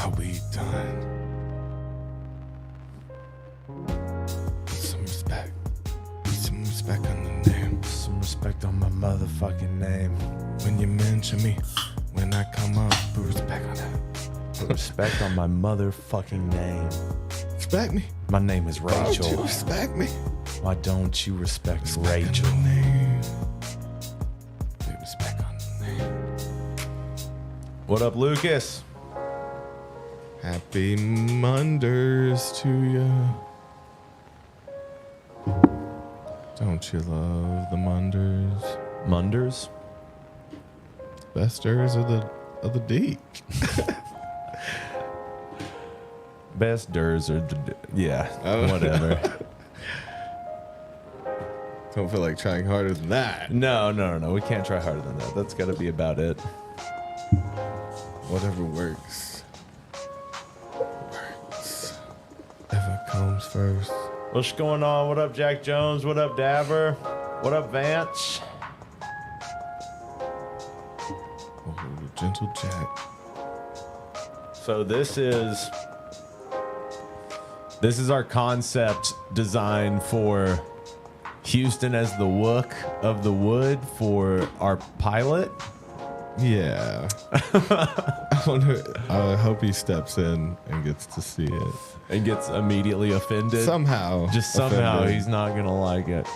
are we done? Put some respect. Put some respect on the name. Put some respect on my motherfucking name. When you mention me, when I come up, put respect on that. Put respect on my motherfucking name. Respect me. My name is Don't you Rachel. respect me? Why don't you respect Rachel? On the name. Put respect on the name. What up, Lucas? Happy Mondays to you. Don't you love the Mondays? Munders? Besters of the deep. Best durs or yeah, Oh. whatever. Don't feel like trying harder than that. No. We can't try harder than that. That's got to be about it. Whatever works. Works. Ever comes first. What's going on? What up, Jack Jones? What up, Dabber? What up, Vance? Oh, gentle Jack. So this is our concept design for Houston as the Wook of the wood for our pilot. Yeah. I hope he steps in and gets to see it. And gets immediately offended. Somehow. Just somehow offended. he's not going to like it.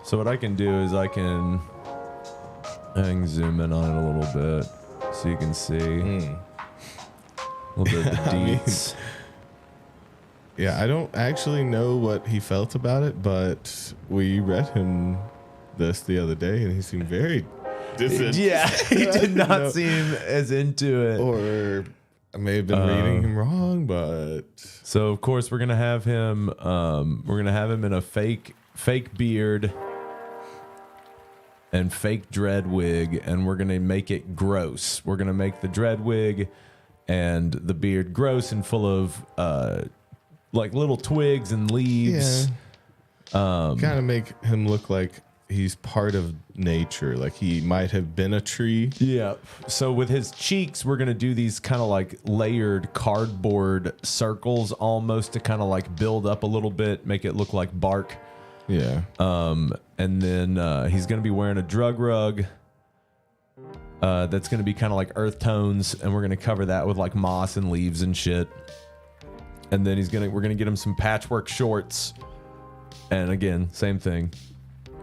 So what I can do is I can zoom in on it a little bit so you can see a little bit of the deets. Yeah, I don't actually know what he felt about it, but we read him this the other day and he seemed very disinterested. Yeah, he did No. not seem as into it. Or I may have been reading him wrong, but So of course we're gonna have him. We're gonna have him in a fake beard and fake dread wig, and we're gonna make it gross. We're gonna make the dread wig and the beard gross and full of like little twigs and leaves. kind of make him look like he's part of nature, like he might have been a tree. Yeah. So with his cheeks, we're gonna do these kind of like layered cardboard circles, almost to kind of like build up a little bit, make it look like bark. Yeah. And then he's gonna be wearing a drug rug. That's gonna be kind of like earth tones, and we're gonna cover that with like moss and leaves and shit. And then we're gonna get him some patchwork shorts, and again, same thing,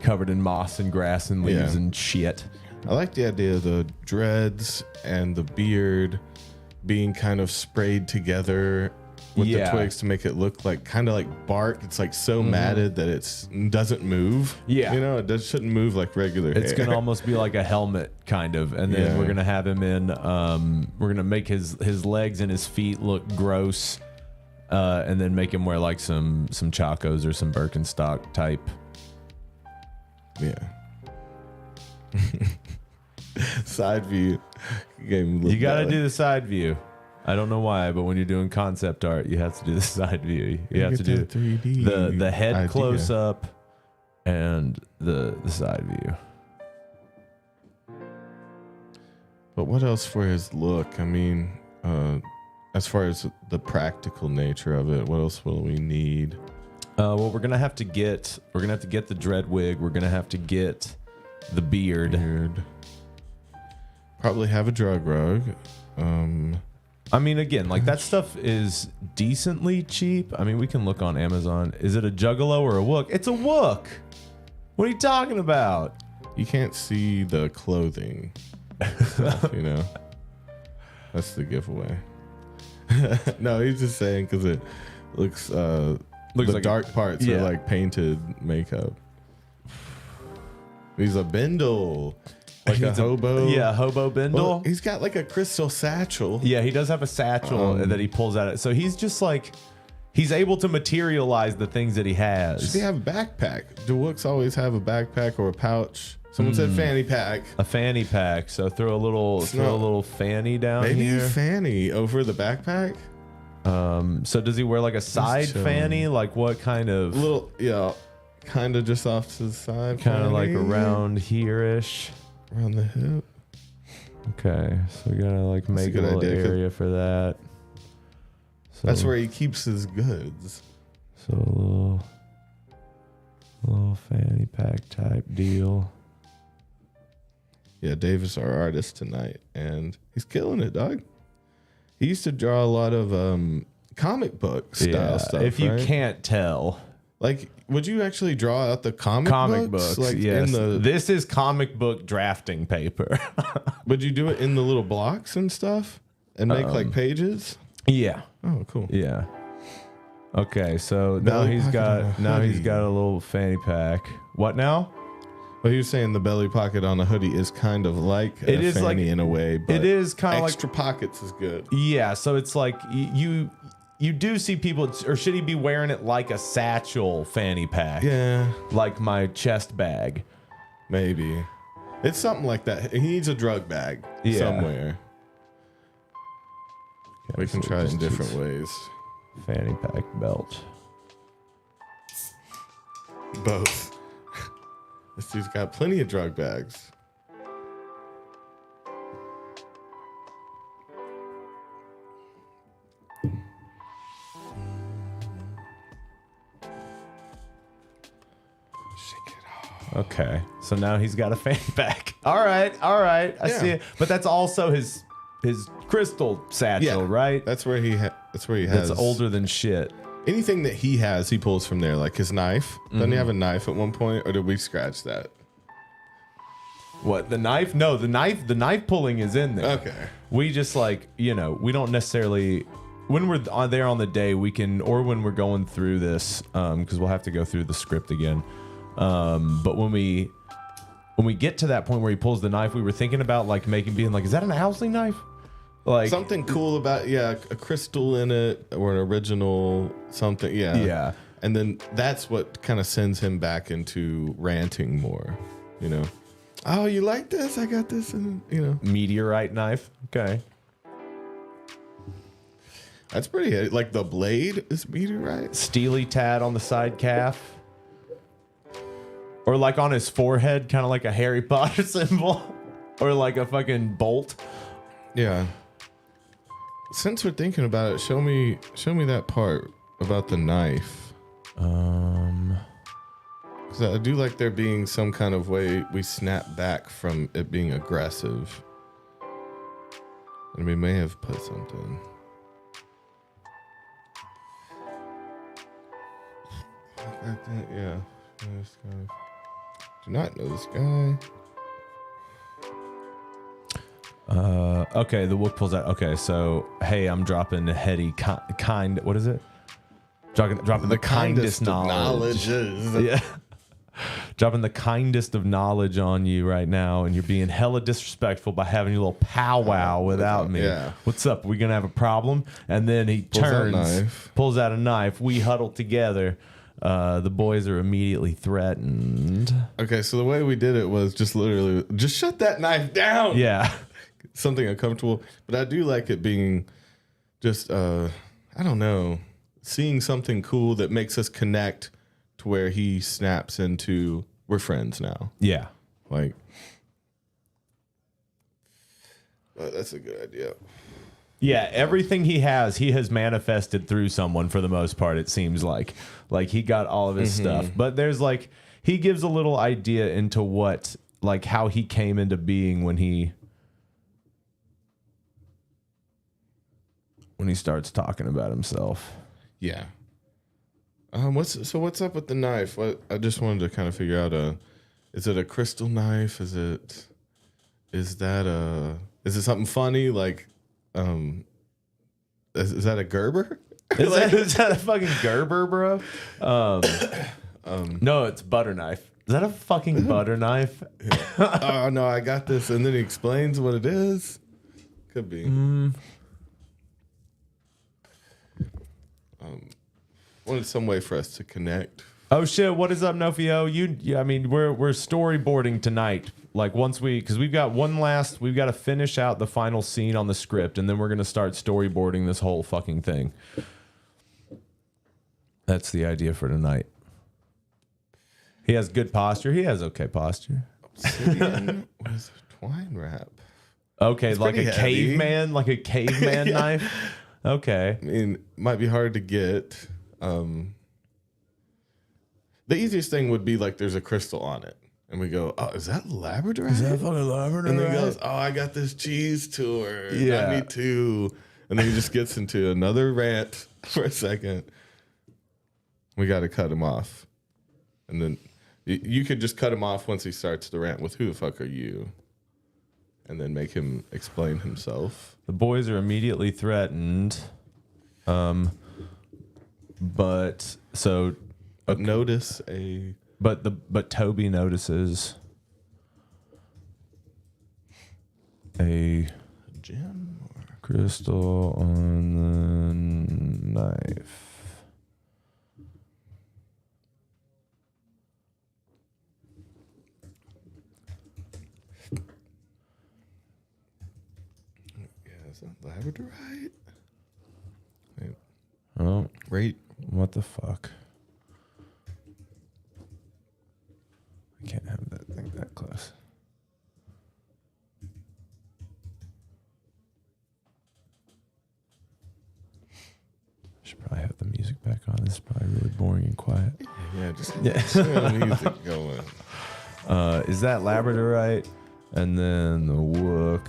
covered in moss and grass and leaves and shit. I like the idea of the dreads and the beard being kind of sprayed together with the twigs to make it look like kind of like bark. It's like so matted that it doesn't move. Yeah. You know, shouldn't move like regular hair. It's gonna almost be like a helmet kind of, and then we're gonna have him in. We're gonna make his legs and his feet look gross, and then make him wear like some Chacos or some Birkenstock type. Yeah. Side view. You got to do the side view. I don't know why, but when you're doing concept art, you have to do the side view. You have to do 3D the head idea. close up and the side view. But what else for his look? I mean, as far as the practical nature of it, what else will we need? Well, we're gonna have to get the dread wig. We're gonna have to get the beard. Probably have a drug rug. I mean, again, like that stuff is decently cheap. I mean, we can look on Amazon. Is it a Juggalo or a Wook? It's a Wook. What are you talking about? You can't see the clothing stuff, you know? That's the giveaway. No, he's just saying because it looks the like dark parts are like painted makeup. He's a bindle. Like a hobo. Hobo bindle. Well, he's got like a crystal satchel. Yeah, he does have a satchel that he pulls out. So he's just like, he's able to materialize the things that he has. Does he have a backpack? Do Wooks always have a backpack or a pouch? Someone said fanny pack. A fanny pack. So throw a little fanny down Maybe here. fanny over the backpack. So does he wear like a side fanny? Like what kind of? Little, kind of just off to the side. Kind of like around here-ish. Around the hip. Okay, so we gotta like make a little area for that. That's where he keeps his goods. So a little fanny pack type deal. Yeah, Dave is our artist tonight, and he's killing it, dog. He used to draw a lot of comic book style stuff. If you can't tell, like, would you actually draw out the comic books? Like, yes. This is comic book drafting paper. Would you do it in the little blocks and stuff, and make like pages? Yeah. Oh, cool. Yeah. Okay, so now he's got a little fanny pack. What now? Well, he was saying the belly pocket on a hoodie is kind of like a fanny in a way, but it is kind of like extra pockets is good. Yeah, so it's like you do see people, or should he be wearing it like a satchel fanny pack? Yeah, like my chest bag. Maybe it's something like that. He needs a drug bag somewhere. Okay, we can try it in different ways. Fanny pack belt. Both. This dude's got plenty of drug bags. Okay, so now he's got a fanny pack. All right, I see it. But that's also his crystal satchel, right? That's where he has. That's older than shit. Anything that he has, he pulls from there, like his knife. Doesn't he have a knife at one point, or did we scratch that? What, the knife? No, the knife pulling is in there. Okay. We just we don't necessarily, when we're there on the day, we can, or when we're going through this, because we'll have to go through the script again. But when we get to that point where he pulls the knife, we were thinking about being like, is that an Owsley knife? Like something cool about a crystal in it, or an original something. Yeah. And then that's what kind of sends him back into ranting more, Oh, you like this? I got this, and meteorite knife. Okay, that's pretty. Like the blade is meteorite. Steely tad on the side calf, or like on his forehead, kind of like a Harry Potter symbol, or like a fucking bolt. Yeah. Since we're thinking about it, show me that part about the knife. Because I do like there being some kind of way we snap back from it being aggressive. And we may have put something. Yeah. Do not know this guy. Okay, the Wook pulls out. Okay, so hey, I'm dropping heady kind. What is it? Dropping the kindest knowledge. Yeah. Dropping the kindest of knowledge on you right now, and you're being hella disrespectful by having your little powwow without me. Yeah. What's up? Are we gonna have a problem? And then he pulls out a knife. We huddle together. The boys are immediately threatened. Okay, so the way we did it was just literally just shut that knife down. Yeah. Something uncomfortable, but I do like it being just I don't know, seeing something cool that makes us connect to where he snaps into we're friends now. Yeah, that's a good idea. Yeah, everything he has manifested through someone for the most part. It seems like he got all of his stuff, but there's he gives a little idea into what how he came into being when he starts talking about himself. Yeah. What's up with the knife? I just wanted to kind of figure out is it a crystal knife? Is it something funny like is that a Gerber? Is that a fucking Gerber, bro? No, it's butter knife. Is that a fucking butter knife? Oh no, I got this, and then he explains what it is. Could be. Wanted some way for us to connect. Oh shit! What is up, Nofio? We're storyboarding tonight. Because we've got we've got to finish out the final scene on the script, and then we're gonna start storyboarding this whole fucking thing. That's the idea for tonight. He has good posture. He has okay posture. Obsidian with twine wrap. Okay, it's like a caveman, knife. Okay. I mean, might be hard to get. The easiest thing would be like there's a crystal on it. And we go, oh, is that labradorite? Is that fucking labradorite? And then he goes, oh, I got this cheese tour. Yeah. Me too. And then he just gets into another rant for a second. We got to cut him off. And then you could just cut him off once he starts the rant with, who the fuck are you? And then make him explain himself. The boys are immediately threatened. But notice a... But Toby notices a gem or crystal on the knife. Yeah, is that labradorite? Wait. Oh, Right. what the fuck? I can't have that thing that close. Should probably have the music back on. This is probably really boring and quiet. Yeah, just music going. Is that labradorite? And then the Wook.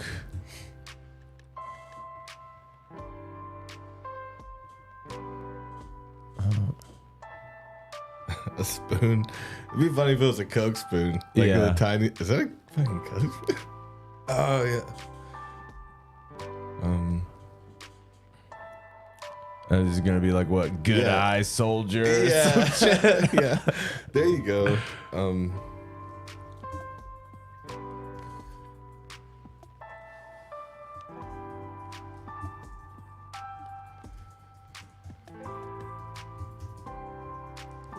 A spoon. It'd be funny if it was a Coke spoon. Like Yeah. a tiny. Is that a fucking Coke spoon? Oh yeah. This is gonna be like what? Good Yeah. eye soldier. or Yeah. some shit. Yeah. There you go.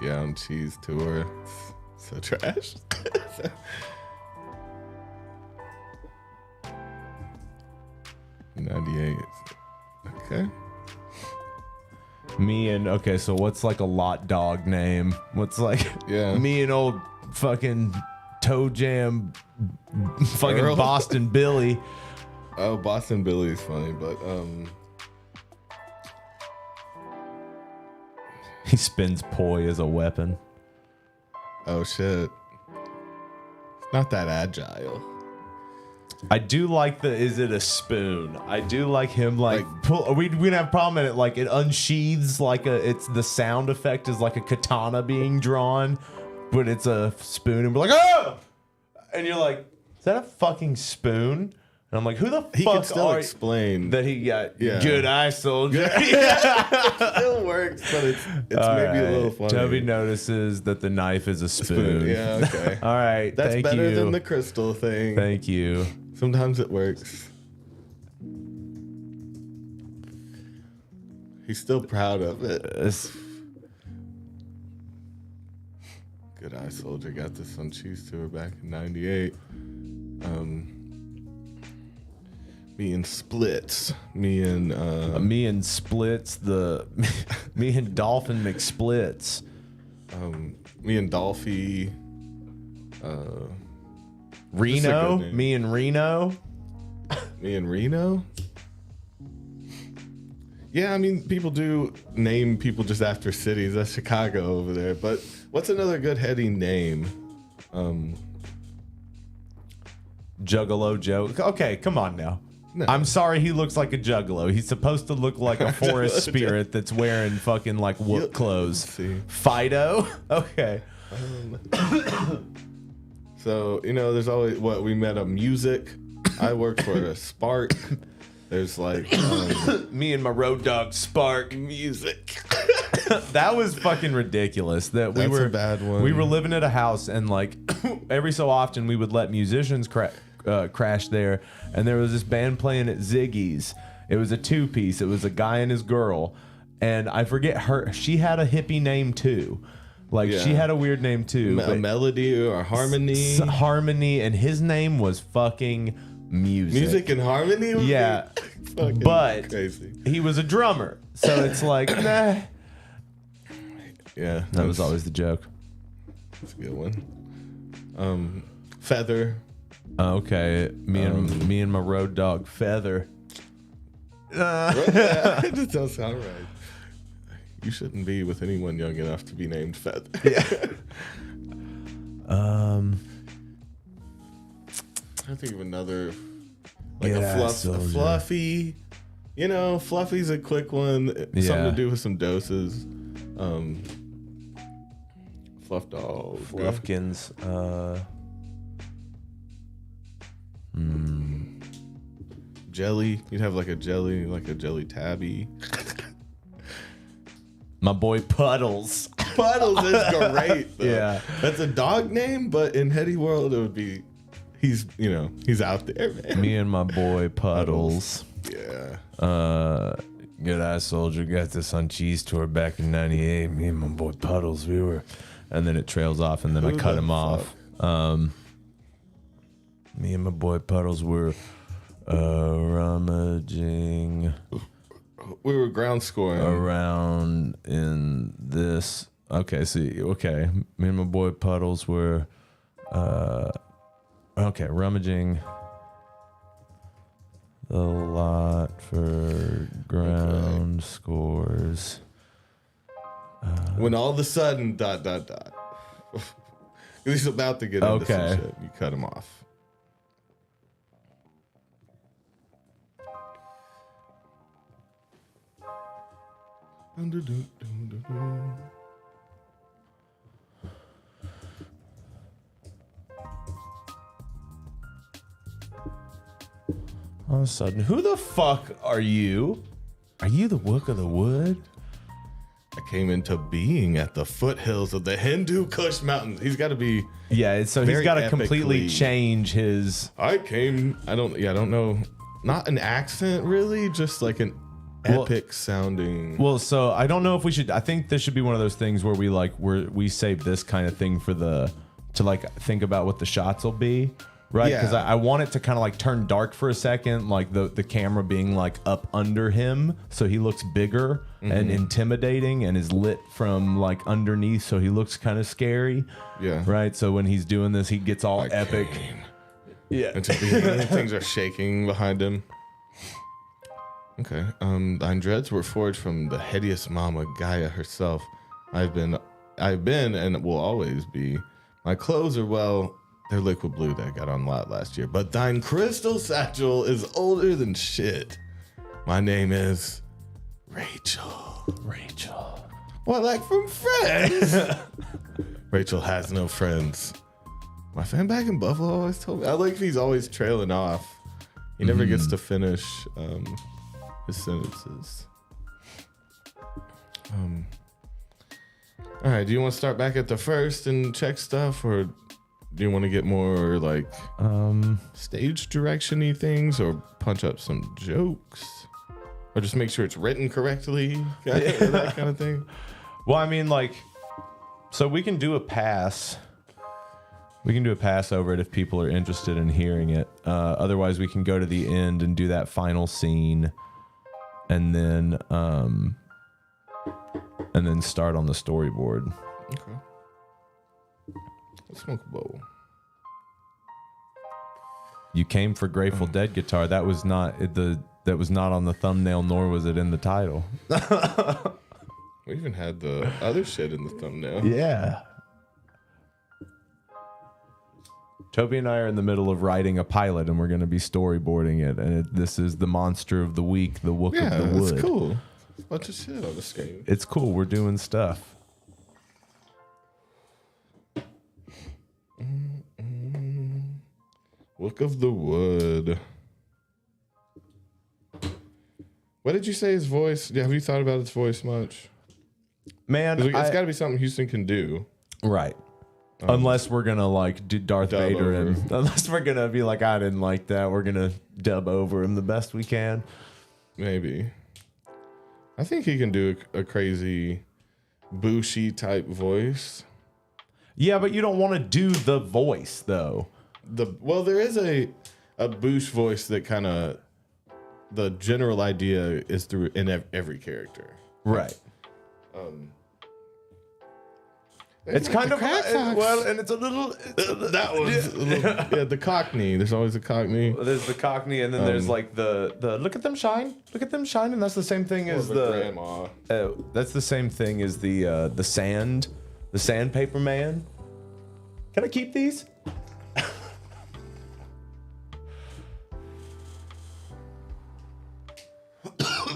Yeah, on cheese tour. So trash. '98. Okay. So what's like a lot dog name? What's like Yeah. me and old fucking toe jam fucking Earl? Boston Billy. Oh, Boston Billy is funny, but He spins poi as a weapon. oh shit. It's not that agile. I do like is it a spoon? I do like him like pull. We don't have a problem in it. Like it unsheathes it's the sound effect is like a katana being drawn, but it's a spoon and we're like, oh! And you're like, is that a fucking spoon? And I'm like, who the He fuck can still are explain. that he got Yeah. good eye soldier? Still works, but it's All maybe a right. little funny. Toby notices that the knife is a spoon. Yeah, okay. All right. That's thank better you. than the crystal thing. Thank you. Sometimes it works. He's still proud of it. Good eye soldier got this on cheese tour back in '98. Me and Splits. Me and Splits me and Dolphin McSplits. Me and Dolphy. Reno. good name. Me and Reno. Me and Reno. Yeah, I mean, people do name people just after cities. That's Chicago over there. But what's another good heading name? Juggalo Joe. Okay, come on now. No. I'm sorry he looks like a juggalo. He's supposed to look like a forest spirit that's wearing fucking like Wook clothes. Let's see. Fido? Okay. So, there's always we met a music. I worked for a Spark. There's like Me and my road dog Spark. music. That was fucking ridiculous. That we That's were a bad one. We were living at a house and like every so often we would let musicians crash there, and there was this band playing at Ziggy's. It was a two-piece. It was a guy and his girl, and I forget her. She had a hippie name too. Like she had a weird name too. A melody or harmony. Harmony, and his name was fucking Music. Music and harmony. Would Yeah, be fucking but crazy. he was a drummer, so it's like nah. Yeah, That was always the joke. That's a good one. Feather. Okay, me and my road dog Feather. It just doesn't sound right. You shouldn't be with anyone young enough to be named Feather. Yeah. I think of another, like Yeah, a fluffy. You know, Fluffy's a quick one. Something to do with some doses. Fluff dog. Fluffkins. Jelly. You'd have like a jelly tabby. My boy Puddles. Puddles is great. Though. Yeah. That's a dog name, but in Hetty World it would be he's out there, man. Me and my boy Puddles. Yeah. Good Eye Soldier got this on Cheese Tour back in '98. Me and my boy Puddles, we were, and then it trails off, and then I cut him off. Me and my boy Puddles were rummaging We were ground scoring around in this. Okay, okay. Me and my boy Puddles were rummaging the lot for ground scores. when all of a sudden ... He's about to get into some shit. You cut him off. All of a sudden, who the fuck are you? Are you the Wook of the Wood? I came into being at the foothills of the Hindu Kush Mountains. He's got to be. Yeah, so he's very got to completely epically- change his. I don't know. Not an accent, really. Just like an epic sounding. Well, so I don't know if we should. I think this should be one of those things where we save this kind of thing for to think about what the shots will be. Right, because Yeah. I want it to kind of like turn dark for a second, like the camera being like up under him, so he looks bigger and intimidating, and is lit from like underneath, so he looks kind of scary. Yeah. Right. So when he's doing this, he gets all epic. Yeah. And things are shaking behind him. Okay. Thine dreads were forged from the hideous mama Gaia herself. I've been, and will always be. My clothes are, well, they're liquid blue that I got on lot last year. But thine crystal satchel is older than shit. My name is Rachel. Rachel. What, like from Friends? Rachel has no friends. My fan back in Buffalo always told me. I like he's always trailing off. He never gets to finish his sentences. All right, do you want to start back at the first and check stuff, or do you want to get more like stage direction-y things, or punch up some jokes, or just make sure it's written correctly, that kind of thing? Well, I mean, like, so we can do a pass. We can do a pass over it if people are interested in hearing it. Otherwise, we can go to the end and do that final scene, and then start on the storyboard. Okay. Let's smoke a bowl. You came for Grateful Dead guitar. That was not that was not on the thumbnail, nor was it in the title. We even had the other shit in the thumbnail. Yeah. Toby and I are in the middle of writing a pilot, and we're going to be storyboarding it. And this is the monster of the week, the Wook of the Wood. That's cool. A bunch of shit on the screen. It's cool. We're doing stuff. Wook of the Wood. What did you say his voice? Have you thought about his voice much? Man, It's got to be something Houston can do. right. Unless we're going to like do Darth Dub Vader over. him. Unless we're going to be like, I didn't like that. We're going to dub over him the best we can. Maybe. I think he can do a crazy Bushi type voice. Yeah, but you don't want to do the voice, though. There is a Bush voice that kind of, the general idea is through in every character. Right. It's kind of well, and it's a little. That was the Cockney. There's always a Cockney. There's the Cockney, and then there's like the look at them shine, and that's the same thing as the grandma. That's the same thing as the sandpaper man. Can I keep these?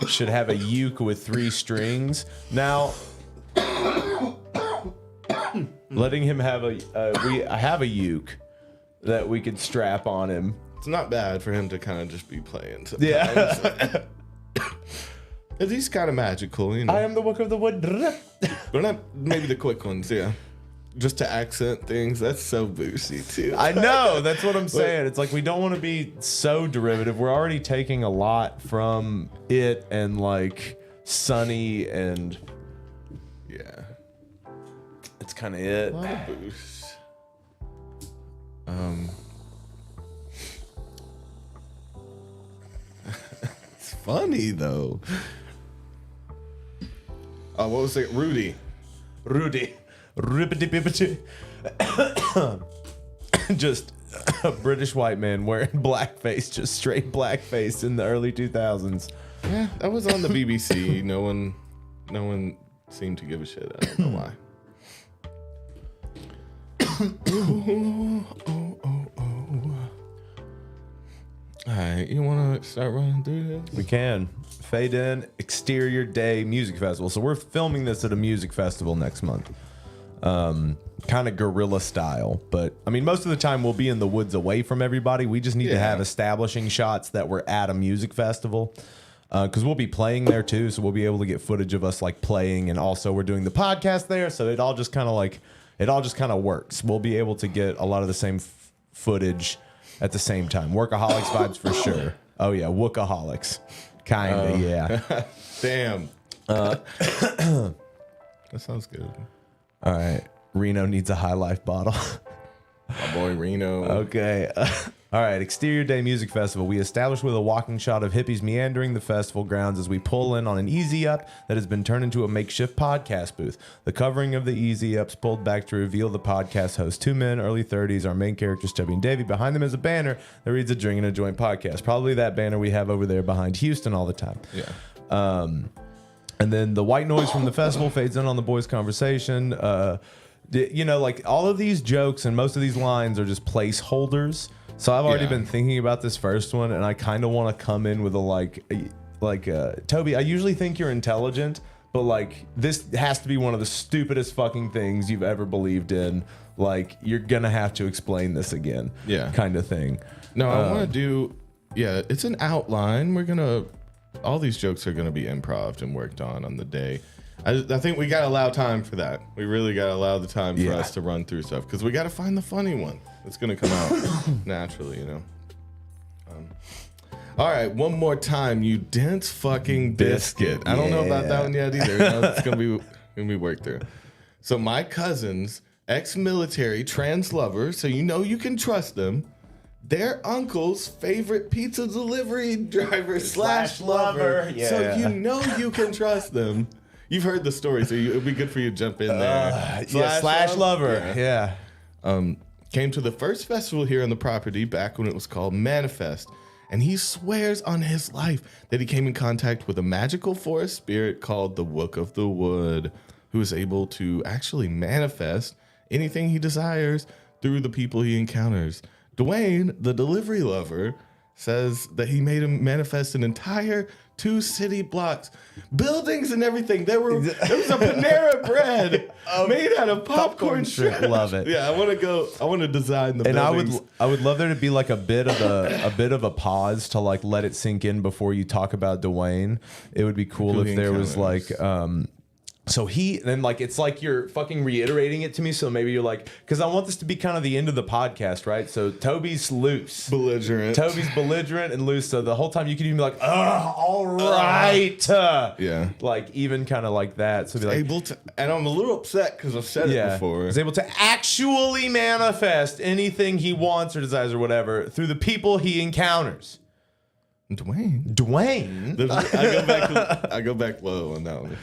Should have a uke with 3 strings. Now, letting him have I have a uke that we could strap on him. It's not bad for him to kind of just be playing sometimes. Yeah. He's kind of magical, you know. I am the Wook of the wood. But not maybe the quick ones, yeah. Just to accent things. That's so boosty, too. I know. That's what I'm saying. It's like we don't want to be so derivative. We're already taking a lot from it and like Sunny and yeah. It's kind of it. A lot of boost. It's funny, though. Oh, what was it? Rudy. Ribbity-bibbity. Just a British white man wearing blackface, just straight blackface in the early 2000s. Yeah, that was on the BBC. No one seemed to give a shit. I don't know why. All right, you want to start running through this? We can. Fade in Exterior Day Music Festival. So we're filming this at a music festival next month. Kind of guerrilla style, but I mean, most of the time we'll be in the woods away from everybody. We just need to have establishing shots that we're at a music festival, because we'll be playing there too, so we'll be able to get footage of us like playing, and also we're doing the podcast there, so it all just kind of works. We'll be able to get a lot of the same footage at the same time. Workaholics vibes for sure. Oh yeah, Wookaholics, kinda. Yeah. Damn. That sounds good. All right. Reno needs a High Life bottle. My boy Reno. Okay. All right. Exterior Day Music Festival. We established with a walking shot of hippies meandering the festival grounds as we pull in on an easy up that has been turned into a makeshift podcast booth. The covering of the easy ups pulled back to reveal the podcast host. 2 men, early 30s. Our main characters, Chubby and Davey. Behind them is a banner that reads a Drink and a Joint podcast. Probably that banner we have over there behind Houston all the time. Yeah. And then the white noise from the festival fades in on the boys' conversation. You know, like all of these jokes and most of these lines are just placeholders. So I've already been thinking about this first one, and I kind of want to come in with a Toby, I usually think you're intelligent, but like this has to be one of the stupidest fucking things you've ever believed in. Like you're gonna have to explain this again. Yeah. Kind of thing. No, I want to do. Yeah, it's an outline. All these jokes are gonna be improv and worked on the day. I think we gotta allow time for that. We really gotta allow the time for us to run through stuff, because we gotta find the funny one that's gonna come out naturally, you know. All right, one more time, you dense fucking biscuit. I don't know about that one yet either. It's gonna be worked through. So my cousin's ex-military trans lover, so you know you can trust them. Their uncle's favorite pizza delivery driver / lover. Yeah. So you know you can trust them. You've heard the story, so it'd be good for you to jump in there. / lover. Yeah. Came to the first festival here on the property back when it was called Manifest. And he swears on his life that he came in contact with a magical forest spirit called the Wook of the Wood, who is able to actually manifest anything he desires through the people he encounters. Dwayne, the delivery lover, says that he made him manifest an entire 2 city blocks, buildings and everything. There was a Panera bread made out of popcorn shrimp. Love it. Yeah, I want to design the buildings. And I would love there to be like a bit of a pause to like let it sink in before you talk about Dwayne. It would be cool if there was like so it's like you're fucking reiterating it to me. So maybe you're like, because I want this to be kind of the end of the podcast, right? So Toby's loose. Belligerent. Toby's belligerent and loose. So the whole time you could even be like, all right. Yeah. Like even kind of like that. So be like, able to, and I'm a little upset because I've said it before. He's able to actually manifest anything he wants or desires or whatever through the people he encounters. Dwayne. I go back low on that one.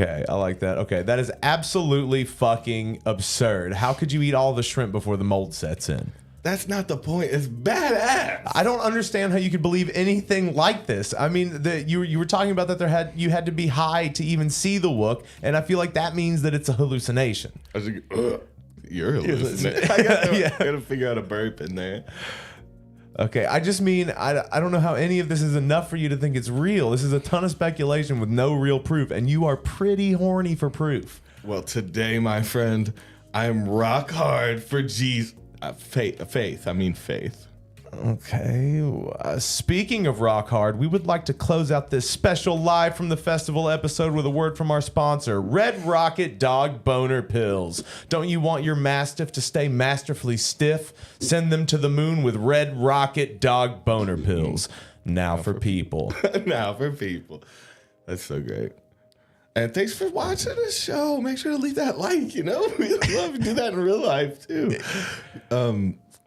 Okay, I like that. Okay, that is absolutely fucking absurd. How could you eat all the shrimp before the mold sets in? That's not the point. It's badass. I don't understand how you could believe anything like this. I mean, you were talking about that you had to be high to even see the Wook, and I feel like that means that it's a hallucination. I was like, you're hallucinating. I gotta figure out a burp in there. Okay, I just mean, I don't know how any of this is enough for you to think it's real. This is a ton of speculation with no real proof, and you are pretty horny for proof. Well, today, my friend, I am rock hard for Jesus. Faith. Okay. Speaking of rock hard, we would like to close out this special live from the festival episode with a word from our sponsor, Red Rocket Dog Boner Pills. Don't you want your Mastiff to stay masterfully stiff? Send them to the moon with Red Rocket Dog Boner Pills. Now for people. Now for people. That's so great. And thanks for watching this show. Make sure to leave that like, We'd love to do that in real life, too.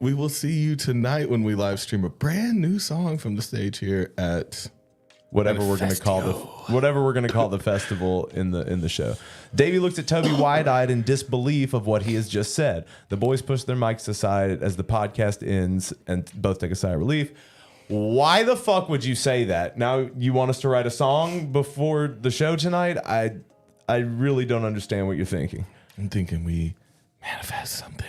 We will see you tonight when we live stream a brand new song from the stage here at whatever we're going to call the festival in the show. Davey looks at Toby wide-eyed in disbelief of what he has just said. The boys push their mics aside as the podcast ends and both take a sigh of relief. Why the fuck would you say that? Now you want us to write a song before the show tonight? I really don't understand what you're thinking. I'm thinking we manifest something.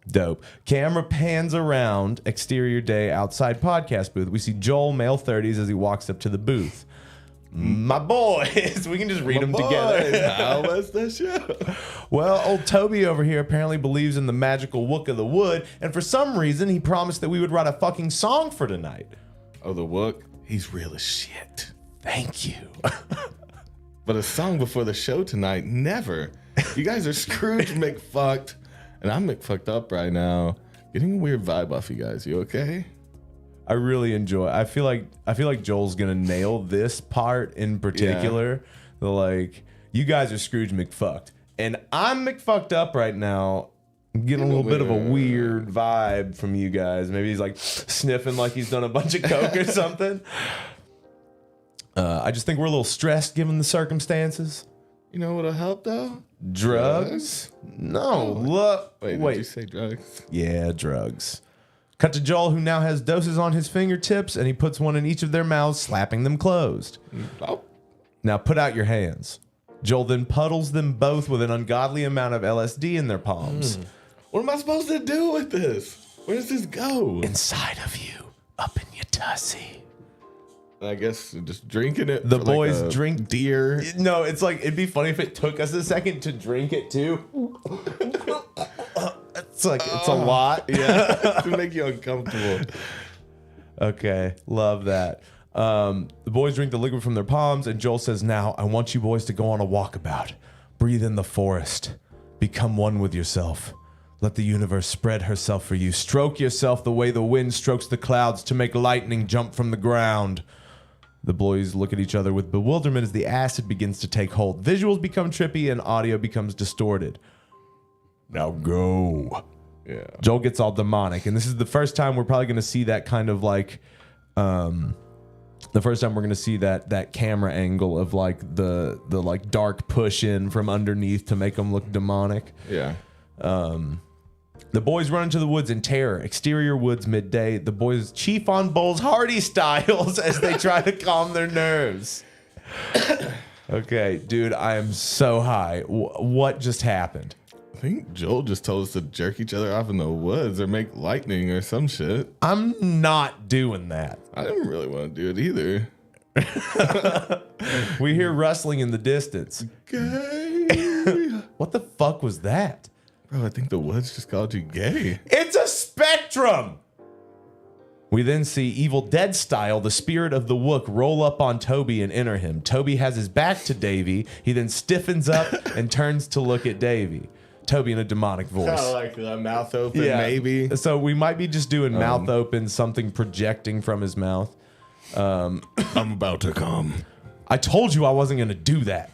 Dope. Camera pans around, exterior day, outside podcast booth. We see Joel, male 30s, as he walks up to the booth. My boys. We can just read them together. How was the show? Well, old Toby over here apparently believes in the magical Wook of the wood, and for some reason he promised that we would write a fucking song for tonight. Oh, the Wook? He's real as shit. Thank you. But a song before the show tonight? Never. You guys are Scrooge McFucked, and I'm McFucked up right now. Getting a weird vibe off you guys. You okay? I really enjoy it. I feel like Joel's gonna nail this part in particular. Yeah. You guys are Scrooge McFucked, and I'm McFucked up right now. I'm getting a little bit of a weird vibe from you guys. Maybe he's like sniffing like he's done a bunch of coke or something. I just think we're a little stressed given the circumstances. You know what'll help though? Drugs? No. Wait, did you say drugs? Yeah, drugs. Cut to Joel, who now has doses on his fingertips, and he puts one in each of their mouths, slapping them closed. Oh. Now put out your hands. Joel then puddles them both with an ungodly amount of LSD in their palms. What am I supposed to do with this? Where does this go? Inside of you, up in your tussie. I guess just drinking it. The boys drink deer. No, it's like, it'd be funny if it took us a second to drink it too. It's a lot. Yeah, to make you uncomfortable. Okay, love that. The boys drink the liquid from their palms, and Joel says, now, I want you boys to go on a walkabout. Breathe in the forest. Become one with yourself. Let the universe spread herself for you. Stroke yourself the way the wind strokes the clouds to make lightning jump from the ground. The boys look at each other with bewilderment as the acid begins to take hold. Visuals become trippy and audio becomes distorted. Now go. Yeah. Joel gets all demonic, and this is the first time we're probably going to see that kind of the first time we're going to see that camera angle of the dark push in from underneath to make them look demonic. Yeah. The boys run into the woods in terror. Exterior woods midday. The boys chief on Bowles Hardy styles as they try to calm their nerves. Okay, dude, I am so high. What just happened? I think Joel just told us to jerk each other off in the woods or make lightning or some shit. I'm not doing that. I didn't really want to do it either. We hear rustling in the distance. Gay. What the fuck was that? Bro, I think the woods just called you gay. It's a spectrum! We then see Evil Dead style, the spirit of the Wook, roll up on Toby and enter him. Toby has his back to Davy. He then stiffens up and turns to look at Davy. Toby in a demonic voice. Kind of like the mouth open, maybe. So we might be just doing mouth open, something projecting from his mouth. I'm about to come. I told you I wasn't going to do that.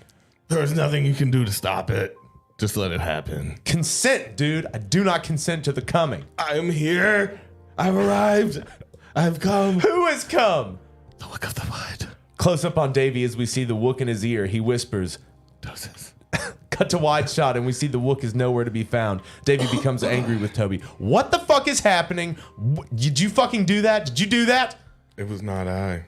There's nothing you can do to stop it. Just let it happen. Consent, dude. I do not consent to the coming. I am here. I've arrived. I've come. Who has come? The Wook of the Wood. Close up on Davy as we see the Wook in his ear. He whispers, Does to wide shot, and we see the Wook is nowhere to be found. Davey becomes angry with Toby. What the fuck is happening? Did you fucking do that? Did you do that? It was not I.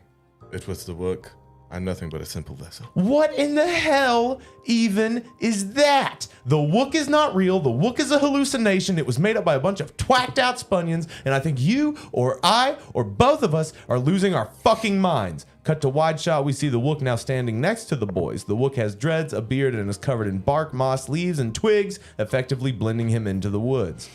It was the Wook. I'm nothing but a simple vessel. What in the hell even is that? The Wook is not real. The Wook is a hallucination. It was made up by a bunch of twacked out Spunions, and I think you or I or both of us are losing our fucking minds. Cut to wide shot, we see the Wook now standing next to the boys. The Wook has dreads, a beard, and is covered in bark, moss, leaves, and twigs, effectively blending him into the woods.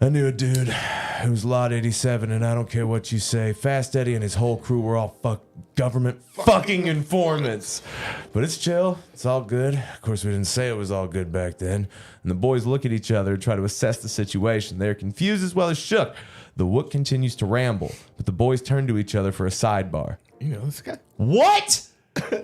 I knew a dude who was Lot 87, and I don't care what you say. Fast Eddie and his whole crew were all government fucking informants. But it's chill. It's all good. Of course, we didn't say it was all good back then. And the boys look at each other and try to assess the situation. They're confused as well as shook. The Wook continues to ramble, but the boys turn to each other for a sidebar. You know this guy? What?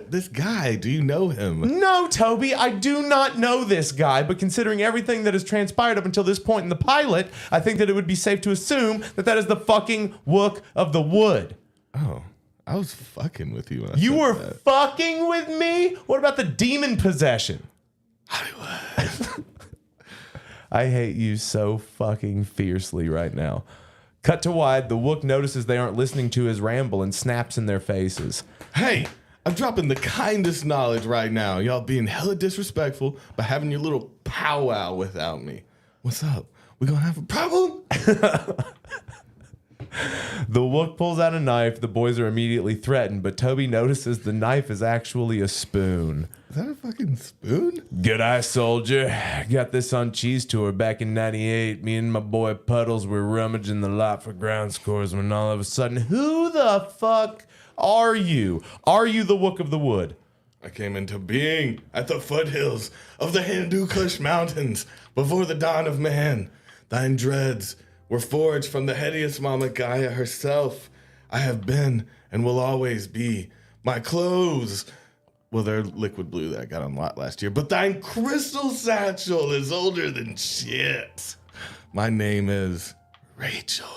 This guy, do you know him? No, Toby, I do not know this guy, but considering everything that has transpired up until this point in the pilot, I think that it would be safe to assume that that is the fucking Wook of the Wood. Oh, I was fucking with you. When You were fucking with me? What about the demon possession? Hollywood. I hate you so fucking fiercely right now. Cut to wide, the Wook notices they aren't listening to his ramble and snaps in their faces. Hey, I'm dropping the kindest knowledge right now. Y'all being hella disrespectful by having your little powwow without me. What's up? We gonna have a problem? The Wook pulls out a knife. The boys are immediately threatened, but Toby notices the knife is actually a spoon. Is that a fucking spoon? G'day, soldier. Got this on Cheese Tour back in 98. Me and my boy Puddles were rummaging the lot for ground scores when all of a sudden, who the fuck are you? Are you the Wook of the Wood? I came into being at the foothills of the Hindu Kush Mountains before the dawn of man. Thine dreads were forged from the hideous Mama Gaia herself. I have been and will always be. My clothes, well, they're liquid blue that I got on lot last year, but thine crystal satchel is older than shit. My name is Rachel.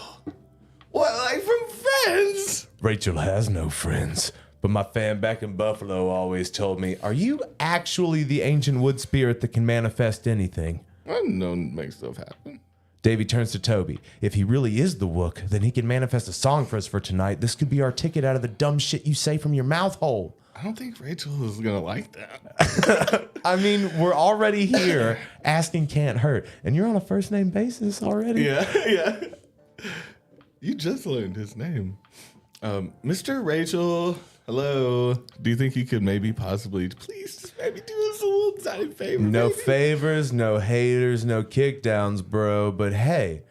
What, like from Friends? Rachel has no friends, but my fan back in Buffalo always told me, are you actually the ancient wood spirit that can manifest anything? I know make stuff happen. Davey turns to Toby. If he really is the Wook, then he can manifest a song for us for tonight. This could be our ticket out of the dumb shit you say from your mouth hole. I don't think Rachel is gonna like that. I mean, we're already here. Asking can't hurt. And you're on a first name basis already? Yeah. You just learned his name. Mr. Rachel, hello. Do you think you could maybe possibly, please just maybe do us a little tiny favor? No maybe? favors, no haters, no kickdowns, bro. But hey,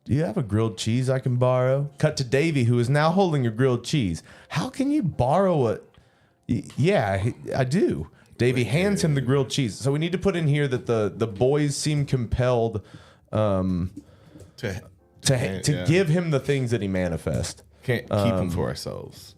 do you have a grilled cheese I can borrow? Cut to Davey, who is now holding a grilled cheese. How can you borrow it? Yeah, I do. Davey hands him the grilled cheese. So we need to put in here that the boys seem compelled to give him the things that he manifests. Can't keep them for ourselves.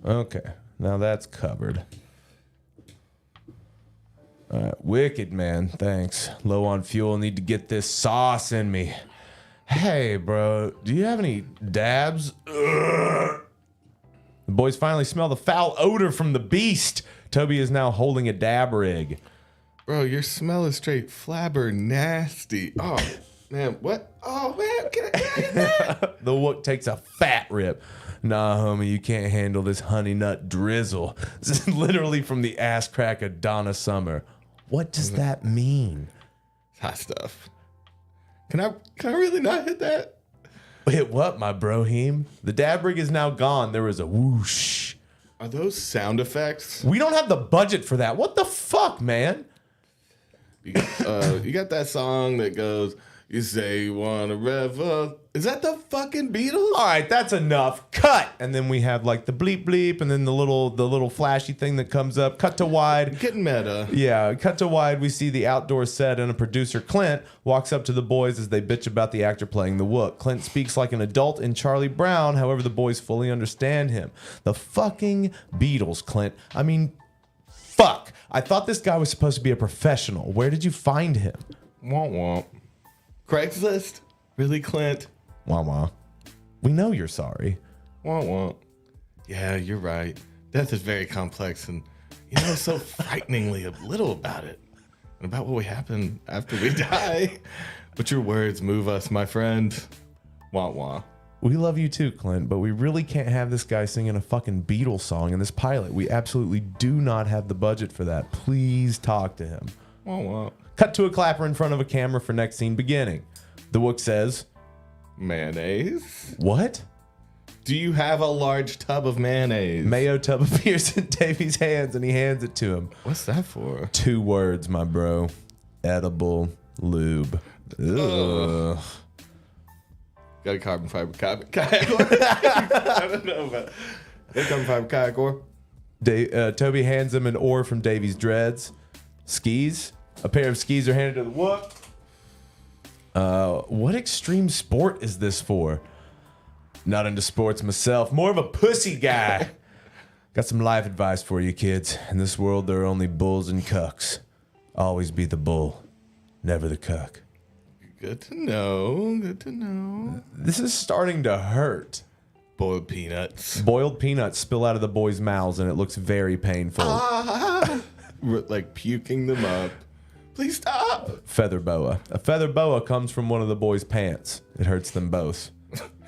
Okay, now that's covered. All right, wicked, man. Thanks. Low on fuel. Need to get this sauce in me. Hey, bro, do you have any dabs? Ugh. The boys finally smell the foul odor from the beast. Toby is now holding a dab rig. Bro, your smell is straight flabber nasty. Oh, man, what? Oh, man, can I get that? The Wook takes a fat rip. Nah, homie, you can't handle this honey nut drizzle. This is literally from the ass crack of Donna Summer. What does that mean? Hot stuff. Can I really not hit that? Hit what, my broheem? The dab rig is now gone. There was a whoosh. Are those sound effects? We don't have the budget for that. What the fuck, man? You got that song that goes, you say you want to rev up. Is that the fucking Beatles? All right, that's enough. Cut. And then we have like the bleep bleep and then the little flashy thing that comes up. Cut to wide. Getting meta. Yeah, cut to wide. We see the outdoor set and a producer, Clint, walks up to the boys as they bitch about the actor playing the Wook. Clint speaks like an adult in Charlie Brown. However, the boys fully understand him. The fucking Beatles, Clint. I mean, fuck. I thought this guy was supposed to be a professional. Where did you find him? Womp womp. Craigslist? Really, Clint? Wah wah. We know you're sorry. Womp womp. Yeah, you're right. Death is very complex and you know so frighteningly little about it. And about what will happen after we die. But your words move us, my friend. Wah wah. We love you too, Clint, but we really can't have this guy singing a fucking Beatles song in this pilot. We absolutely do not have the budget for that. Please talk to him. Wah wah. Cut to a clapper in front of a camera for next scene beginning. The Wook says, mayonnaise? What? Do you have a large tub of mayonnaise? Mayo tub appears in Davy's hands and he hands it to him. What's that for? 2 words, my bro. Edible lube. Ugh. Got a carbon fiber kayak. I don't know, but got a carbon fiber kayak or. Toby hands him an oar from Davy's dreads. Skis. A pair of skis are handed to the Wook. What extreme sport is this for? Not into sports myself. More of a pussy guy. Got some life advice for you, kids. In this world, there are only bulls and cucks. Always be the bull, never the cuck. Good to know. Good to know. This is starting to hurt. Boiled peanuts. Boiled peanuts spill out of the boys' mouths, and it looks very painful. Like puking them up. Please stop. Feather boa. A feather boa comes from one of the boys' pants. It hurts them both.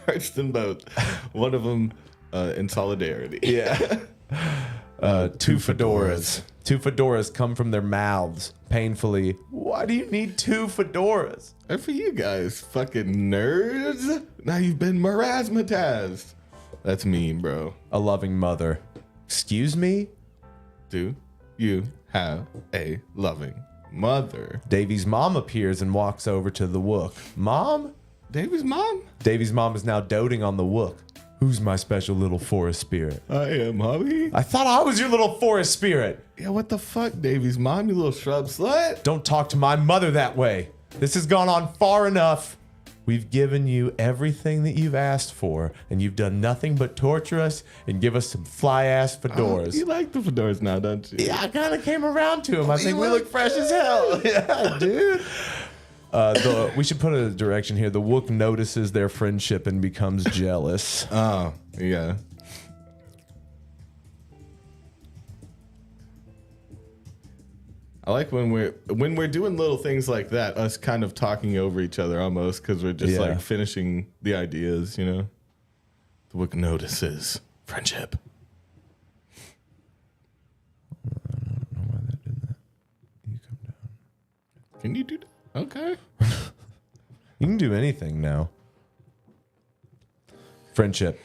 Hurts them both. One of them in solidarity. Yeah. 2 fedoras. 2 fedoras come from their mouths painfully. Why do you need 2 fedoras? And for you guys, fucking nerds. Now you've been marasmatized. That's mean, bro. A loving mother. Excuse me? Do you have a loving mother? Davy's mom appears and walks over to the Wook. Mom? Davy's mom? Davy's mom is now doting on the Wook. Who's my special little forest spirit? I am, hubby. I thought I was your little forest spirit. Yeah, what the fuck, Davy's mom, you little shrub slut? Don't talk to my mother that way. This has gone on far enough. We've given you everything that you've asked for, and you've done nothing but torture us and give us some fly-ass fedoras. You like the fedoras now, don't you? Yeah, I kind of came around to them. I think we look fresh as hell. Yeah, dude. We should put a direction here. The Wook notices their friendship and becomes jealous. Oh, yeah. I like when we're doing little things like that, us kind of talking over each other almost, because we're just like finishing the ideas, you know? The Wook notices friendship. I don't know why that did that. You come down. Can you do that? Okay. You can do anything now. Friendship.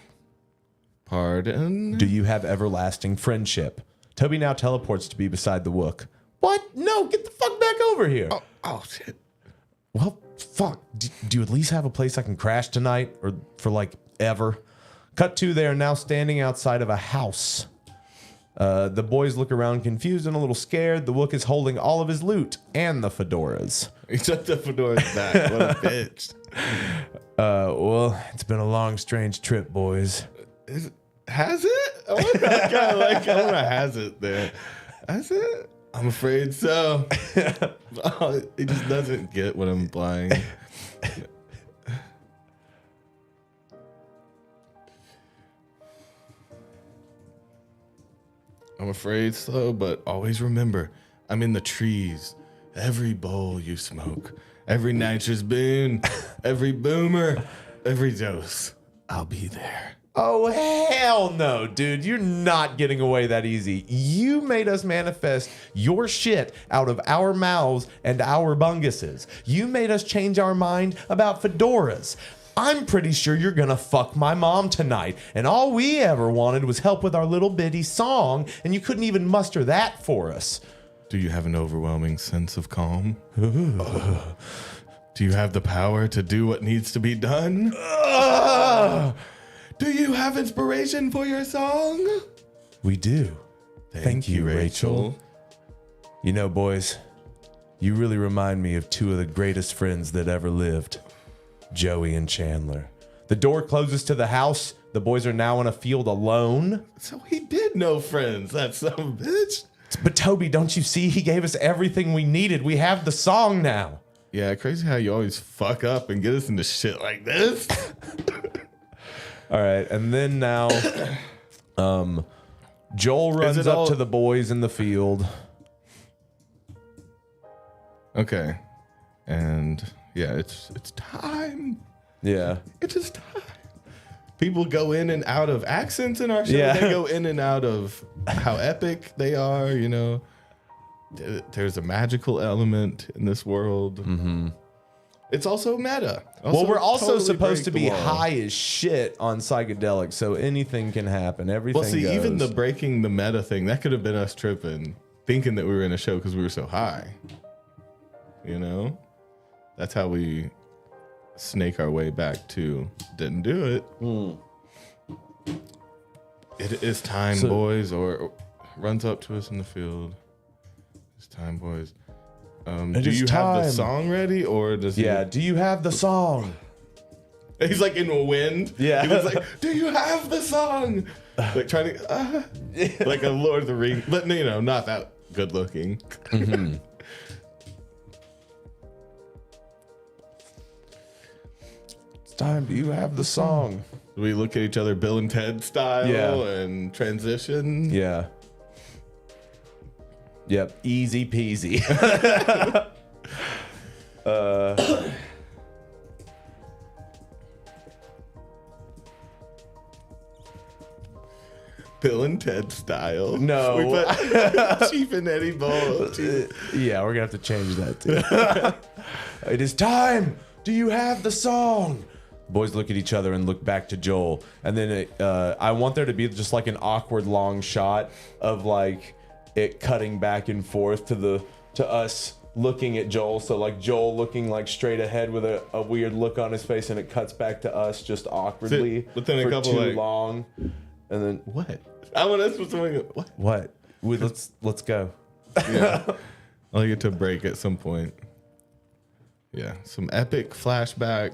Pardon? Do you have everlasting friendship? Toby now teleports to be beside the Wook. What? No, get the fuck back over here. Oh shit. Well, fuck. Do you at least have a place I can crash tonight? Or for like ever? Cut to they are now standing outside of a house. The boys look around confused and a little scared. The Wook is holding all of his loot and the fedoras. He took the fedoras back. What a bitch. Well, it's been a long, strange trip, boys. Has it? I want to has it there. Has it? I'm afraid so. He just doesn't get what I'm implying. I'm afraid so, but always remember, I'm in the trees. Every bowl you smoke, every nitrous boon, every boomer, every dose, I'll be there. Oh, hell no, dude. You're not getting away that easy. You made us manifest your shit out of our mouths and our bunguses. You made us change our mind about fedoras. I'm pretty sure you're gonna fuck my mom tonight. And all we ever wanted was help with our little bitty song, and you couldn't even muster that for us. Do you have an overwhelming sense of calm? Do you have the power to do what needs to be done? Do you have inspiration for your song? We do. Thank you, Rachel. You know, boys, you really remind me of 2 of the greatest friends that ever lived, Joey and Chandler. The door closes to the house. The boys are now in a field alone. So he did know friends, that son of a bitch. But Toby, don't you see? He gave us everything we needed. We have the song now. Yeah, crazy how you always fuck up and get us into shit like this. All right, and then now, Joel runs up to the boys in the field. Okay, and yeah, it's time. Yeah, it is time. People go in and out of accents in our show. Yeah. They go in and out of how epic they are. You know, there's a magical element in this world. Mm-hmm. It's also meta. Well, we're also supposed to be high as shit on psychedelics, so anything can happen. Everything. Well, see, goes. even the breaking the meta thing, that could have been us tripping, thinking that we were in a show because we were so high. You know, that's how we snake our way back to didn't do it. It is time, boys, or runs up to us in the field. It's time, boys. Do you have the song ready, or does he? Yeah. Do you have the song? He's like in a wind. Yeah. He was like, "Do you have the song?" Like trying to, like a Lord of the Rings, but you know, not that good looking. Mm-hmm. It's time. Do you have the song? We look at each other, Bill and Ted style, and transition. Yeah. Yep, easy peasy. Bill and Ted style. No. We put Chief and Eddie Bowl. Yeah, we're going to have to change that too. It is time. Do you have the song? Boys look at each other and look back to Joel. And then I want there to be just like an awkward long shot of like it cutting back and forth to us looking at Joel. So like Joel looking like straight ahead with a weird look on his face, and it cuts back to us just awkwardly within a for couple too like, long. And then what? I want us to something. What? Let's go. Yeah. I'll get to a break at some point. Yeah, some epic flashback.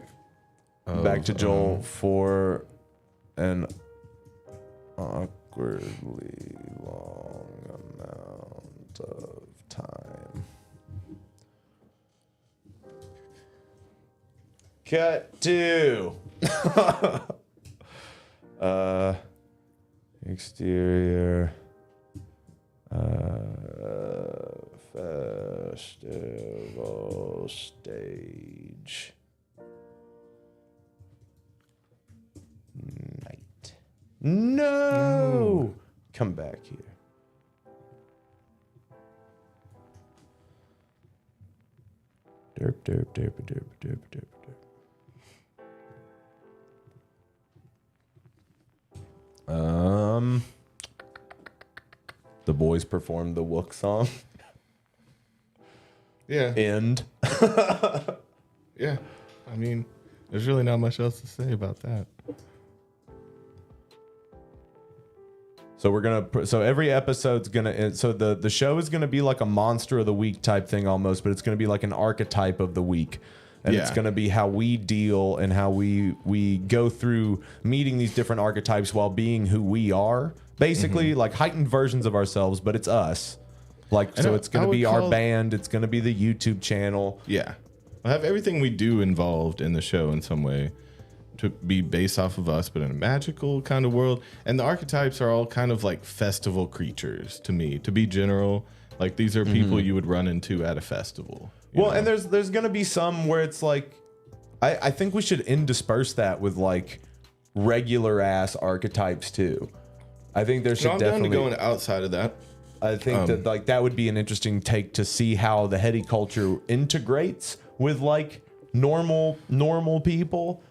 Back to Joel for an awkwardly long amount of time. Cut to exterior festival stage. Night. No! Come back here. Derp, derp, derp, derp, derp, derp, derp. The boys performed the Wook song. Yeah. End. Yeah. I mean, there's really not much else to say about that. So we're gonna. So every episode's gonna. So the show is gonna be like a monster of the week type thing almost, but it's gonna be like an archetype of the week, and it's gonna be how we deal and how we go through meeting these different archetypes while being who we are. Basically, like heightened versions of ourselves, but it's us. Like so, it's gonna be our band. It's gonna be the YouTube channel. Yeah, we'll have everything we do involved in the show in some way, to be based off of us, but in a magical kind of world. And the archetypes are all kind of like festival creatures to me, to be general. Like these are people you would run into at a festival. Well, and there's going to be some where it's like, I think we should intersperse that with like regular ass archetypes too. I think there should definitely going outside of that. I think that like that would be an interesting take to see how the heady culture integrates with like normal people.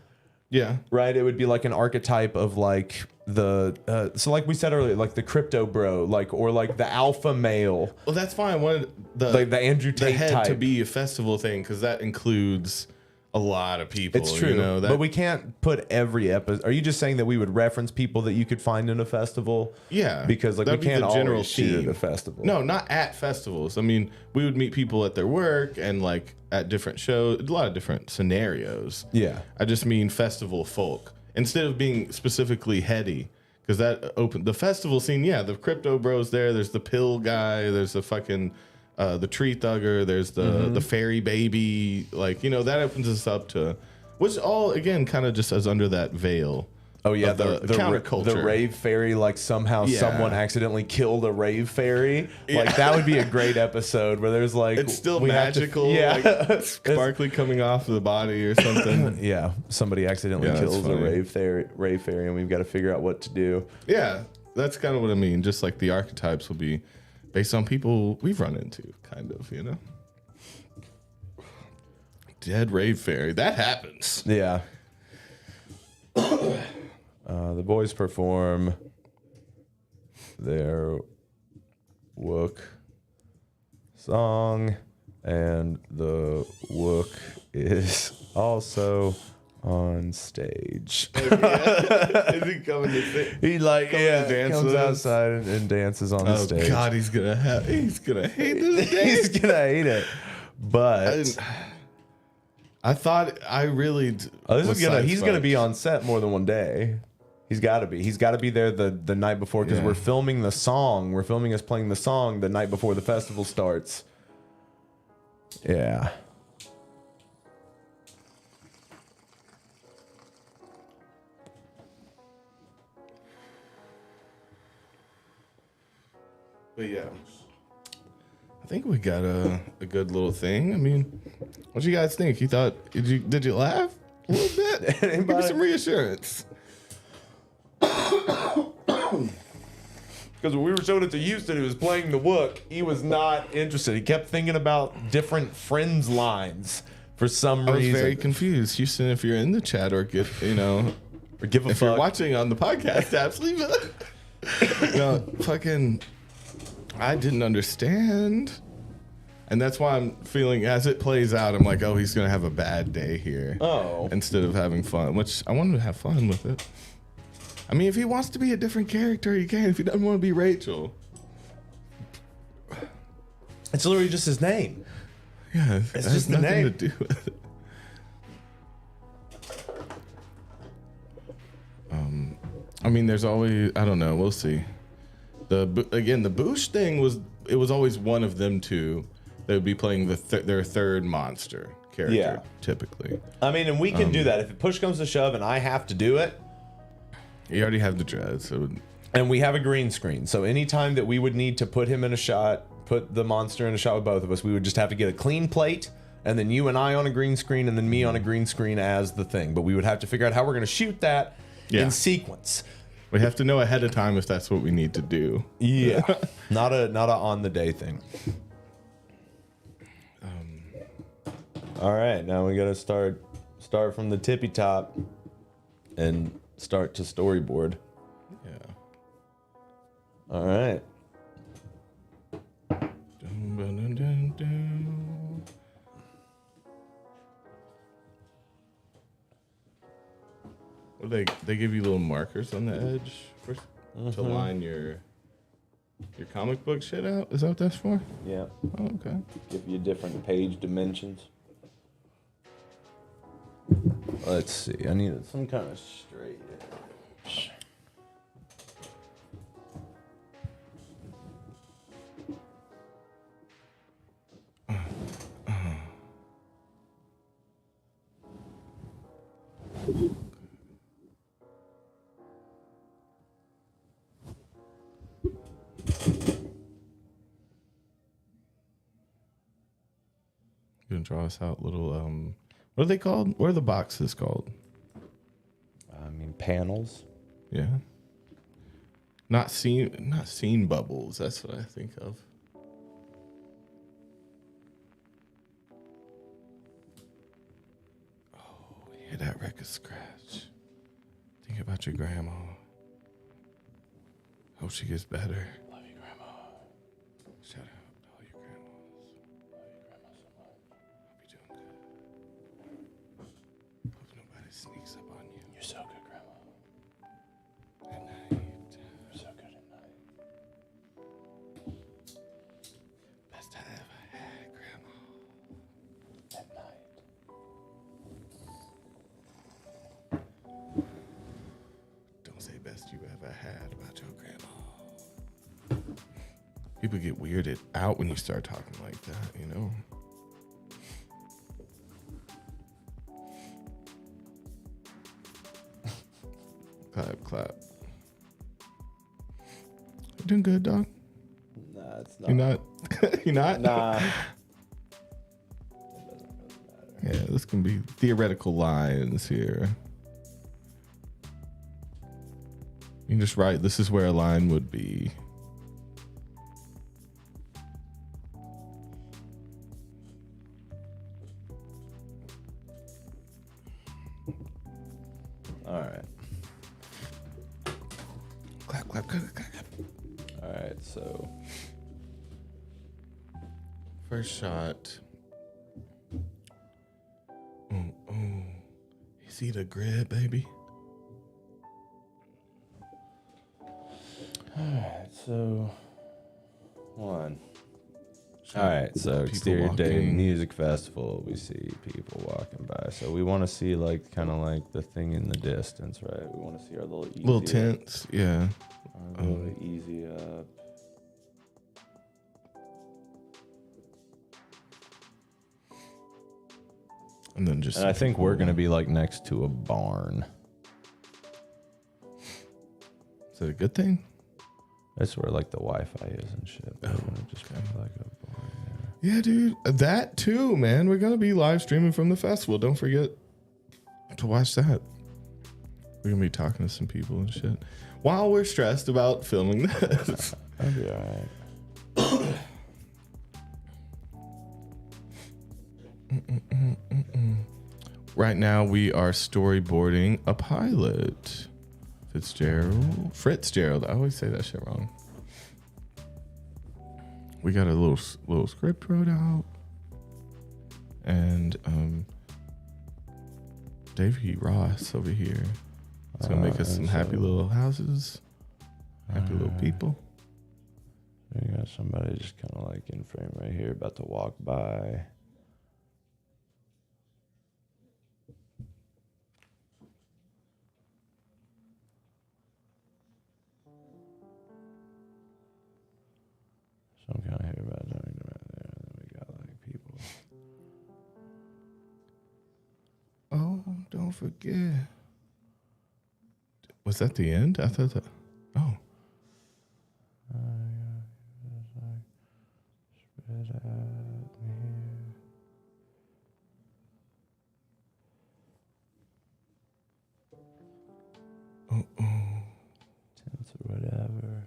Yeah. Right. It would be like an archetype of like the so like we said earlier, like the crypto bro, like or like the alpha male. Well, that's fine. I wanted like the Andrew Tate head type to be a festival thing because that includes a lot of people. It's true, you know, but we can't put every episode. Are you just saying that we would reference people that you could find in a festival? Yeah, because like we can't always shoot at a festival. No, not at festivals. I mean, we would meet people at their work and like at different shows, a lot of different scenarios. Yeah, I just mean festival folk instead of being specifically heady, because that opened the festival scene. Yeah, the crypto bros there. There's the pill guy. There's the fucking the tree thugger. There's the fairy baby. Like, you know, that opens us up to, which all again kind of just as under that veil. Oh yeah, the counterculture. The rave fairy, like somehow someone accidentally killed a rave fairy. Like that would be a great episode where there's like it's still magical, like sparkly coming off of the body or something. Yeah, somebody accidentally kills a rave fairy, and we've got to figure out what to do. Yeah, that's kind of what I mean. Just like the archetypes will be based on people we've run into, kind of, you know. Dead rave fairy, that happens. Yeah. The boys perform their Wook song, and the Wook is also on stage. Is he coming to sing? He comes outside and dances on the stage. Oh God, he's gonna hate this day. He's gonna hate it. But I thought I really. He's gonna be on set more than one day. He's got to be. He's got to be there the night before because we're filming the song. We're filming us playing the song the night before the festival starts. Yeah. But yeah, I think we got a good little thing. I mean, what you guys think? You thought did you laugh a little bit? Give me some reassurance. Because when we were showing it to Houston, who was playing the Wook, he was not interested. He kept thinking about different friends lines for some reason. I was very confused. Houston, if you're in the chat or give a if you're watching on the podcast apps, leave it. No, fucking, I didn't understand. And that's why I'm feeling, as it plays out, I'm like, oh, he's going to have a bad day here. Oh. Instead of having fun, which I wanted to have fun with it. I mean, if he wants to be a different character, he can. If he doesn't want to be Rachel. It's literally just his name. Yeah, it's just the name. To do with it. I mean, there's always, I don't know, we'll see. The Boosh thing was always one of them two that would be playing their third monster character, typically. I mean, and we can do that. If push comes to shove and I have to do it. You already have the dreads. And we have a green screen. So anytime that we would need to put him in a shot, put the monster in a shot with both of us, we would just have to get a clean plate, and then you and I on a green screen, and then me on a green screen as the thing. But we would have to figure out how we're going to shoot that in sequence. We have to know ahead of time if that's what we need to do. Yeah. not a on the day thing. All right, now we got to start from the tippy top and start to storyboard. Yeah. All right. Well, they give you little markers on the edge to line your comic book shit out. Is that what that's for? Yeah. Oh, okay. Give you different page dimensions. Let's see. I need some kind of straight edge. You gonna draw us out little what are they called? What are the boxes called? I mean, panels. Yeah. Not scene bubbles. That's what I think of. Oh, hear that record scratch. Think about your grandma. Hope she gets better. Love you, Grandma. Shout out to all your grandmas. Love you, Grandma, so much. Hope you're doing good. Hope nobody sneaks up on you. You're so good, Grandma. At night. You're so good at night. Best I ever had, Grandma. At night. Don't say best you ever ever had about your grandma. People get weirded out when you start talking like that, you know? Clap, clap. You doing good, dog? Nah, it's not. You're not? You're not? Nah. Yeah, this can be theoretical lines here. You can just write, this is where a line would be. All right. Clap, clap, clap, clap, clap. All right, so. First shot. Oh, oh. You see the grid, baby? All right, so. One. All right, so exterior day music festival. We see people walking by. So we want to see like kind of like the thing in the distance, right? We want to see our little tents, yeah. Our little easy up. And then just. And I think we're gonna be like next to a barn. Is that a good thing? That's where like the Wi-Fi is and shit. We're gonna just be like a barn there. Yeah, dude. That too, man. We're gonna be live streaming from the festival. Don't forget to watch that. We're gonna be talking to some people and shit while we're stressed about filming this. That'll be all right. Right now we are storyboarding a pilot. Fitzgerald. I always say that shit wrong. We got a little script wrote out, and Davey Ross over here is gonna make us some happy little houses, happy little people. We got somebody just kind of like in frame right here, about to walk by. Some kind of here about something right there. And then we got like people. Oh, don't forget. Was that the end? I thought that. Oh. Spread out here. Tents or whatever.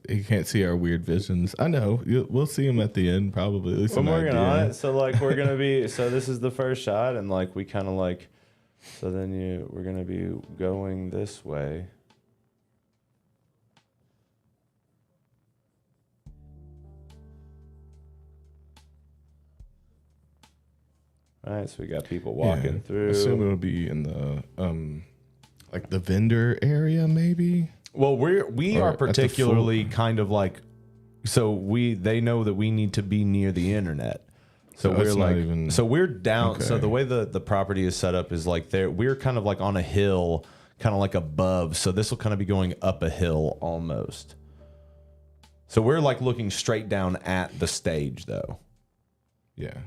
You can't see our weird visions. I know. We'll see them at the end, probably. At least I'm working on it. So like we're gonna be. So this is the first shot, and like we kind of like. So then we're gonna be going this way. All right, so we got people walking through. I assume it'll be in the like the vendor area, maybe. Well, we are particularly kind of like, so they know that we need to be near the internet. So we're like, so we're down. Okay. So the way the property is set up is like we're kind of like on a hill, kind of like above. So this will kind of be going up a hill almost. So we're like looking straight down at the stage though. Yeah.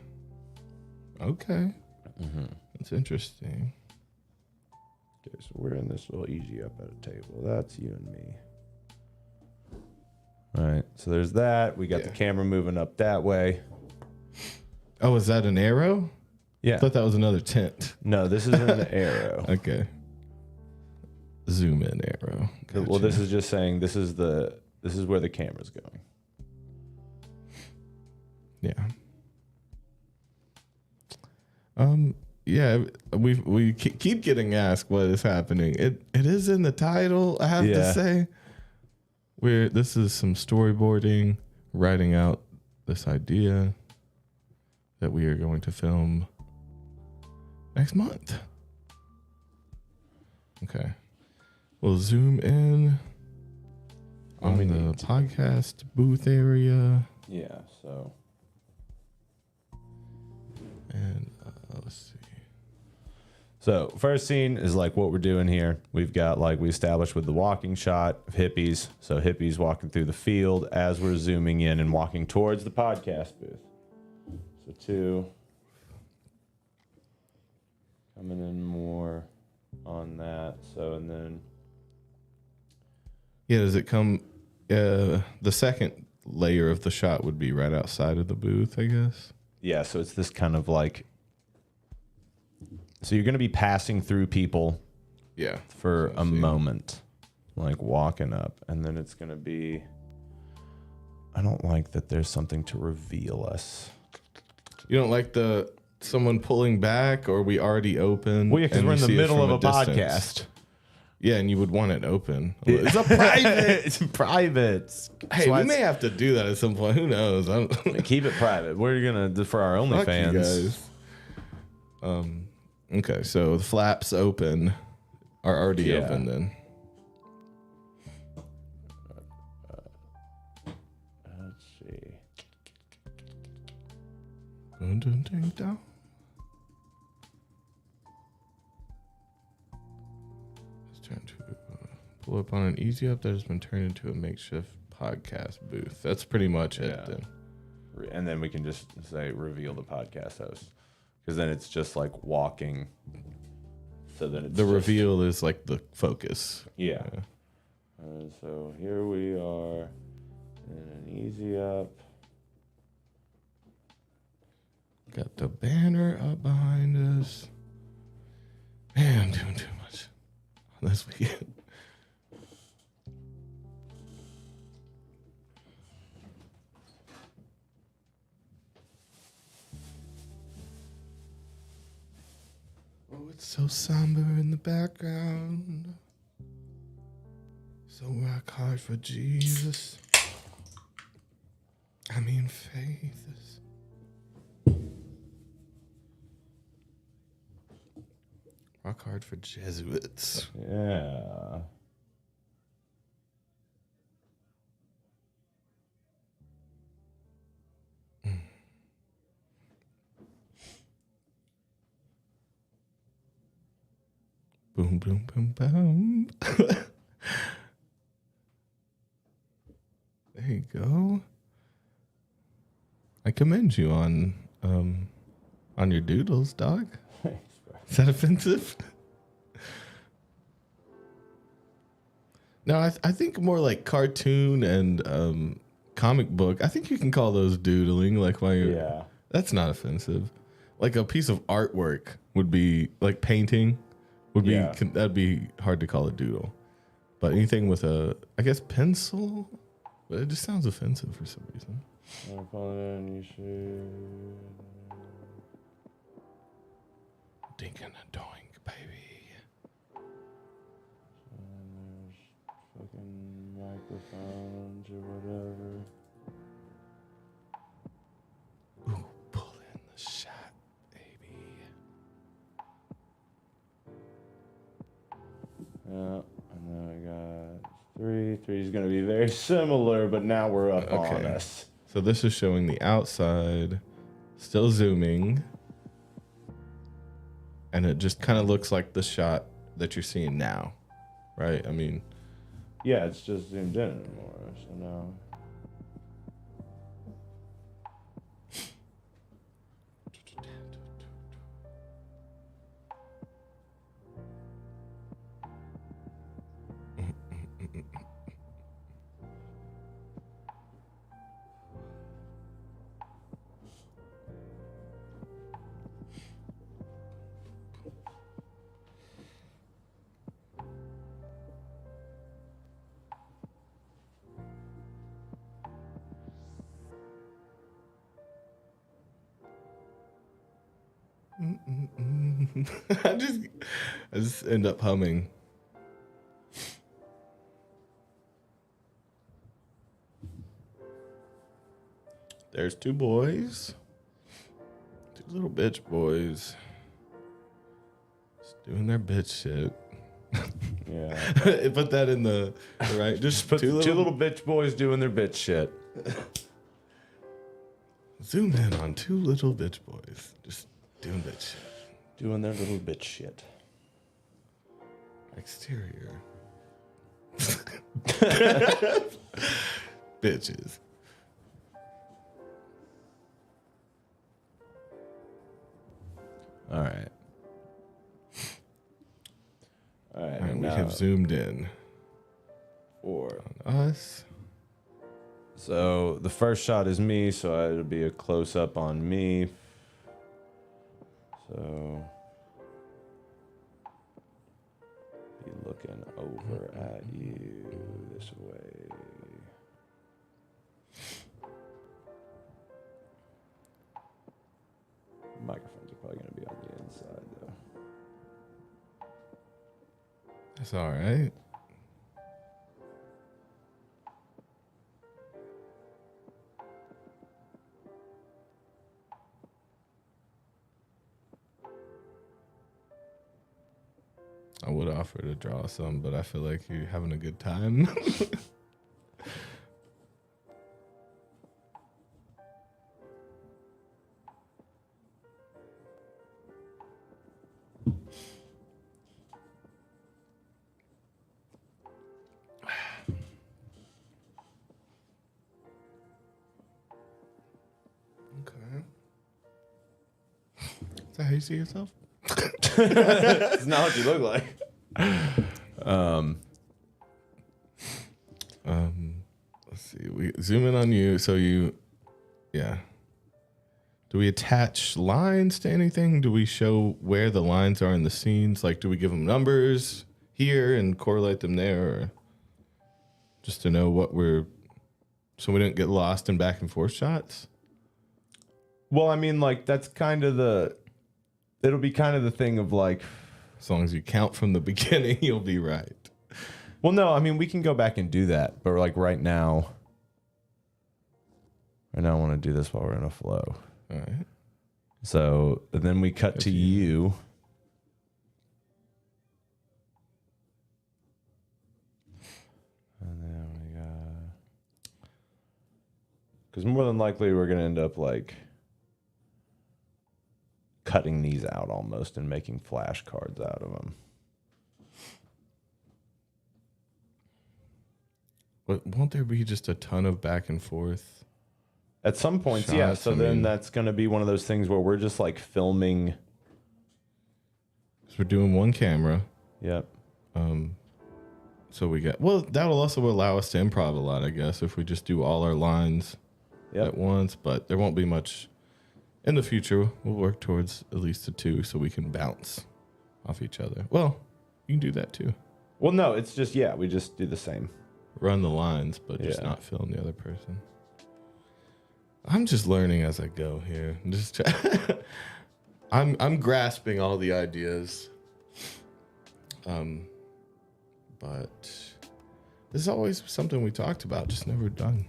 Okay. Mm-hmm. That's interesting. Okay, so we're in this little easy up at a table. That's you and me. All right, so there's that. We got the camera moving up that way. Oh, is that an arrow? Yeah. I thought that was another tent. No, this isn't an arrow. Okay. Zoom in arrow. Gotcha. Well, this is just saying this is where the camera's going. Yeah. Yeah, we keep getting asked what is happening. It is in the title, I have to say. This is some storyboarding, writing out this idea that we are going to film next month. Okay. We'll zoom in on the podcast booth area. Yeah, so. And let's see. So first scene is like what we're doing here. We've got like we established with the walking shot of hippies. So hippies walking through the field as we're zooming in and walking towards the podcast booth. So 2. Coming in more on that. So and then. Yeah, does it come? The second layer of the shot would be right outside of the booth, I guess. Yeah, so it's this kind of like. So you're going to be passing through people. Yeah. For a moment, like walking up, and then it's going to be. I don't like that there's something to reveal us. You don't like someone pulling back, or we already open? Well, yeah, because we're in the middle of a podcast. Yeah, and you would want it open. It's a private. It's private. Hey, we may have to do that at some point. Who knows? Keep it private. We're gonna do for our OnlyFans. Okay, so the flaps are already open then. Let's see. Dun, dun, dun, dun. Trying to pull up on an easy up that has been turned into a makeshift podcast booth. That's pretty much it then. And then we can just say reveal the podcast host, because then it's just like walking. So then it's the reveal is like the focus. Yeah. So here we are in an easy up. Got the banner up behind us. Man, I'm doing too much on this weekend. Oh, it's so somber in the background. So rock hard for Jesus. I mean, faith is. Rock hard for Jesuits. Yeah. Boom, boom, boom, boom. There you go. I commend you on your doodles, dog. Thanks, bro. Is that offensive? No, I think more like cartoon and comic book. I think you can call those doodling. Like Yeah. That's not offensive. Like a piece of artwork would be like painting. That'd be hard to call a doodle. But anything with I guess pencil, but it just sounds offensive for some reason. You should. Dink and a doink, baby. And there's fucking microphones or whatever. Ooh, pull in the shot, baby. Yeah, and then I got 3. 3 is going to be very similar, but now we're up on us. So this is showing the outside, still zooming, and it just kind of looks like the shot that you're seeing now, right? I mean, yeah, it's just zoomed in more. So now. I just end up humming. There's 2 boys. 2 little bitch boys. Just doing their bitch shit. Yeah. Put that in the right. Just Put 2 two little bitch boys doing their bitch shit. Zoom in on 2 little bitch boys. Just doing bitch shit. Doing their little bitch shit. Exterior. Bitches. All right. All right. And we now have zoomed in 4. on us. So the first shot is me, so it'll be a close up on me. So be looking over at you this way. Microphones are probably going to be on the inside, though. That's all right. I would offer to draw some, but I feel like you're having a good time. Okay. Is that how you see yourself? It's not what you look like. Let's see. We zoom in on you. So yeah. Do we attach lines to anything? Do we show where the lines are in the scenes? Like, do we give them numbers here and correlate them there, or just to know what so we don't get lost in back and forth shots? Well, I mean, like, that's kind of it'll be kind of the thing of like, As long as you count from the beginning, you'll be right. well, no, I mean, we can go back and do that, but like right now I want to do this while we're in a flow. All right. So then we cut to you. And then we got, because more than likely we're going to end up like cutting these out almost and making flashcards out of them. But won't there be just a ton of back and forth? At some points, Shots, yeah. So I then mean- that's going to be one of those things where we're just like filming. 'Cause we're doing one camera. Yep. So we got, well, that'll also allow us to improv a lot, I guess, if we just do all our lines Yep. at once. But there won't be much in the future. We'll work towards at least a 2 so we can bounce off each other. Well, you can do that too. Well, no, it's just, yeah, we just do the same. Run the lines, but just Yeah. not film the other person. I'm just learning as I go here. I'm just I'm grasping all the ideas. But this is always something we talked about, just never done.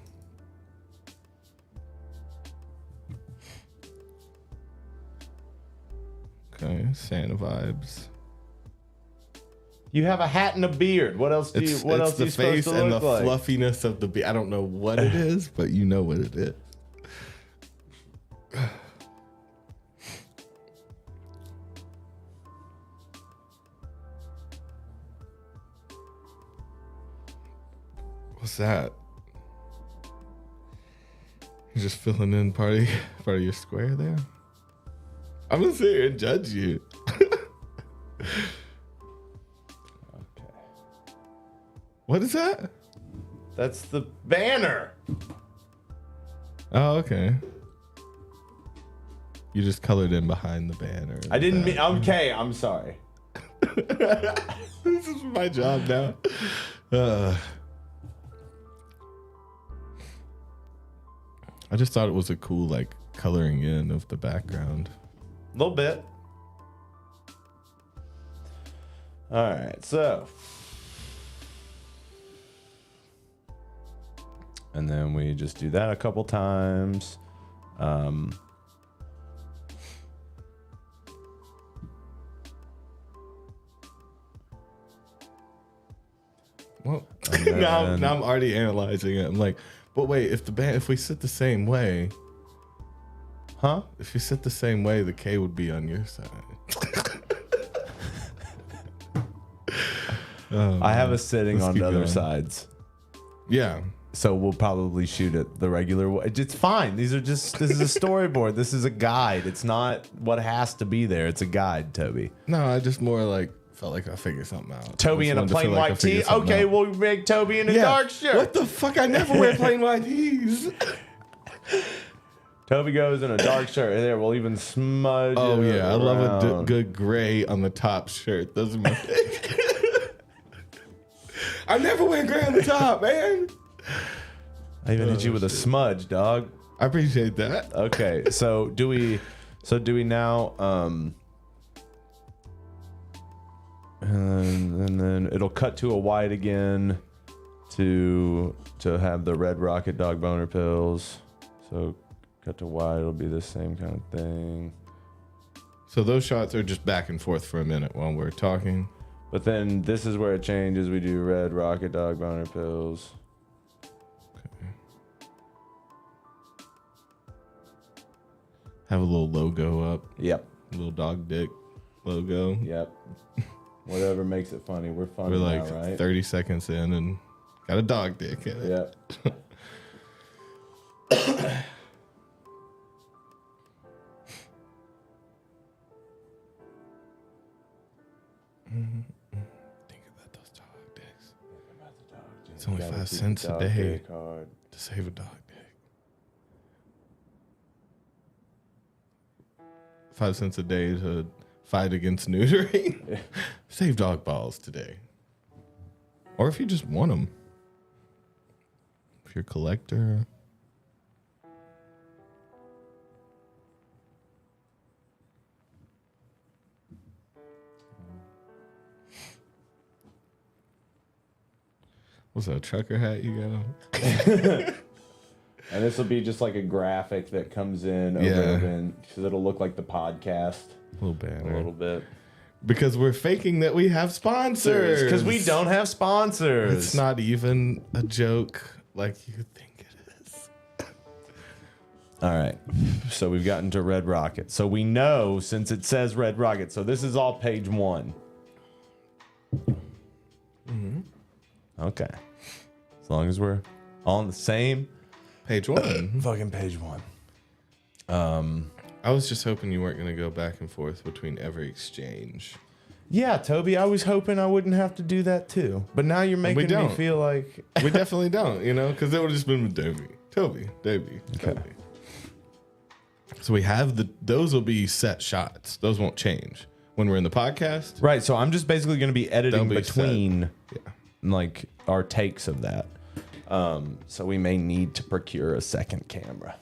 Okay, Santa vibes. You have a hat and a beard. What else do you? What else the are you supposed face to and look the like? fluffiness of the beard. I don't know what it is, but you know what it is. What's that? You're just filling in part of your square there? I'm gonna sit here and judge you. Okay. What is that? That's the banner. Oh, okay. You just colored in behind the banner. I didn't mean. Okay, I'm sorry. This is my job now. I just thought it was a cool, like, coloring in of the background. A little bit. All right, so. And then we just do that a couple times. Well, And now then- I'm already analyzing it. I'm like, but wait, if we sit the same way, Huh? if you sit the same way, the K would be on your side. I have us sitting Let's on keep the other going. sides. Yeah. So we'll probably shoot it the regular way. It's fine. This is a storyboard. This is a guide. It's not what has to be there. It's a guide, Toby. No, I just more like felt like I figured something out. Toby in a plain white tee. Okay, we'll make Toby in a dark shirt. What the fuck? I never wear plain white tees. Toby goes in a dark shirt. There, we'll even smudge Oh it yeah, I love a around. good gray on the top shirt. Those are my thing. I never wear gray on the top, man. I even hit you with a smudge, dog. I appreciate that. Okay, so do we now and then it'll cut to a white again to have the red rocket dog boner pills. So cut to white, it'll be the same kind of thing. So those shots are just back and forth for a minute while we're talking. But then this is where it changes. We do red rocket dog boner pills. Have a little logo up. Yep. A little dog dick logo. Yep. Whatever makes it funny. We're funny We're like now, right? 30 seconds in and got a dog dick in it. Yep. Think about those dog dicks. It's only 5 cents a day to save a dog dick. 5 cents a day to fight against neutering. Save dog balls today. Or if you just want them. If you're a collector. What's that, a trucker hat you got on? And this will be just like a graphic that comes in over because it'll look like the podcast A little banner. a little bit. Because we're faking that we have sponsors. Because we don't have sponsors. It's not even a joke like you think it is. All right. So we've gotten to Red Rocket. So we know since it says Red Rocket. So this is all page 1. Mm-hmm. Okay. As long as we're all on the same Page 1. fucking page 1. I was just hoping you weren't going to go back and forth between every exchange. Yeah, Toby, I was hoping I wouldn't have to do that too. But now you're making me don't. feel like We definitely don't, because it would have just been with Toby. Okay. So we have those will be set shots. Those won't change when we're in the podcast. right. So I'm just basically going to be editing They'll be between Yeah. like our takes of that. So we may need to procure a second camera.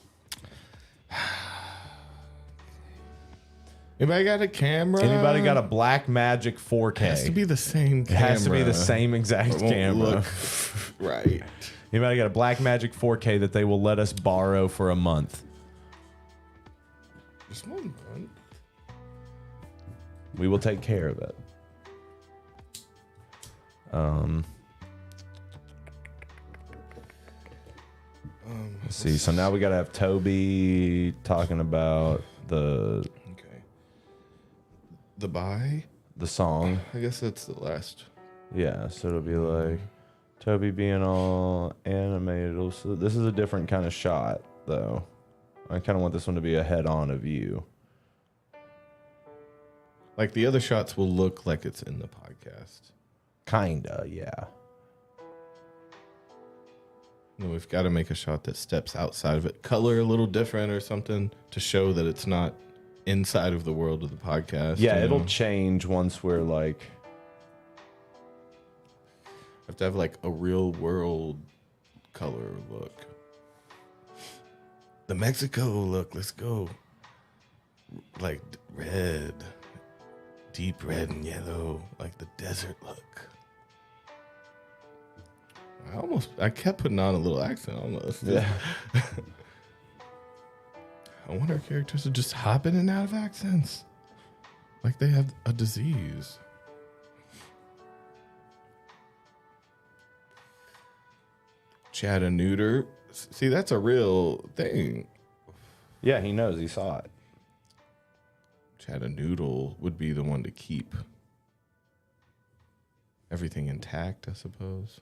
Anybody got a camera? Anybody got a Blackmagic 4K? It has to be the same It camera. has to be the same exact It won't camera. look right. Anybody got a Blackmagic 4K that they will let us borrow for a month? Just 1 month. We will take care of it. Let's see. So now we got to have Toby talking about the Okay. The buy? song. I guess that's the last. Yeah. So it'll be like Toby being all animated. So this is a different kind of shot, though. I kind of want this one to be a head-on of you. Like the other shots will look like it's in the podcast. Kinda, yeah. No, we've got to make a shot that steps outside of it. Color a little different or something to show that it's not inside of the world of the podcast. Yeah, you it'll know? change once we're like. Have to have like a real world color look. The Mexico look, let's go. Like red, deep red and yellow, like the desert look. I kept putting on a little accent almost. Yeah. I wonder if characters are just hopping in and out of accents. Like they have a disease. Chattanooter. See, that's a real thing. Yeah, he knows. He saw it. Chattanoodle would be the one to keep. everything intact, I suppose.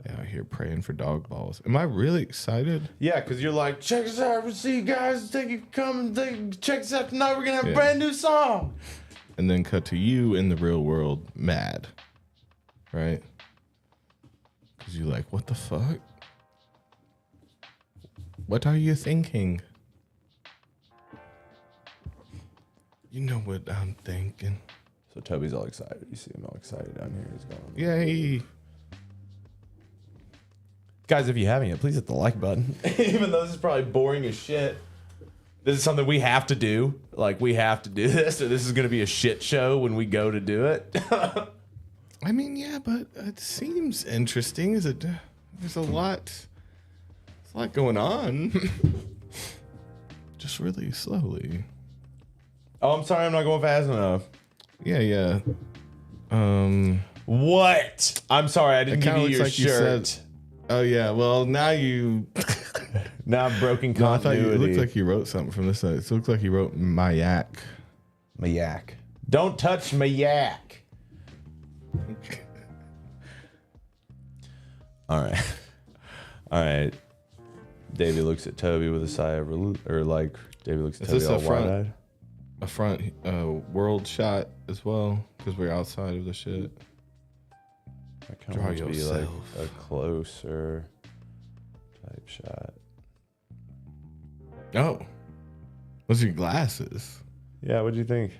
Out here praying for dog balls. Am I really excited? Yeah, because you're like, check us out. We'll see you guys. Thank you for coming. Check us out tonight. We're going to have a brand new song. And then cut to you in the real world, mad. Right? Because you're like, what the fuck? What are you thinking? You know what I'm thinking. So Toby's all excited. You see him all excited down here. He's going, Yay. Guys, if you haven't yet, please hit the like button. Even though this is probably boring as shit. This is something we have to do. Like, we have to do this, or this is going to be a shit show when we go to do it. I mean, yeah, but it seems interesting. Is it? There's a lot going on. Just really slowly. oh, I'm sorry. I'm not going fast enough. Yeah. What? I'm sorry. I didn't give you your shirt. Oh, yeah. Well, now you... Now I've broken No, I thought continuity. it looked like you wrote something from this side. It looks like you wrote my yak. My yak. Don't touch my yak. All right. Davey looks at Toby with a sigh of relief, or like Davey looks at Is Toby this all a front? wide-eyed. A front world shot as well, because we're outside of the shit. I kind of Draw want to be like yourself. a closer type shot. Oh. What's your glasses? Yeah, what do you think?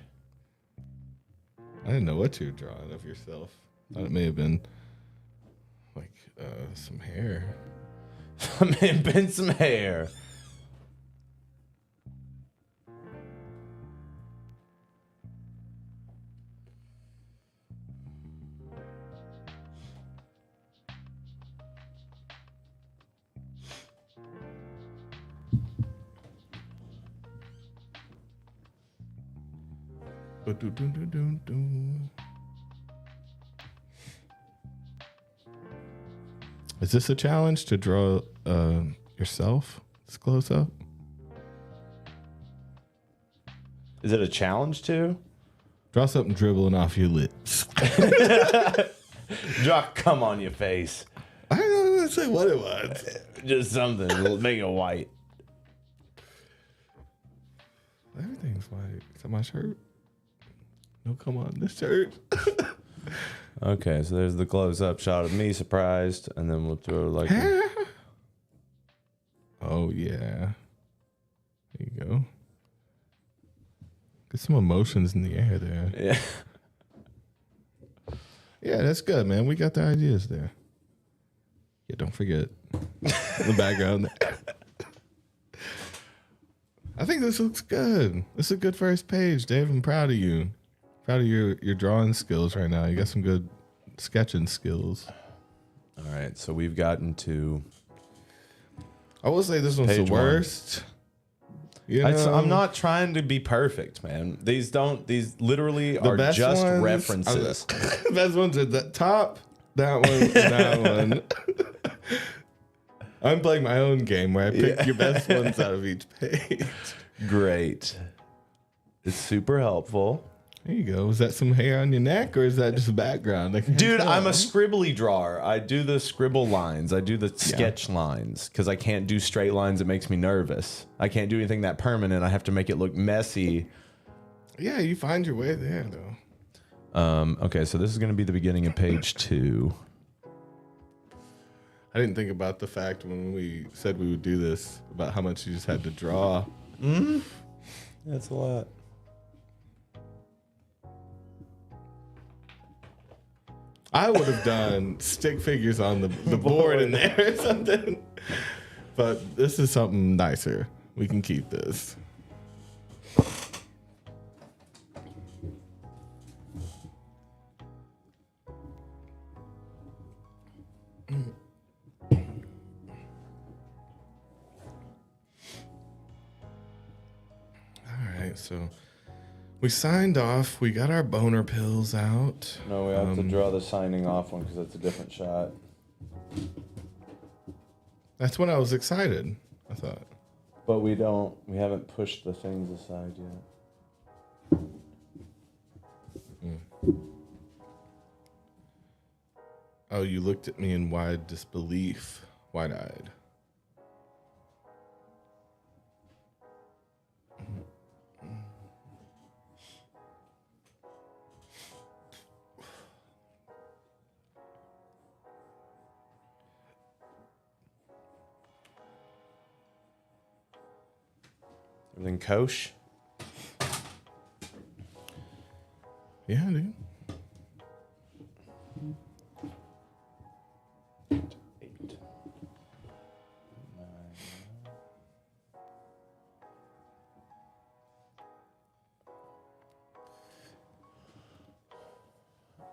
I didn't know what you were drawing of yourself. Thought it may have been like some hair. May have been some hair. Is this a challenge to draw yourself? This close up? Is it a challenge too? Draw something dribbling off your lips. Draw cum on your face. I don't know say what it was. Just something. We'll make it white. Everything's white. Except my shirt. No, come on, this shirt. Okay, so there's the close-up shot of me surprised, and then we'll throw like. Oh yeah. There you go. Get some emotions in the air there. Yeah. Yeah, that's good, man. We got the ideas there. Yeah, don't forget the background there. I think this looks good. This is a good first page, Dave. I'm proud of you. Proud of your drawing skills right now. You got some good sketching skills. All right, so we've gotten to. I will say this one's Page the one. worst. You know, I'm not trying to be perfect, man. These literally are best just ones- references. The best ones are the top, that one, and that one. I'm playing my own game where I pick your best ones out of each page. Great. It's super helpful. There you go. Is that some hair on your neck or is that just a background? I can't Dude, tell. I'm a scribbly drawer. I do the scribble lines. I do the sketch lines because I can't do straight lines. It makes me nervous. I can't do anything that permanent. I have to make it look messy. Yeah, you find your way there, though. Okay, so this is going to be the beginning of page 2. I didn't think about the fact when we said we would do this about how much you just had to draw. That's a lot. I would have done stick figures on the board in there or something. But this is something nicer. We can keep this. All right, so we signed off. We got our boner pills out. No, we have to draw the signing off one because that's a different shot. That's when I was excited, I thought. But we haven't pushed the things aside yet. Oh, you looked at me in wide disbelief, wide-eyed. Everything kosher? Yeah, dude. 8, 9.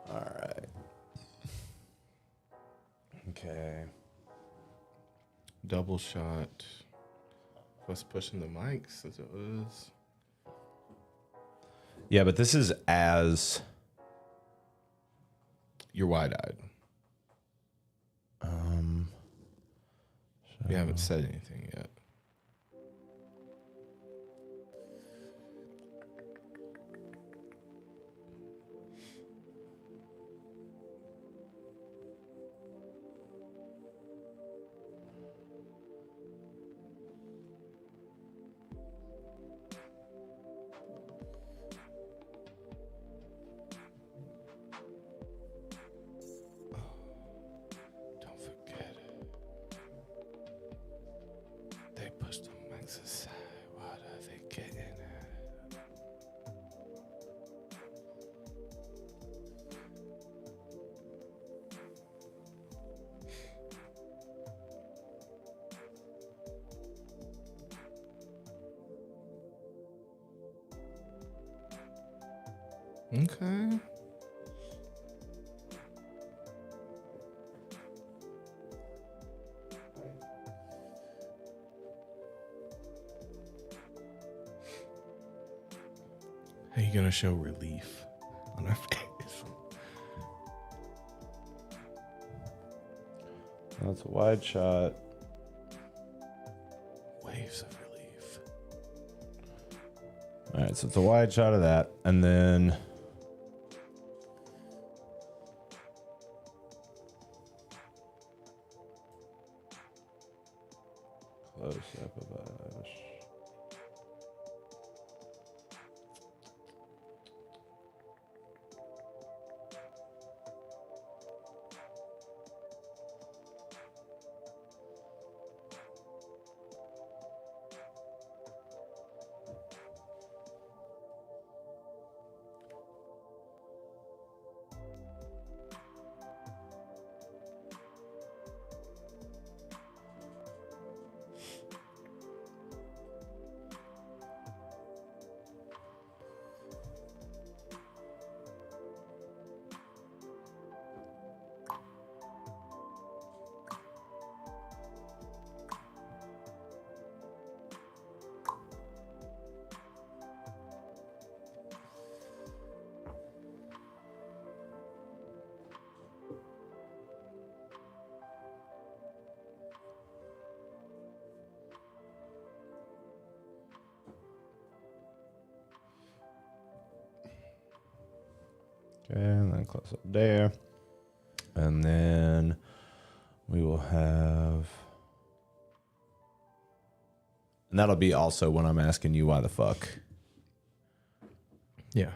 All right. Okay. Double shot. Was pushing the mics as it was. Yeah, but this is as You're wide-eyed. We haven't said anything yet. Don't forget it. They push the mics aside. What are they getting at? Okay. How you gonna show relief on our face? That's a wide shot. Waves of relief. All right, so it's a wide shot of that, and then close up of us. Okay, and then close up there. And then we will have... And that'll be also when I'm asking you why the fuck. Yeah.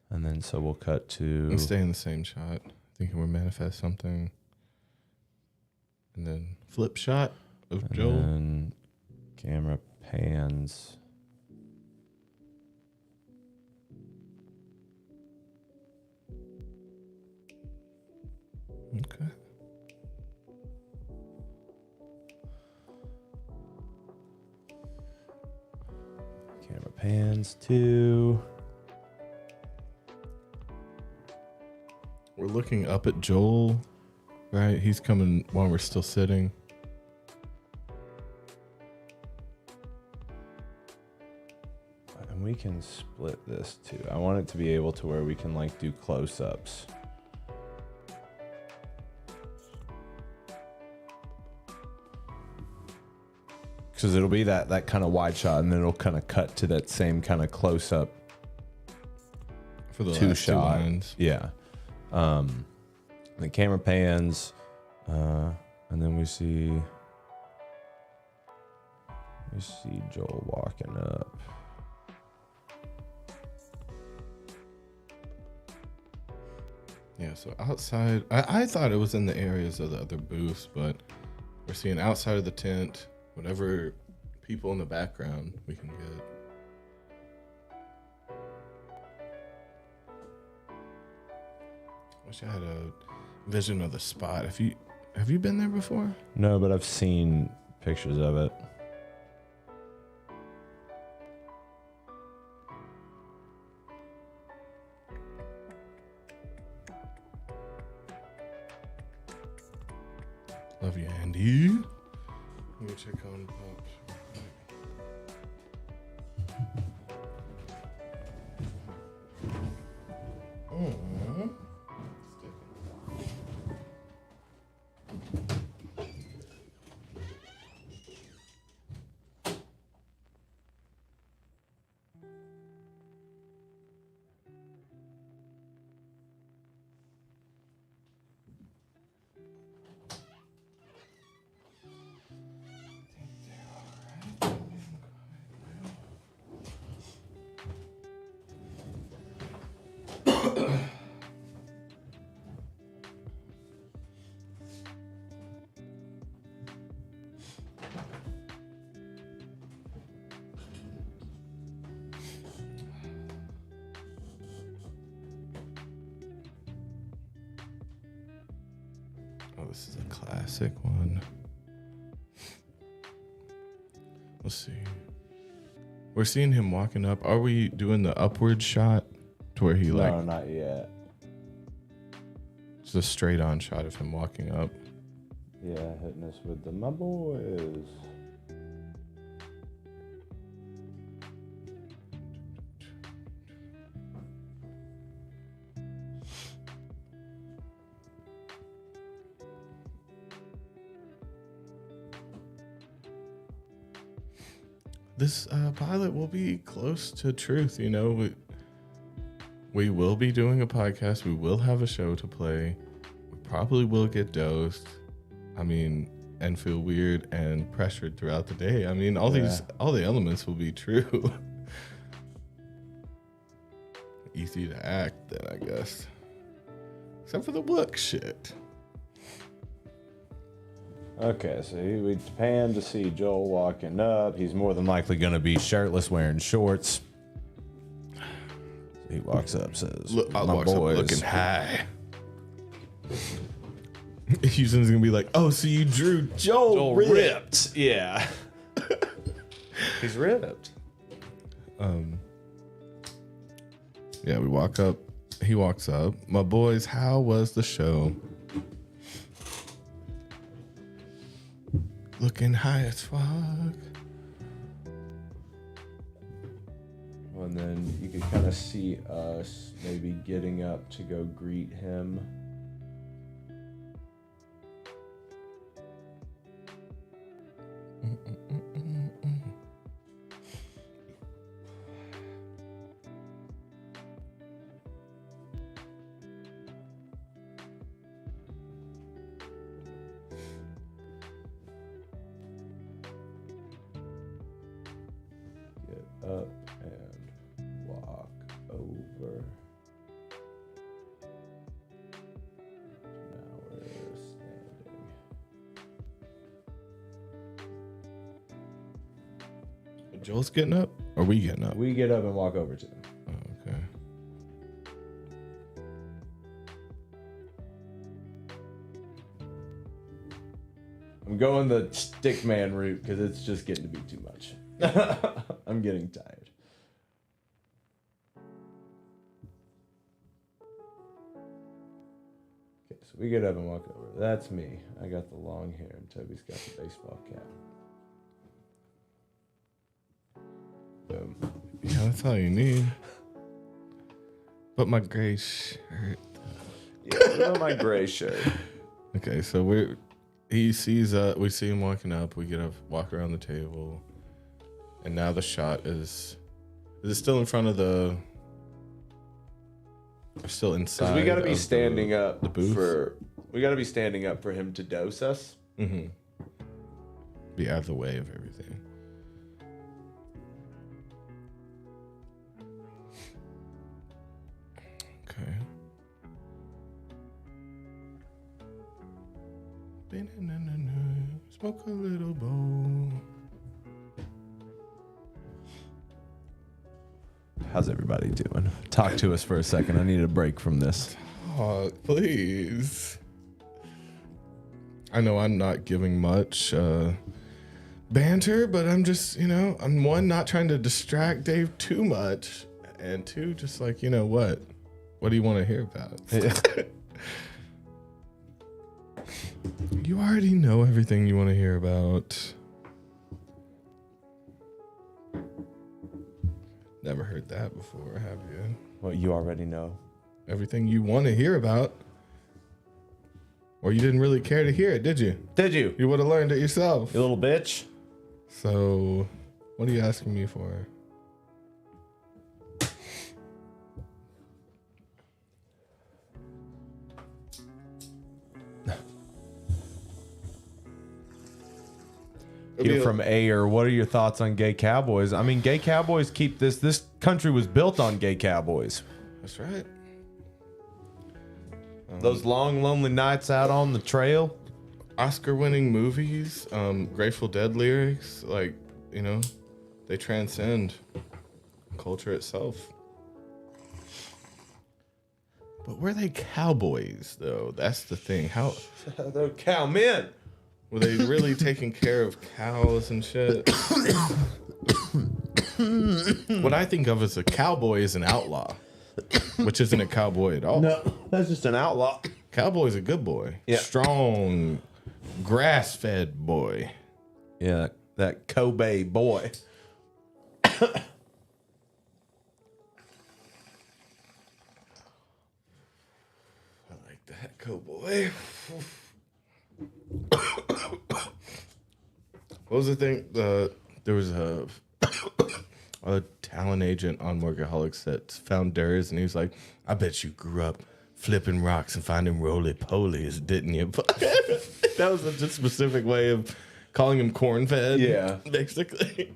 And then so we'll cut to... And stay in the same shot. Thinking we'll manifest something. And then flip shot of and Joel. then camera pans. Okay. Camera pans to... We're looking up at Joel, right? He's coming while we're still sitting. And we can split this too. I want it to be able to where we can like do close-ups. Because it'll be that kind of wide shot, and then it'll kind of cut to that same kind of close-up. For the two last two shot. lines. Yeah. The camera pans, and then we see Joel walking up. Yeah, so outside, I thought it was in the areas of the other booths, but we're seeing outside of the tent, whatever people in the background we can get. Wish I had a vision of the spot. Have you been there before? No, but I've seen pictures of it. Love you, Andy. Let me check on Pops. Oh, this is a classic one. Let's see. We're seeing him walking up. Are we doing the upward shot to where he No, not yet. It's a straight on shot of him walking up. Yeah, hitting us with the my boys. This pilot will be close to truth, you know. We will be doing a podcast. We will have a show to play. We probably will get dosed. I mean, and feel weird and pressured throughout the day. I mean, all the elements will be true. Easy to act, then, I guess. Except for the Wook shit. Okay, so we pan to see Joel walking up. He's more than likely going to be shirtless, wearing shorts. So he walks up, says, I "My walks boys." up looking high. Houston's gonna be like, "Oh, so you drew Joel ripped. Yeah, he's ripped. Yeah, we walk up. He walks up. My boys, how was the show? Looking high as fuck. And then you can kind of see us maybe getting up to go greet him. Get up and walk over. Now we're standing. Joel's getting up? Or are we getting up? We get up and walk over to him. Oh, okay. I'm going the stick man route because it's just getting to be too much. I'm getting tired. Okay, so we get up and walk over. That's me. I got the long hair and Toby's got the baseball cap. Boom. Yeah, that's all you need. But my gray shirt. Yeah, what about my gray shirt? Okay, so we see him walking up, we get up, walk around the table, and now the shot is it still in front of the still inside. Because we got to be standing up the booth. We got to be standing up for him to dose us. Mm-hmm. Be out of the way of everything. Okay. Smoke a little bowl. How's everybody doing? Talk to us for a second. I need a break from this. Oh, please. I know I'm not giving much banter, but I'm just, I'm one, not trying to distract Dave too much, and two, just like, what? What do you want to hear about? You already know everything you want to hear about. Never heard that before, have you? Well, you already know. Everything you want to hear about. Or you didn't really care to hear it, did you? Did you? You would have learned it yourself. You little bitch. So, what are you asking me for? You're from Ayer. What are your thoughts on gay cowboys? I mean, gay cowboys keep this. This country was built on gay cowboys. That's right. Those long, lonely nights out on the trail. Oscar-winning movies, Grateful Dead lyrics, like, they transcend culture itself. But were they cowboys, though? That's the thing. How They're cowmen. were they really taking care of cows and shit? What I think of as a cowboy is an outlaw, which isn't a cowboy at all. No, that's just an outlaw. Cowboy's a good boy. Yeah. Strong, grass-fed boy. Yeah, that Kobe boy. I like that cowboy. What was the thing? There was a talent agent on Workaholics that found Durs, and he was like, "I bet you grew up flipping rocks and finding roly-polies, didn't you?" That was such a specific way of calling him corn-fed. Yeah. Basically.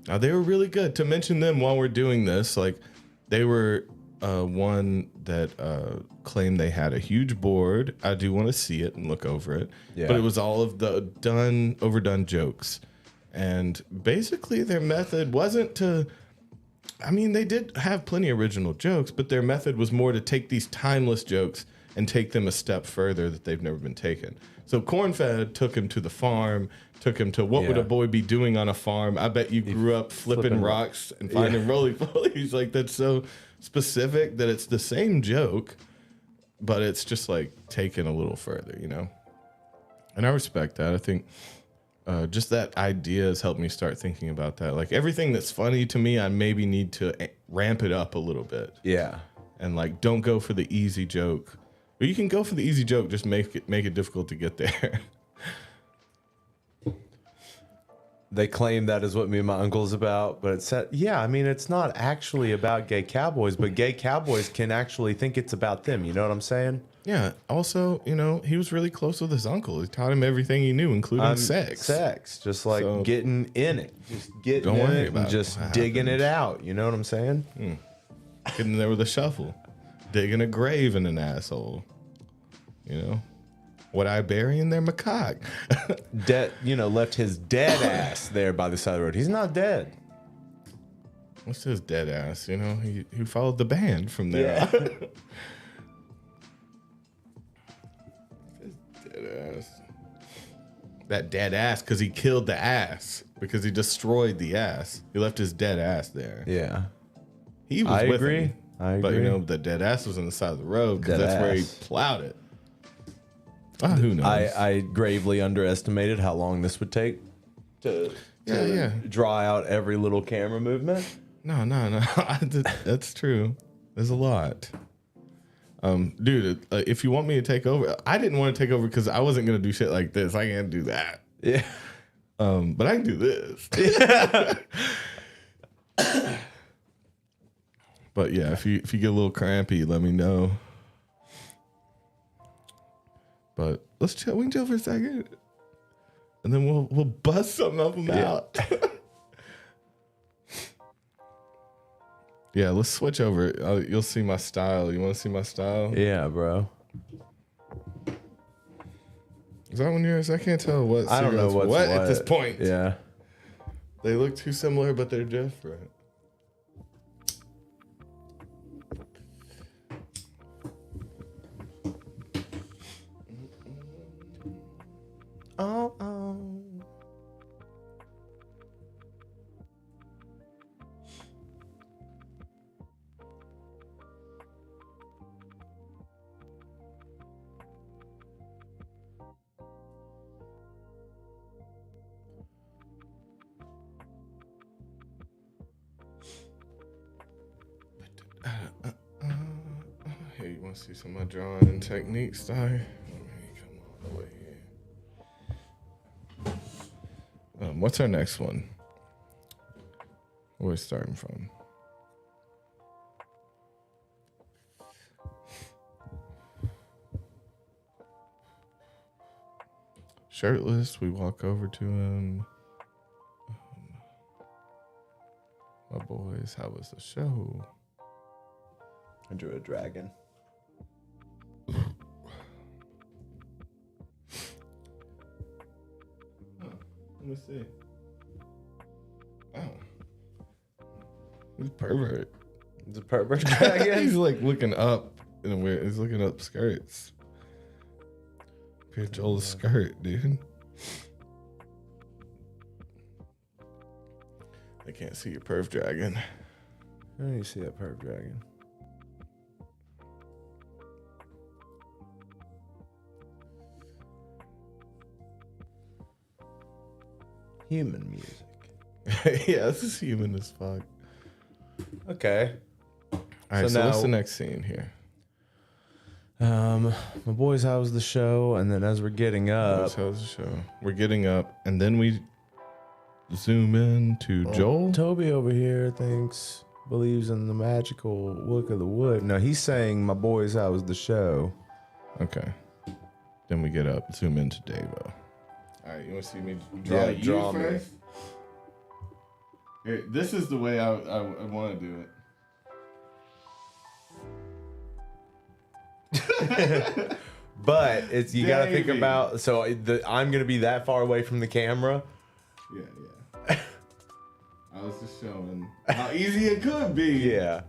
They were really good. To mention them while we're doing this, like, they were one that claimed they had a huge board. I do want to see it and look over it. Yeah. But it was all of the overdone jokes. And basically their method wasn't to... I mean, they did have plenty of original jokes, but their method was more to take these timeless jokes and take them a step further that they've never been taken. So Cornfed took him to the farm, took him to what would a boy be doing on a farm? I bet you grew up flipping rocks and finding roly-polies. Like, that's so specific that it's the same joke, but it's just like taken a little further, And I respect that. I think just that idea has helped me start thinking about that. Like, everything that's funny to me, I maybe need to ramp it up a little bit. Yeah. And like, don't go for the easy joke. Or you can go for the easy joke, just make it difficult to get there. They claim that is what me and my uncle is about, but it's it's not actually about gay cowboys, but gay cowboys can actually think it's about them. You know what I'm saying? Yeah. Also, he was really close with his uncle. He taught him everything he knew, including sex. Just like getting in it, just getting in it, and just digging it out. You know what I'm saying? Getting there with a shovel, digging a grave in an asshole. What I bury in their macaque. Left his dead ass there by the side of the road. He's not dead. What's his dead ass? He followed the band from there. His dead ass. That dead ass, because he killed the ass. Because he destroyed the ass. He left his dead ass there. Yeah. He was with him. I agree. But, the dead ass was on the side of the road because that's where he plowed it. Who knows? I gravely underestimated how long this would take to draw out every little camera movement. No. That's true. There's a lot. Dude, if you want me to take over, I didn't want to take over because I wasn't going to do shit like this. I can't do that. Yeah. But I can do this. But yeah, if you get a little crampy, let me know. But let's chill. We can chill for a second, and then we'll bust something of them out. Yeah, let's switch over. You'll see my style. You want to see my style? Yeah, bro. Is that one yours? I can't tell what. I don't know what's what at this point. Yeah. They look too similar, but they're different. Oh. Hey, you want to see some of my drawing and techniques, Sty? Come all the way here. What's our next one? Where are we starting from? Shirtless, we walk over to him. My boys, how was the show? I drew a dragon. Let me see. Oh. He's pervert. It's a pervert dragon. He's like looking up in a weird. He's looking up skirts. Here's Joel's skirt, dude. I can't see your perv dragon. How do you see that perv dragon? Human music. Yeah, this is human as fuck. Okay. All right, so what's the next scene here? My boys, how was the show? And then as we're getting up, How's the show? We're getting up, and then we zoom in to Joel. Toby over here believes in the magical Wook of the wood. No, he's saying, my boys, how was the show? Okay. Then we get up, zoom into Davo. All right, you want to see me draw draw me. first? Here, this is the way I want to do it. But it's you got to think Davey. about. So I'm gonna be that far away from the camera. Yeah. I was just showing how easy it could be. Yeah.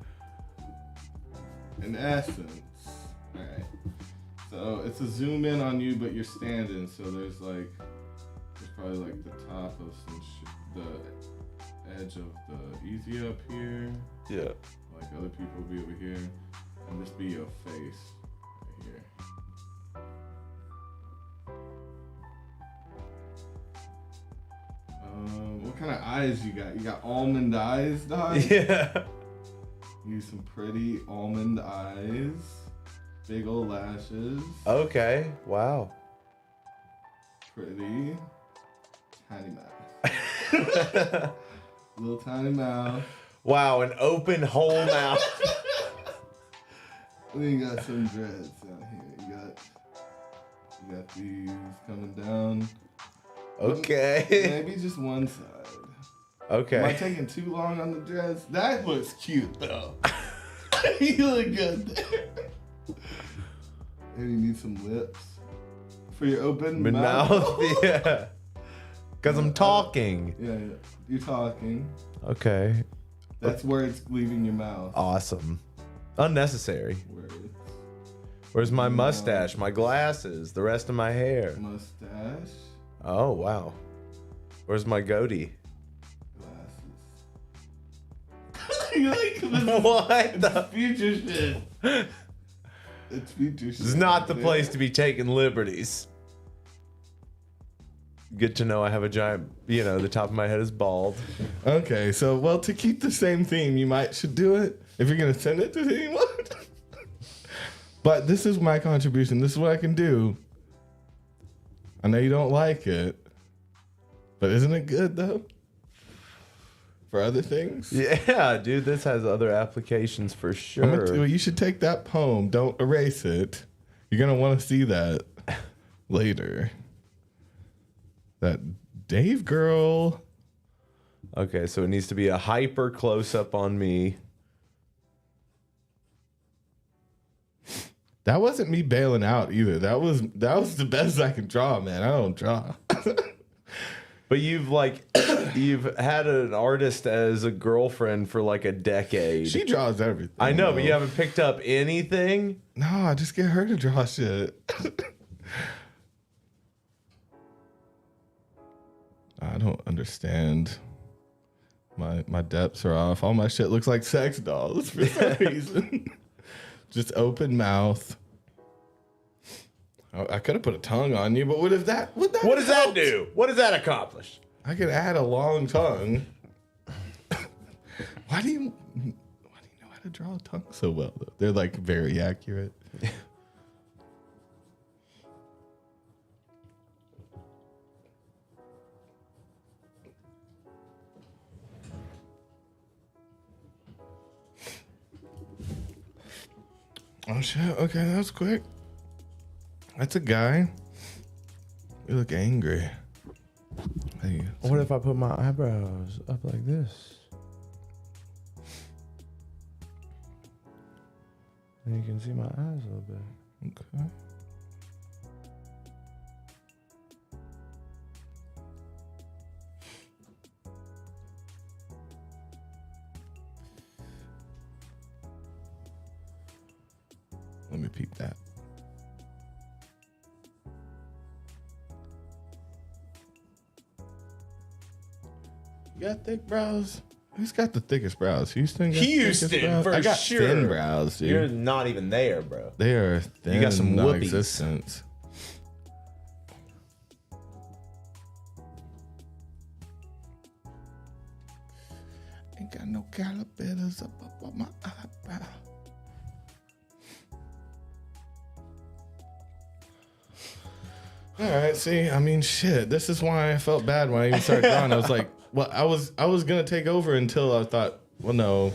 In essence. All right. So it's a zoom in on you, but you're standing. So there's probably like the top of the edge of the easy up here. Yeah. Like other people will be over here, and this be your face right here. What kind of eyes you got? You got almond eyes, dog? Yeah. Use some pretty almond eyes. Big old lashes. Okay. Wow. Pretty. Tiny mouth. Little tiny mouth. Wow, an open whole mouth. And then you got some dreads down here. You got these coming down. Okay. Maybe just one side. Okay. Am I taking too long on the dress? That looks cute though. You look good there. Maybe you need some lips for your open mouth. Yeah. Because I'm talking. Yeah, you're talking. Okay. That's where it's leaving your mouth. Awesome. Unnecessary. Where's my mustache, my glasses, the rest of my hair? Mustache. Oh, wow. Where's my goatee? Glasses. You like this? What the? Future shit. It's future shit. This is not the place to be taking liberties. Good to know I have a giant, the top of my head is bald. Okay, so, to keep the same theme, you should do it if you're going to send it to anyone. But this is my contribution. This is what I can do. I know you don't like it, but isn't it good, though? for other things. Yeah, dude, this has other applications for sure. You should take that poem. Don't erase it. You're gonna want to see that later. That Dave girl. Okay, so it needs to be a hyper close up on me. That wasn't me bailing out either. That was the best I can draw, man. I don't draw. But you've had an artist as a girlfriend for like a decade. She draws everything. I know, but you haven't picked up anything? No, I just get her to draw shit. I don't understand. My depths are off. All my shit looks like sex dolls for some reason. Just open mouth. I could have put a tongue on you, but what does that do? What does that accomplish? I could add a long tongue. Why do you know how to draw a tongue so well, though? They're like very accurate. Oh shit, okay, that was quick. That's a guy. You look angry. Hey, What if I put my eyebrows up like this? And you can see my eyes a little bit. okay. Let me peep that. You got thick brows? Who's got the thickest brows? Houston? Got Houston, thickest brows? for I got sure. thin brows, dude. You're not even there, bro. They are thin. You got some whoopies. non-existent. Ain't got no calipers up on my eyebrow. All right, see, I mean, shit. This is why I felt bad when I even started drawing. I was like, well, I was gonna take over until I thought, well, no, if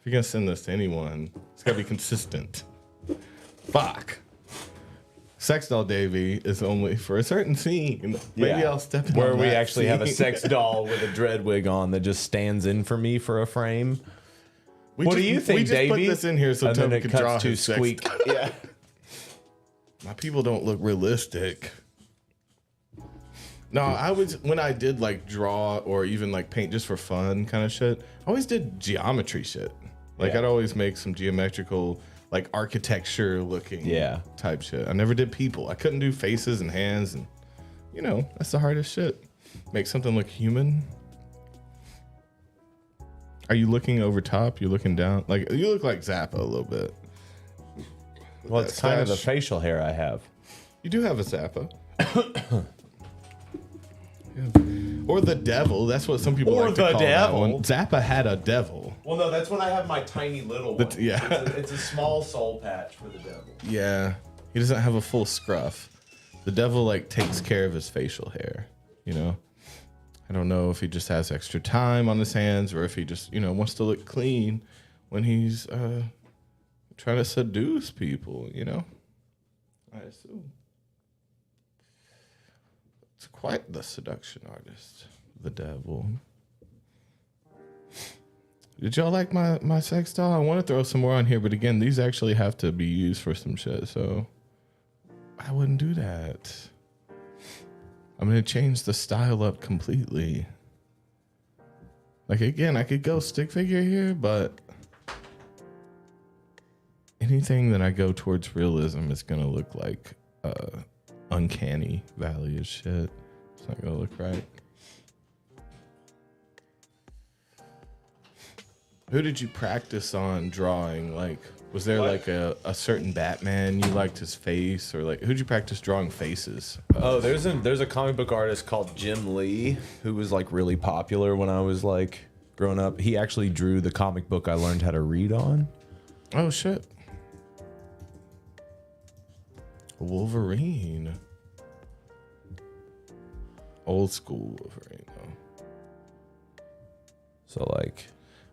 you're gonna send this to anyone, it's gotta be consistent. Fuck. Sex doll Davy is only for a certain scene. Maybe I'll step in where on we that actually have a scene. sex doll with a dread wig on that just stands in for me for a frame. What do you think, We just Davey? put this in here so And then Toby it can cuts draw to his sex squeak. doll. Yeah. My people don't look realistic. No, I was when I did like draw or even like paint just for fun kind of shit. I always did geometry shit. Like I'd always make some geometrical, like architecture looking type shit. I never did people. I couldn't do faces and hands, and you know that's the hardest shit. Make something look human. Are you looking over top? You're looking down. Like you look like Zappa a little bit. Well, it's kind of the facial hair I have. You do have a Zappa. Or the devil. That's what some people like to call that one. Zappa had a devil. Well, no, that's when I have my tiny little one. Yeah. It's a small soul patch for the devil. Yeah. He doesn't have a full scruff. The devil like takes care of his facial hair, you know? I don't know if he just has extra time on his hands or if he just, you know, wants to look clean when he's trying to seduce people, you know? I assume. It's quite the seduction artist, the devil. Did y'all like my sex doll? I want to throw some more on here, but again, these actually have to be used for some shit, so I wouldn't do that. I'm going to change the style up completely. Like, again, I could go stick figure here, but anything that I go towards realism is going to look like uncanny valley as shit. It's not going to look right. Who did you practice on drawing? Like, was there like a certain Batman you liked his face, or like who'd you practice drawing faces? Oh, there's a comic book artist called Jim Lee who was like really popular when I was like growing up. He actually drew the comic book I learned how to read on. Oh shit. Wolverine. Old school Wolverine though. So like,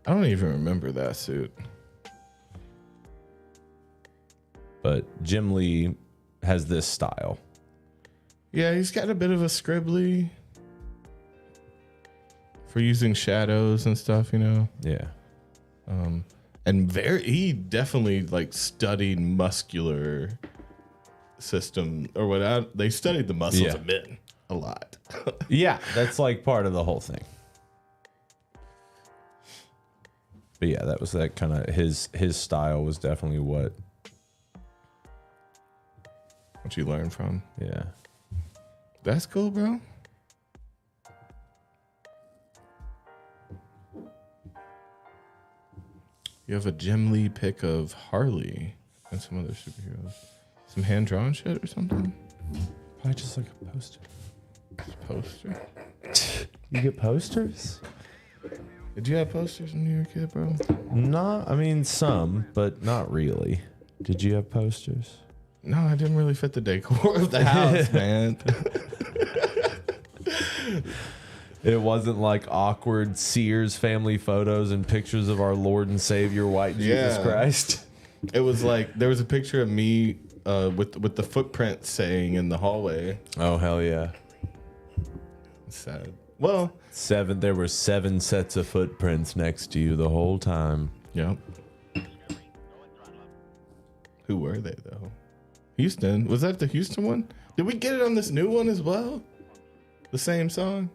I don't even remember that suit. But Jim Lee has this style. Yeah, he's got a bit of a scribbly for using shadows and stuff, you know. Yeah. And he definitely like studied muscular system or what they studied the muscles of men a lot. Yeah, that's like part of the whole thing. But yeah, that was that kind of his style was definitely what you learn from. Yeah. That's cool, bro. You have a Jim Lee pick of Harley and some other superheroes. Some hand-drawn shit or something? Probably just like a poster. Poster? You get posters? Did you have posters when you were a kid, bro? Not, I mean, some, but not really. Did you have posters? No, I didn't really fit the decor of the house, man. It wasn't like awkward Sears family photos and pictures of our Lord and Savior, white Jesus Christ. It was like there was a picture of me with the footprint saying in the hallway. Oh, hell yeah. Sad. Well, There were 7 sets of footprints next to you the whole time. yep. Who were they though? Houston. Was that the Houston one? Did we get it on this new one as well? The same song?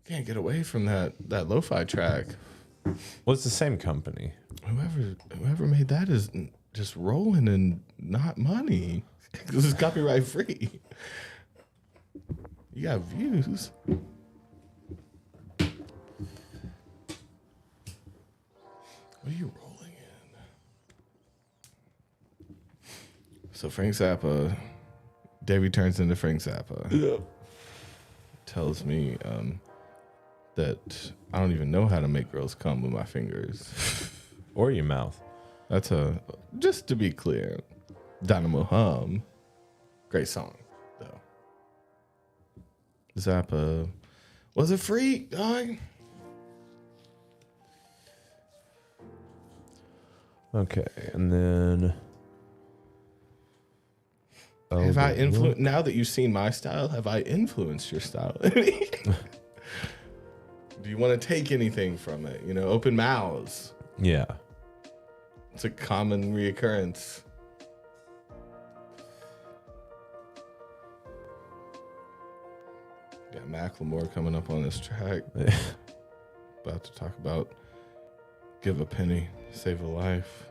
Can't get away from that lo-fi track. Well, it's the same company. Whoever made that is just rolling in not money. This is copyright free. You got views. What are you rolling in? So Frank Zappa, Davey turns into Frank Zappa. Yep. Tells me that I don't even know how to make girls come with my fingers. Or your mouth. That's just to be clear, Dynamo Hum, great song though. Zappa was a freak, dog. Okay, and then Have I influenced? Now that you've seen my style, have I influenced your style? Do you want to take anything from it? You know, open mouths. Yeah. It's a common reoccurrence. Got Macklemore coming up on this track. About to talk about give a penny, save a life.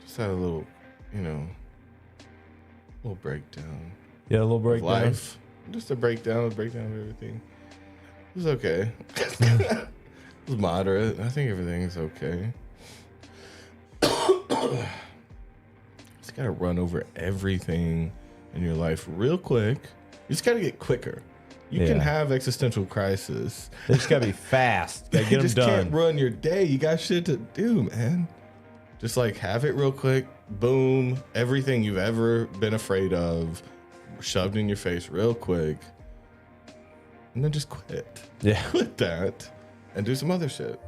Just had a little, little breakdown. Yeah, a little breakdown. Life. Just a breakdown of everything. It was okay. It was moderate. I think everything's okay. Just gotta run over everything in your life real quick. You just gotta get quicker. You can have existential crisis. They just gotta be fast. Gotta get You them just done. can't run your day. You got shit to do, man. Just like have it real quick. Boom. Everything you've ever been afraid of shoved in your face real quick. And then just quit. Yeah. Quit that and do some other shit.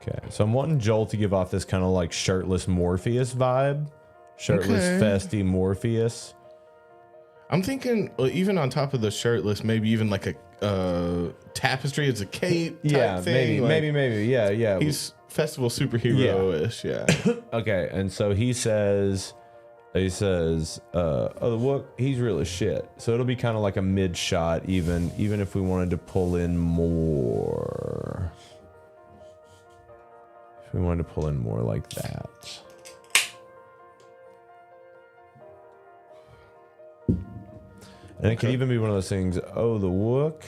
Okay, so I'm wanting Joel to give off this kind of like shirtless Morpheus vibe. Shirtless, festy Morpheus. I'm thinking, even on top of the shirtless, maybe even like a tapestry as a cape type thing. Maybe. Yeah. He's festival superhero-ish, yeah. Okay, and so he says, oh, the Wook, he's real as shit. So it'll be kind of like a mid shot, even if we wanted to pull in more. If we wanted to pull in more like that. And it can even be one of those things, oh, the Wook.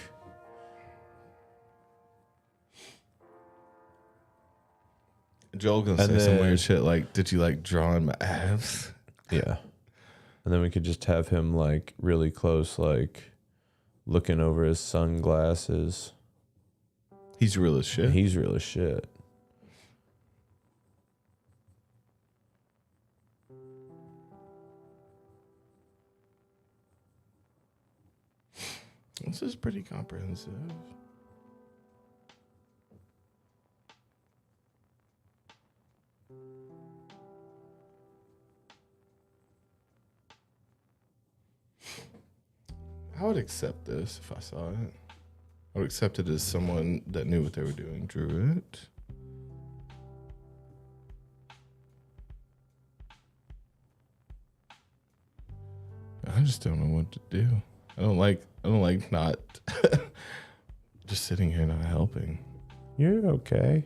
Joel gonna say some weird shit like, did you like drawing my abs? Yeah. And then we could just have him like really close, like looking over his sunglasses. He's real as shit. He's real as shit. This is pretty comprehensive. I would accept this if I saw it. I would accept it as someone that knew what they were doing drew it. I just don't know what to do. I don't like not just sitting here not helping. You're okay.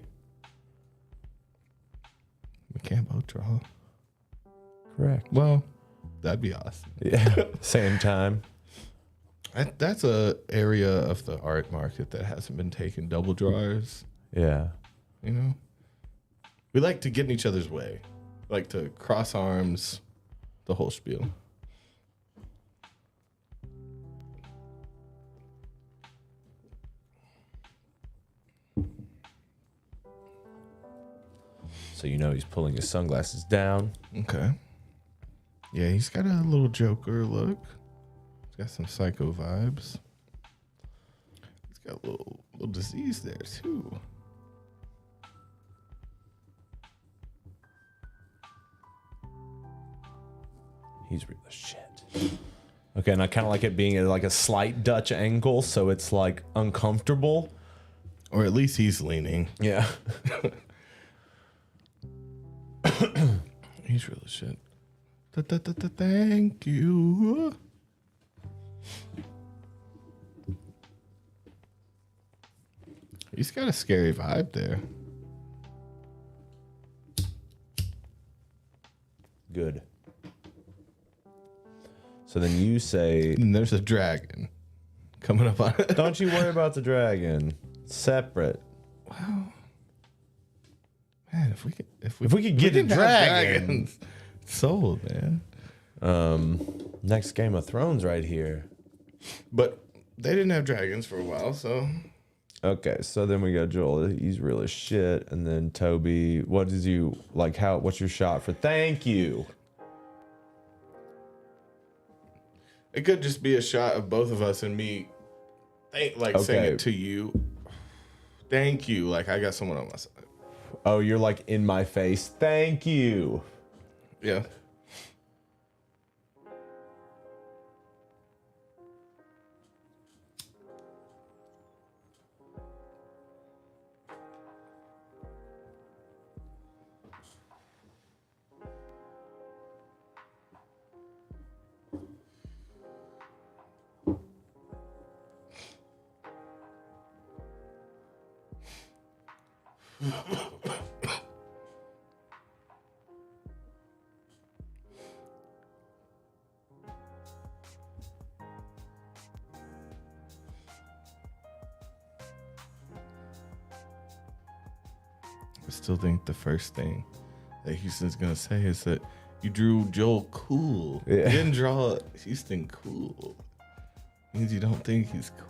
We can't both draw. Correct. Well, that'd be awesome. Yeah. Same time. That's a area of the art market that hasn't been taken. Double drawers. Yeah. You know? We like to get in each other's way. Like to cross arms, the whole spiel. So you know he's pulling his sunglasses down. Okay. Yeah, he's got a little Joker look. He's got some psycho vibes. He's got a little disease there too. He's real as shit. Okay, and I kind of like it being at like a slight Dutch angle, so it's like uncomfortable. Or at least he's leaning. Yeah. He's real as shit. Thank you. He's got a scary vibe there. Good. So then you say, And there's a dragon coming up on it. don't you worry about the dragon. Separate. Wow. Man, if we could get a didn't have dragon. dragons, sold, man. Next Game of Thrones right here. But they didn't have dragons for a while, so Okay, so then we got Joel. He's real as shit. And then Toby, what did you like? What's your shot for thank you? it could just be a shot of both of us and me, saying it to you. Thank you. Like I got someone on my side. Oh, you're like in my face. Thank you. Yeah. I still think the first thing that Houston's gonna say is that you drew Joel cool. Yeah. You didn't draw Houston cool. Means you don't think he's cool.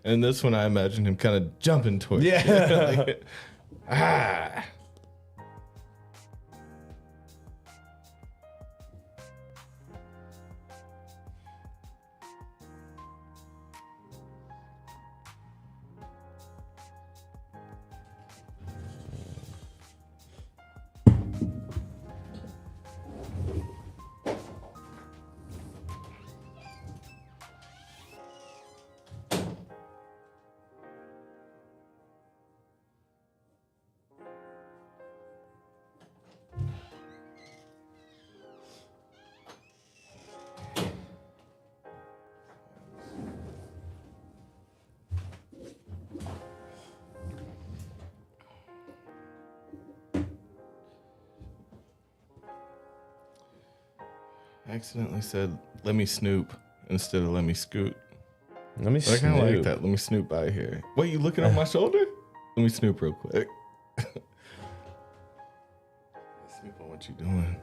And this one, I imagine him kind of jumping towards you. Yeah. Like, ah. I accidentally said, let me snoop instead of let me scoot. Let me But I kind of like snoop. that. Let me snoop by here. Wait, you looking on my shoulder? Let me snoop real quick. Snoop on what you doing.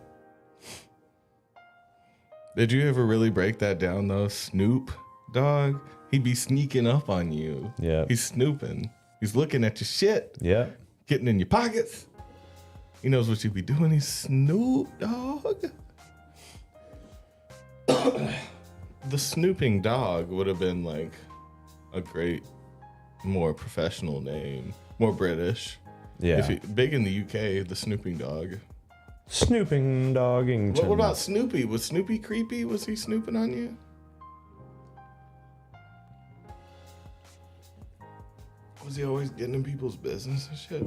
Did you ever really break that down though? Snoop, dog? He'd be sneaking up on you. Yeah. He's snooping. He's looking at your shit. Yeah. Getting in your pockets. He knows what you be doing. He's Snoop, dog. The snooping dog would have been like a great, more professional name, more British. Yeah. Big in the UK, the snooping dog. Snooping Doggington. What about Snoopy? Was Snoopy creepy? Was he snooping on you? Was he always getting in people's business and shit?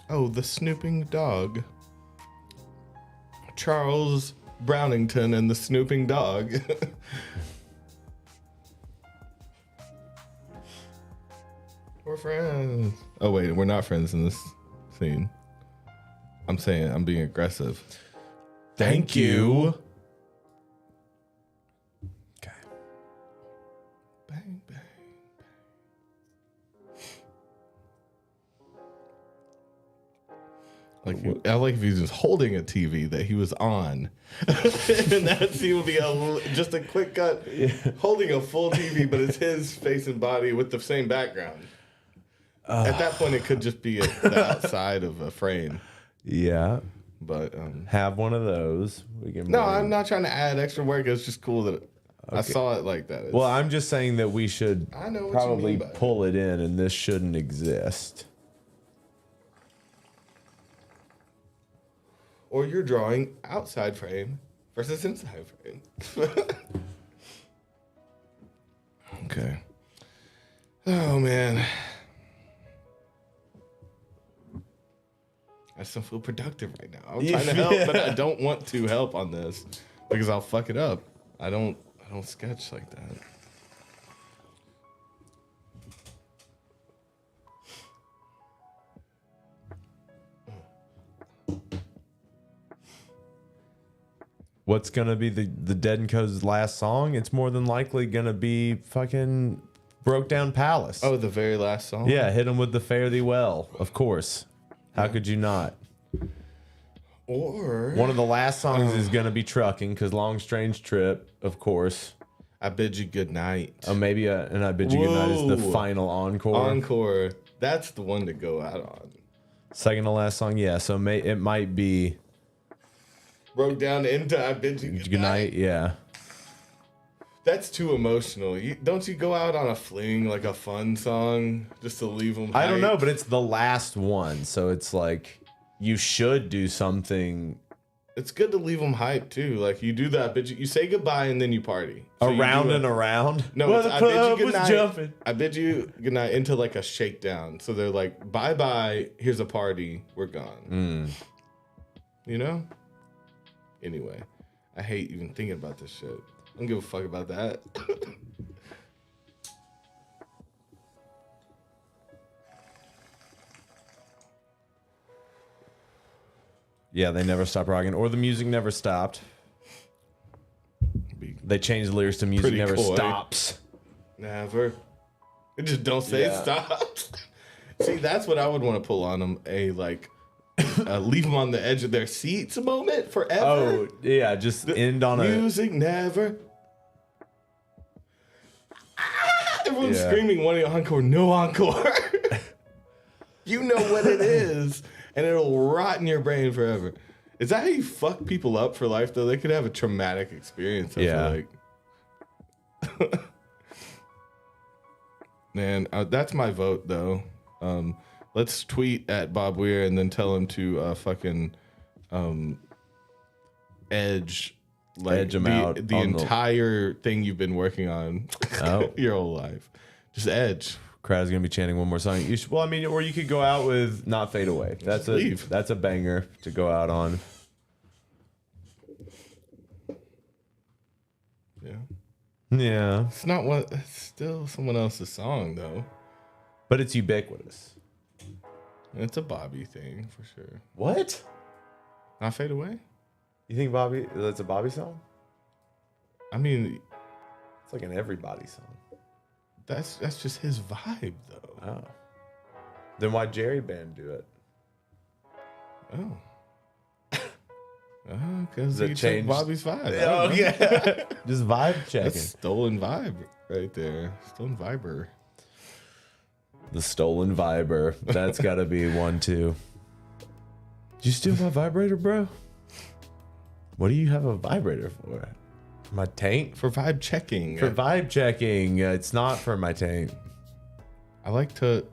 Oh, the snooping dog. Charles Brownington and the snooping dog. We're friends. Oh, wait, we're not friends in this scene. I'm saying I'm being aggressive. Thank you. Okay. Bang, bang. I like if he was just holding a TV that he was on, and that scene would be just a quick cut, holding a full TV, but it's his face and body with the same background. At that point, it could just be the outside of a frame. Yeah. But Have one of those. We can. no, I'm not trying to add extra work. It's just cool that I saw it like that. Well, I'm just saying that we should I know what you probably mean by pull it in, and this shouldn't exist. Or you're drawing outside frame versus inside frame. Okay. Oh, man. I just don't feel productive right now. I'm trying to help, but I don't want to help on this because I'll fuck it up. I don't sketch like that. What's gonna be the Dead and Co's last song? It's more than likely gonna be fucking Broke Down Palace. Oh, the very last song? Yeah, hit him with the Fare Thee Well, of course. How could you not? Or One of the last songs is gonna be Trucking, because Long Strange Trip, of course. I Bid You Good Night. Maybe and I Bid You Good Night is the Whoa. final encore. Encore. That's the one to go out on. Second to last song, yeah. So it might be Broke down into I Bid You Good Good Night, yeah. That's too emotional. Don't you go out on a fling, like a fun song, just to leave them I don't know, hyped? but it's the last one, so it's like you should do something It's good to leave them hyped, too. Like, you do that, but you say goodbye and then you party. So you around do and around. No, Well, it's, the I bid you club good was night. jumping. I bid you good night into like a shakedown. So they're like, bye-bye, here's a party, we're gone. You know? Anyway, I hate even thinking about this shit. I don't give a fuck about that. Yeah, they never stopped rocking, or the music never stopped. They changed the lyrics to music Pretty never coy. stops. Never. It just don't say it Yeah. stops. See, that's what I would want to pull on them. Leave them on the edge of their seats a moment forever. Oh, yeah, just end on Music never. Everyone's Yeah. screaming, wanting encore. No encore. You know what it is, and it'll rot in your brain forever. Is that how you fuck people up for life, though? They could have a traumatic experience, I feel like. Man, that's my vote, though. Let's tweet at Bob Weir and then tell him to edge him out the on the- entire thing you've been working on your whole life. Just edge. Crowd's gonna be chanting one more song. You should, well, I mean, or you could go out with "Not Fade Away." That's leave. that's a banger to go out on. Yeah. Yeah, It's not one. It's still someone else's song, though. but it's ubiquitous. It's a Bobby thing for sure. What? Not Fade Away? You think Bobby? That's a Bobby song? I mean, It's like an everybody song. that's just his vibe, though. Oh. Then why Jerry Band do it? Oh. Because Does he it took change- Bobby's vibe. Oh yeah. Just vibe checking. That's stolen vibe right there. Stolen viber. The stolen viber. That's got to be one too. Did you steal my vibrator, bro? What do you have a vibrator for? My taint? For vibe checking. For vibe checking. It's not for my taint. I like to.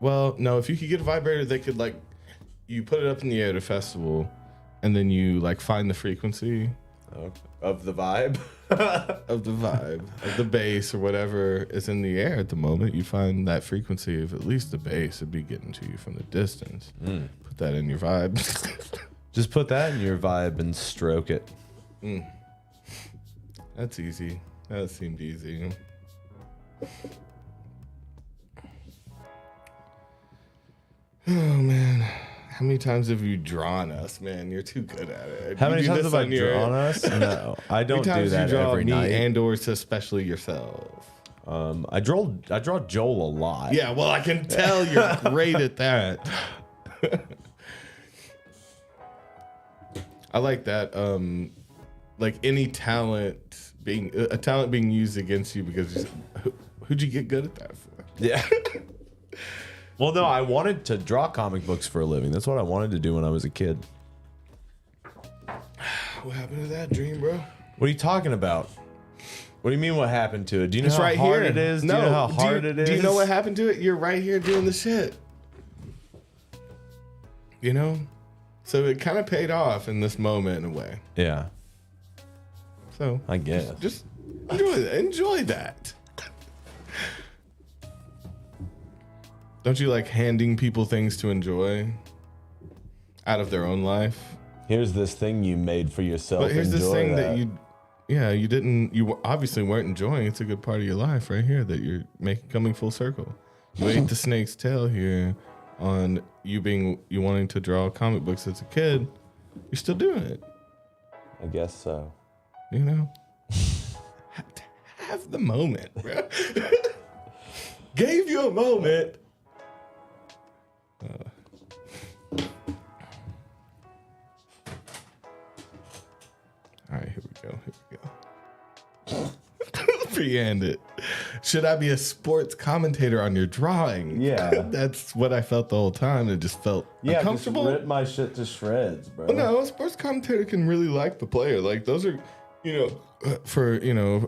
Well, no, if you could get a vibrator, they could like. You put it up in the air at a festival, and then you like find the frequency Of the vibe? of the bass or whatever is in the air at the moment. You find that frequency of at least the bass would be getting to you from the distance. Put that in your vibe. Just put that in your vibe and stroke it. That's easy. That seemed easy. Oh man, how many times have you drawn us, man? You're too good at it. How You many do times this have I on your- drawn us? No, I How don't many do times that you draw every me night. and or especially yourself? I draw Joel a lot. Yeah, well, I can tell you're great at that. I like that. Like any talent being a talent being used against you because who'd you get good at that for? Yeah. Well, no, I wanted to draw comic books for a living. That's what I wanted to do when I was a kid. What happened to that dream, bro? What are you talking about? What do you mean what happened to it? Do you know It's how right hard here. it is? No, do you know how hard it is? Do you know what happened to it? You're right here doing the shit. You know? So it kind of paid off in this moment in a way. Yeah, So I guess. just enjoy that. Don't you like handing people things to enjoy out of their own life? Here's this thing you made for yourself. But here's this Enjoy thing that you obviously weren't enjoying. It's a good part of your life right here that you're coming full circle. You ate the snake's tail here on you wanting to draw comic books as a kid. You're still doing it, I guess so. you know? Have the moment, bro. Gave you a moment. All right, here we go. Freehand it. Should I be a sports commentator on your drawing? Yeah. That's what I felt the whole time. It just felt uncomfortable. Just rip my shit to shreds, bro. No, a sports commentator can really like the player. Like those are, for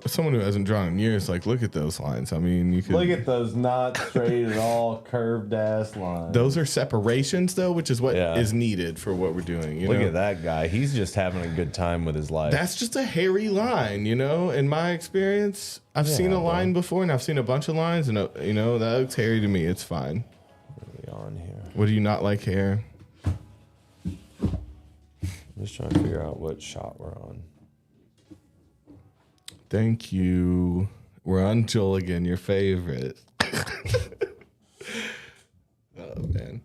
someone who hasn't drawn in years. Like look at those lines. I mean, you could Look at those not straight at all, curved ass lines. those are separations though, which is what is Yeah. needed for what we're doing. You Look know? at that guy. He's just having a good time with his life. That's just a hairy line, in my experience. I've seen a line before and I've seen a bunch of lines and that looks hairy to me. It's fine. What are we on here? What do you not like hair? I'm just trying to figure out what shot we're on. Thank you. We're on Joel again, your favorite. Oh, man.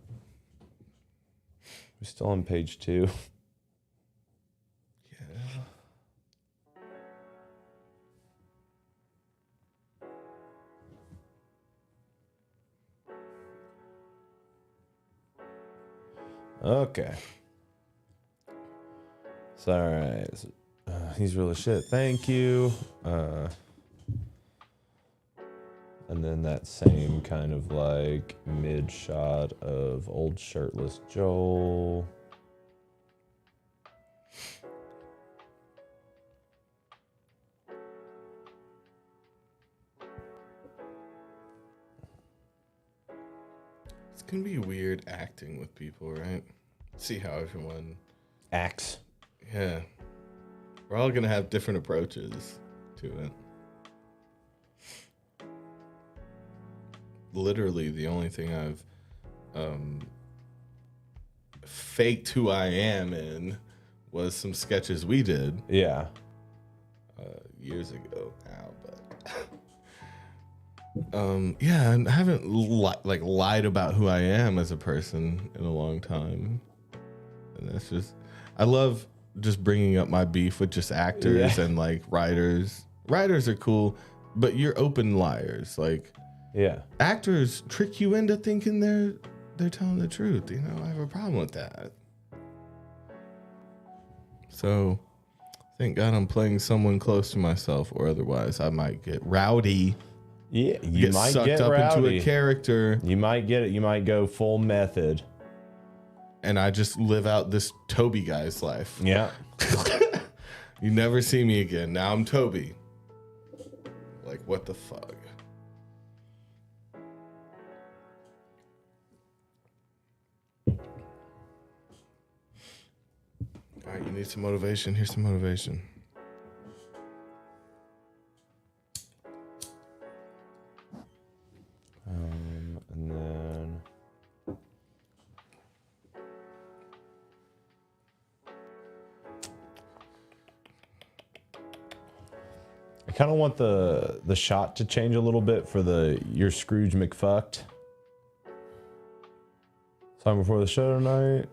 We're still on page 2. Yeah. Okay. So, all right. He's really shit. Thank you. And then that same kind of like mid shot of old shirtless Joel. It's going to be weird acting with people, right? See how everyone... Axe. Yeah. We're all going to have different approaches to it. Literally, the only thing I've faked who I am in was some sketches we did Yeah. years ago now, but yeah, and I haven't lied about who I am as a person in a long time, and that's just I love just bringing up my beef with just actors and like writers. Writers are cool, but you're open liars. Like, actors trick you into thinking they're telling the truth. You know, I have a problem with that. So, thank God I'm playing someone close to myself, or otherwise I might get rowdy. Yeah, you might sucked get up rowdy. into a character. You might get it. You might go full method. And I just live out this Toby guy's life. Yeah. You never see me again. Now I'm Toby. Like, what the fuck? All right, you need some motivation. Here's some motivation. And then I kind of want the shot to change a little bit for the "You're Scrooge McFucked" song before the show tonight.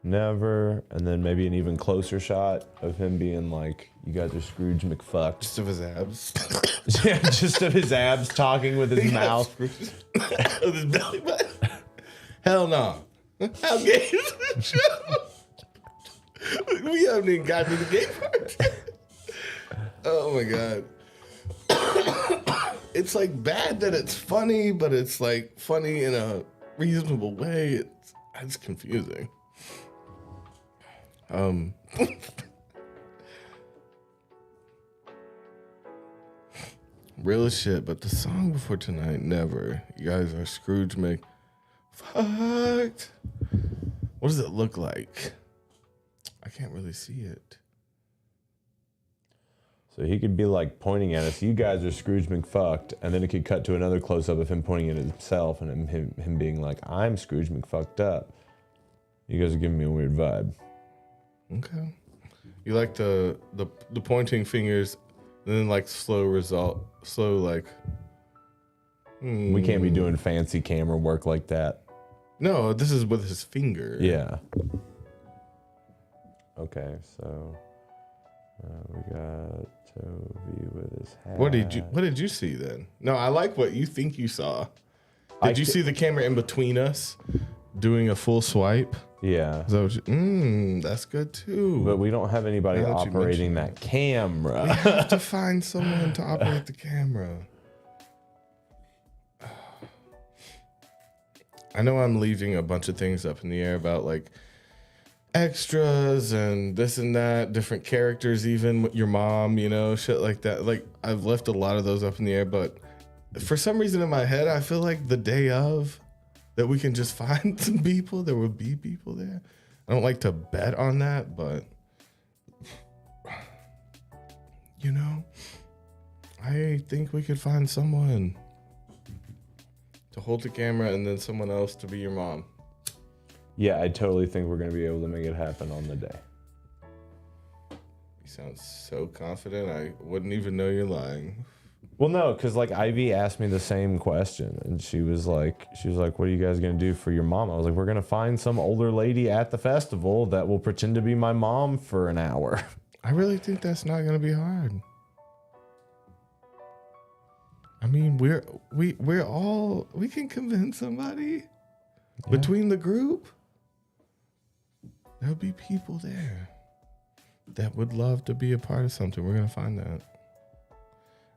Never. And then maybe an even closer shot of him being like, "You guys are Scrooge McFucked." Just of his abs. Yeah, just of his abs talking with his mouth. With his belly button. Hell no. How gay is the show? We haven't even gotten to the gay part. Oh my God. It's like bad that it's funny, but it's like funny in a reasonable way. It's confusing. Real as shit, but the song before tonight, never. You guys are Scrooge McFucked. What does it look like? I can't really see it. So he could be like pointing at us, "You guys are Scrooge McFucked," and then it could cut to another close up of him pointing at himself and him being like, "I'm Scrooge McFucked up." You guys are giving me a weird vibe. Okay. You like the pointing fingers, and then like slow like. We can't be doing fancy camera work like that. No, this is with his finger. Yeah. Okay, so we got Toby with his hat. What did you see then? No, I like what you think you saw. Did you see the camera in between us doing a full swipe? Yeah. Is that what that's good too. But we don't have anybody operating that camera. We have to find someone to operate the camera. I know I'm leaving a bunch of things up in the air about like extras and this and that, different characters, even with your mom, you know, shit like that. Like I've left a lot of those up in the air, but for some reason in my head, I feel like the day of that we can just find some people. There will be people there. I don't like to bet on that, but you know, I think we could find someone to hold the camera and then someone else to be your mom. Yeah, I totally think we're going to be able to make it happen on the day. You sound so confident. I wouldn't even know you're lying. Well, no, because like Ivy asked me the same question, and she was like, "What are you guys going to do for your mom?" I was like, "We're going to find some older lady at the festival that will pretend to be my mom for an hour." I really think that's not going to be hard. I mean, we can convince somebody between the group. There'll be people there that would love to be a part of something. We're going to find that.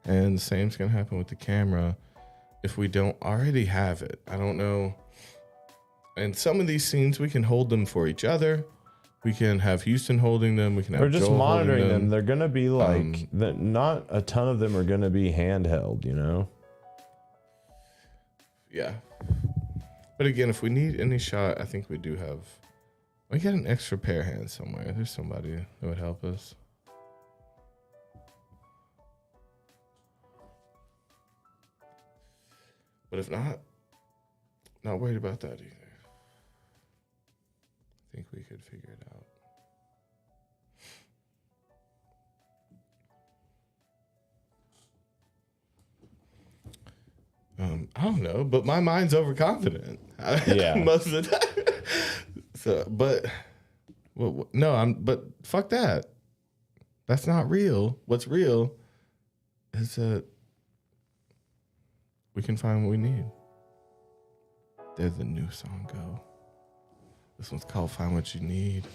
And the same's going to happen with the camera if we don't already have it. I don't know. And some of these scenes, we can hold them for each other. We can have Houston holding them. We can have Or just Joel monitoring holding them. They're going to be like, not a ton of them are going to be handheld, you know? Yeah. But again, if we need any shot, I think we do have... We got an extra pair of hands somewhere. There's somebody that would help us. But if not worried about that either. I think we could figure it out. I don't know, but my mind's overconfident. Yeah. Most of the time. So, but No, but fuck that. That's not real. What's real is that we can find what we need. There's a new song go. This one's called Find What You Need.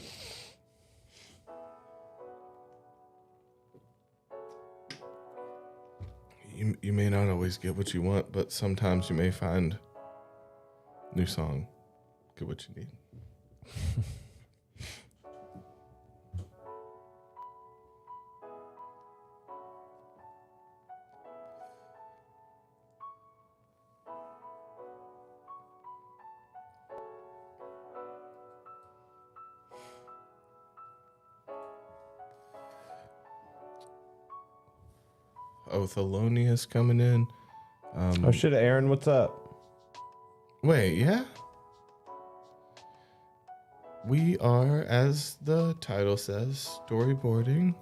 You may not always get what you want, but sometimes you may find new song. Get what you need. Oh, Thelonious coming in. Oh shit, Aaron, what's up? Wait, yeah? We are, as the title says, storyboarding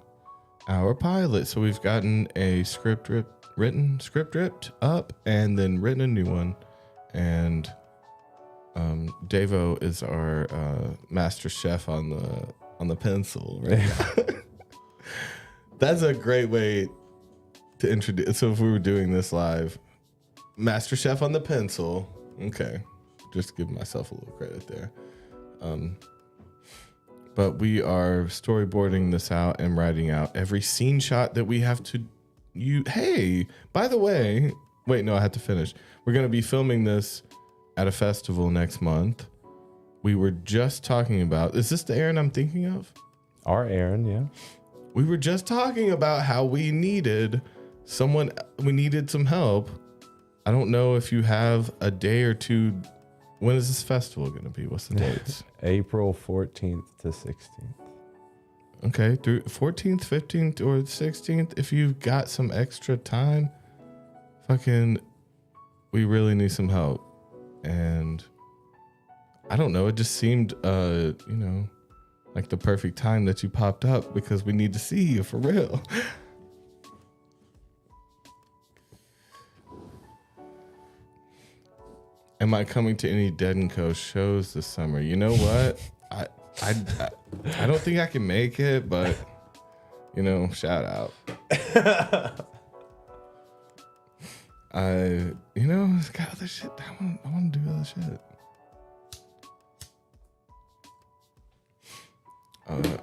our pilot. So we've gotten a script ripped up, and then written a new one. And Davo is our master chef on the pencil, right? That's a great way to introduce. So if we were doing this live, master chef on the pencil. Okay, just give myself a little credit there. But we are storyboarding this out and writing out every scene shot that we have to use. Hey, by the way, wait, no, I have to finish. We're going to be filming this at a festival next month. We were just talking about, is this the Aaron I'm thinking of? Our Aaron, yeah. We were just talking about how we needed some help. I don't know if you have a day or two. When is this festival going to be? What's the dates? April 14th to 16th. Okay, through 14th, 15th, or 16th. If you've got some extra time, we really need some help. And I don't know, it just seemed, like the perfect time that you popped up because we need to see you for real. Am I coming to any Dead & Co shows this summer? You know what? I don't think I can make it, but shout out. It's got other shit. I want to do other shit.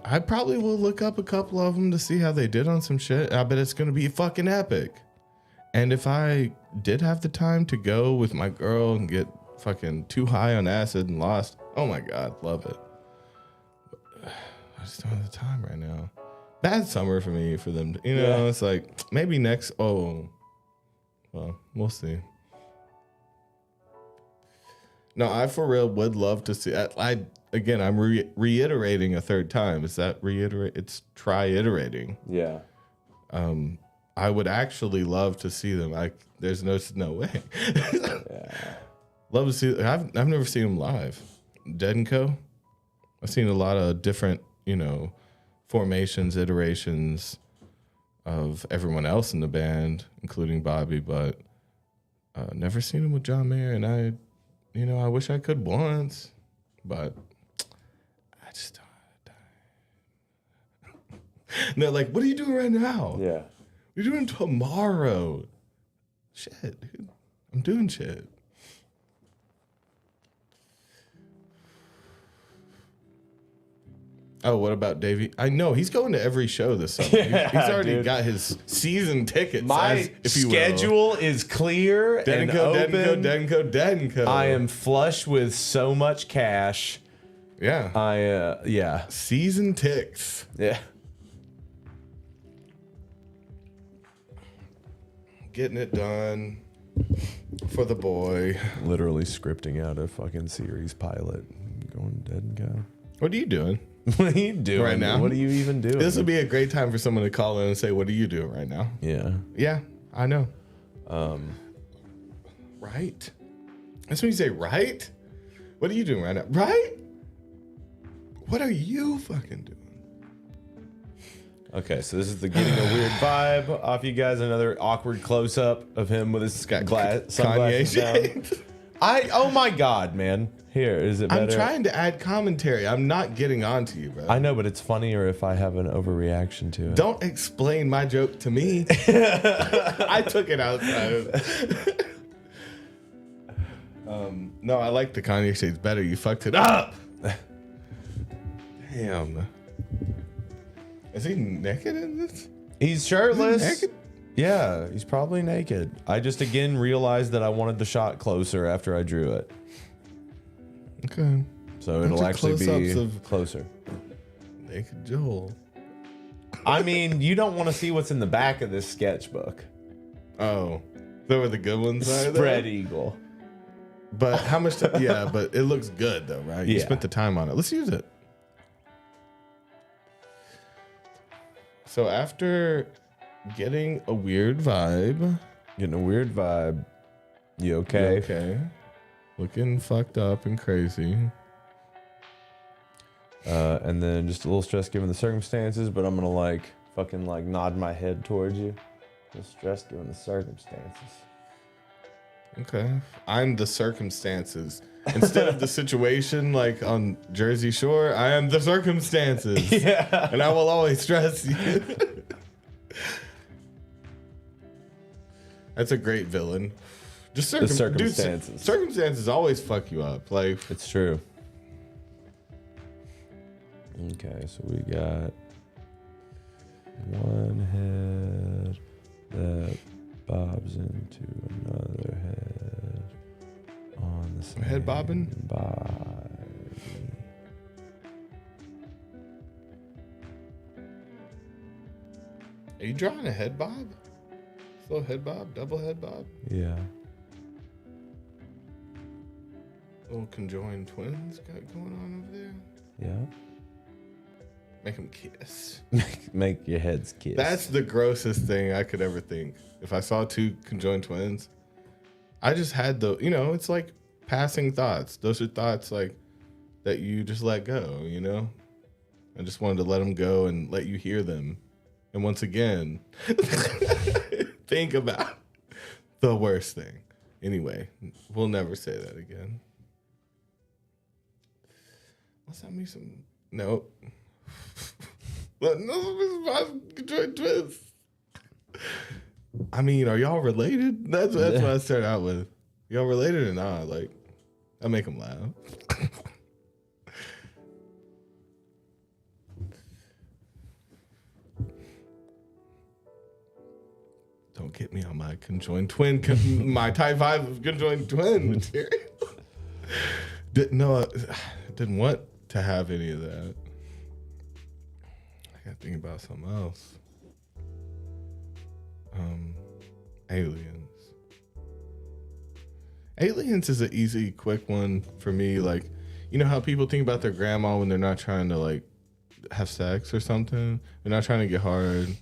I probably will look up a couple of them to see how they did on some shit. I bet it's gonna be fucking epic. And if I did have the time to go with my girl and get fucking too high on acid and lost, oh my God, love it. I just don't have the time right now. Bad summer for me, for them. It's like maybe next. Oh, well, we'll see. No, I for real would love to see. I'm reiterating a third time. Is that reiterate? It's try-iterating. Yeah. I would actually love to see them. There's no way. Yeah. Love to see. I've never seen them live. Dead & Co. I've seen a lot of different, formations, iterations of everyone else in the band, including Bobby, but never seen him with John Mayer. And I wish I could once, but I just don't have time. And they're like, what are you doing right now? Yeah. We're doing tomorrow. Shit, dude. I'm doing shit. Oh, what about Davey? I know he's going to every show this summer. Yeah, he's already got his season tickets. My schedule is clear Dead and & Co, open. Dead & Co. I am flush with so much cash. Yeah. Yeah. Season ticks. Yeah. Getting it done for the boy. Literally scripting out a fucking series pilot. Going Dead & Co. What are you doing? What are you doing right now? What are you even doing? This would be a great time for someone to call in and say, what are you doing right now? Yeah. Yeah, I know. Right? That's when you say, right? What are you doing right now? Right? What are you fucking doing? Okay, so this is the getting a weird vibe off you guys. Another awkward close-up of him with his sunglasses down. Oh my God, man. Here, is it better? I'm trying to add commentary. I'm not getting on to you, bro. I know, but it's funnier if I have an overreaction to it. Don't explain my joke to me. I took it outside. No, I like the Kanye shades better. You fucked it up. Damn. Is he naked in this? He's shirtless. Is he naked? Yeah, he's probably naked. I just again realized that I wanted the shot closer after I drew it. Okay. So it'll actually be close-ups of closer. naked Joel. I mean, you don't want to see what's in the back of this sketchbook. Oh. Those were the good ones. Spread eagle. But how much? Yeah, but it looks good though, right? You Yeah. spent the time on it. Let's use it. So after getting a weird vibe, You okay? okay, looking fucked up and crazy. And then just a little stress given the circumstances, but I'm gonna fucking nod my head towards you. A little stress given the circumstances. Okay, I'm the circumstances instead of the situation like on Jersey Shore. I am the circumstances. Yeah. And I will always stress you. That's a great villain. Just circumstances. Dude, circumstances always fuck you up. Like It's true. Okay, so we got one head that bobs into another head on the same Head bobbing? body. Are you drawing a head bob? Slow head bob? Double head bob? Yeah. Little conjoined twins got going on over there? Yeah. Make them kiss. Make your heads kiss. That's the grossest thing I could ever think. If I saw two conjoined twins, I just had it's like passing thoughts. Those are thoughts like that you just let go, I just wanted to let them go and let you hear them. And once again, think about the worst thing. Anyway, we'll never say that again. Let's have me some. Nope. Twins. I mean, are y'all related? That's what I started out with. Y'all related or not? Like, I make them laugh. Don't get me on my conjoined twin, my type 5 conjoined twin material. Didn't want to have any of that. I gotta think about something else. Aliens. Aliens is an easy, quick one for me. Like, you know how people think about their grandma when they're not trying to have sex or something? They're not trying to get hard.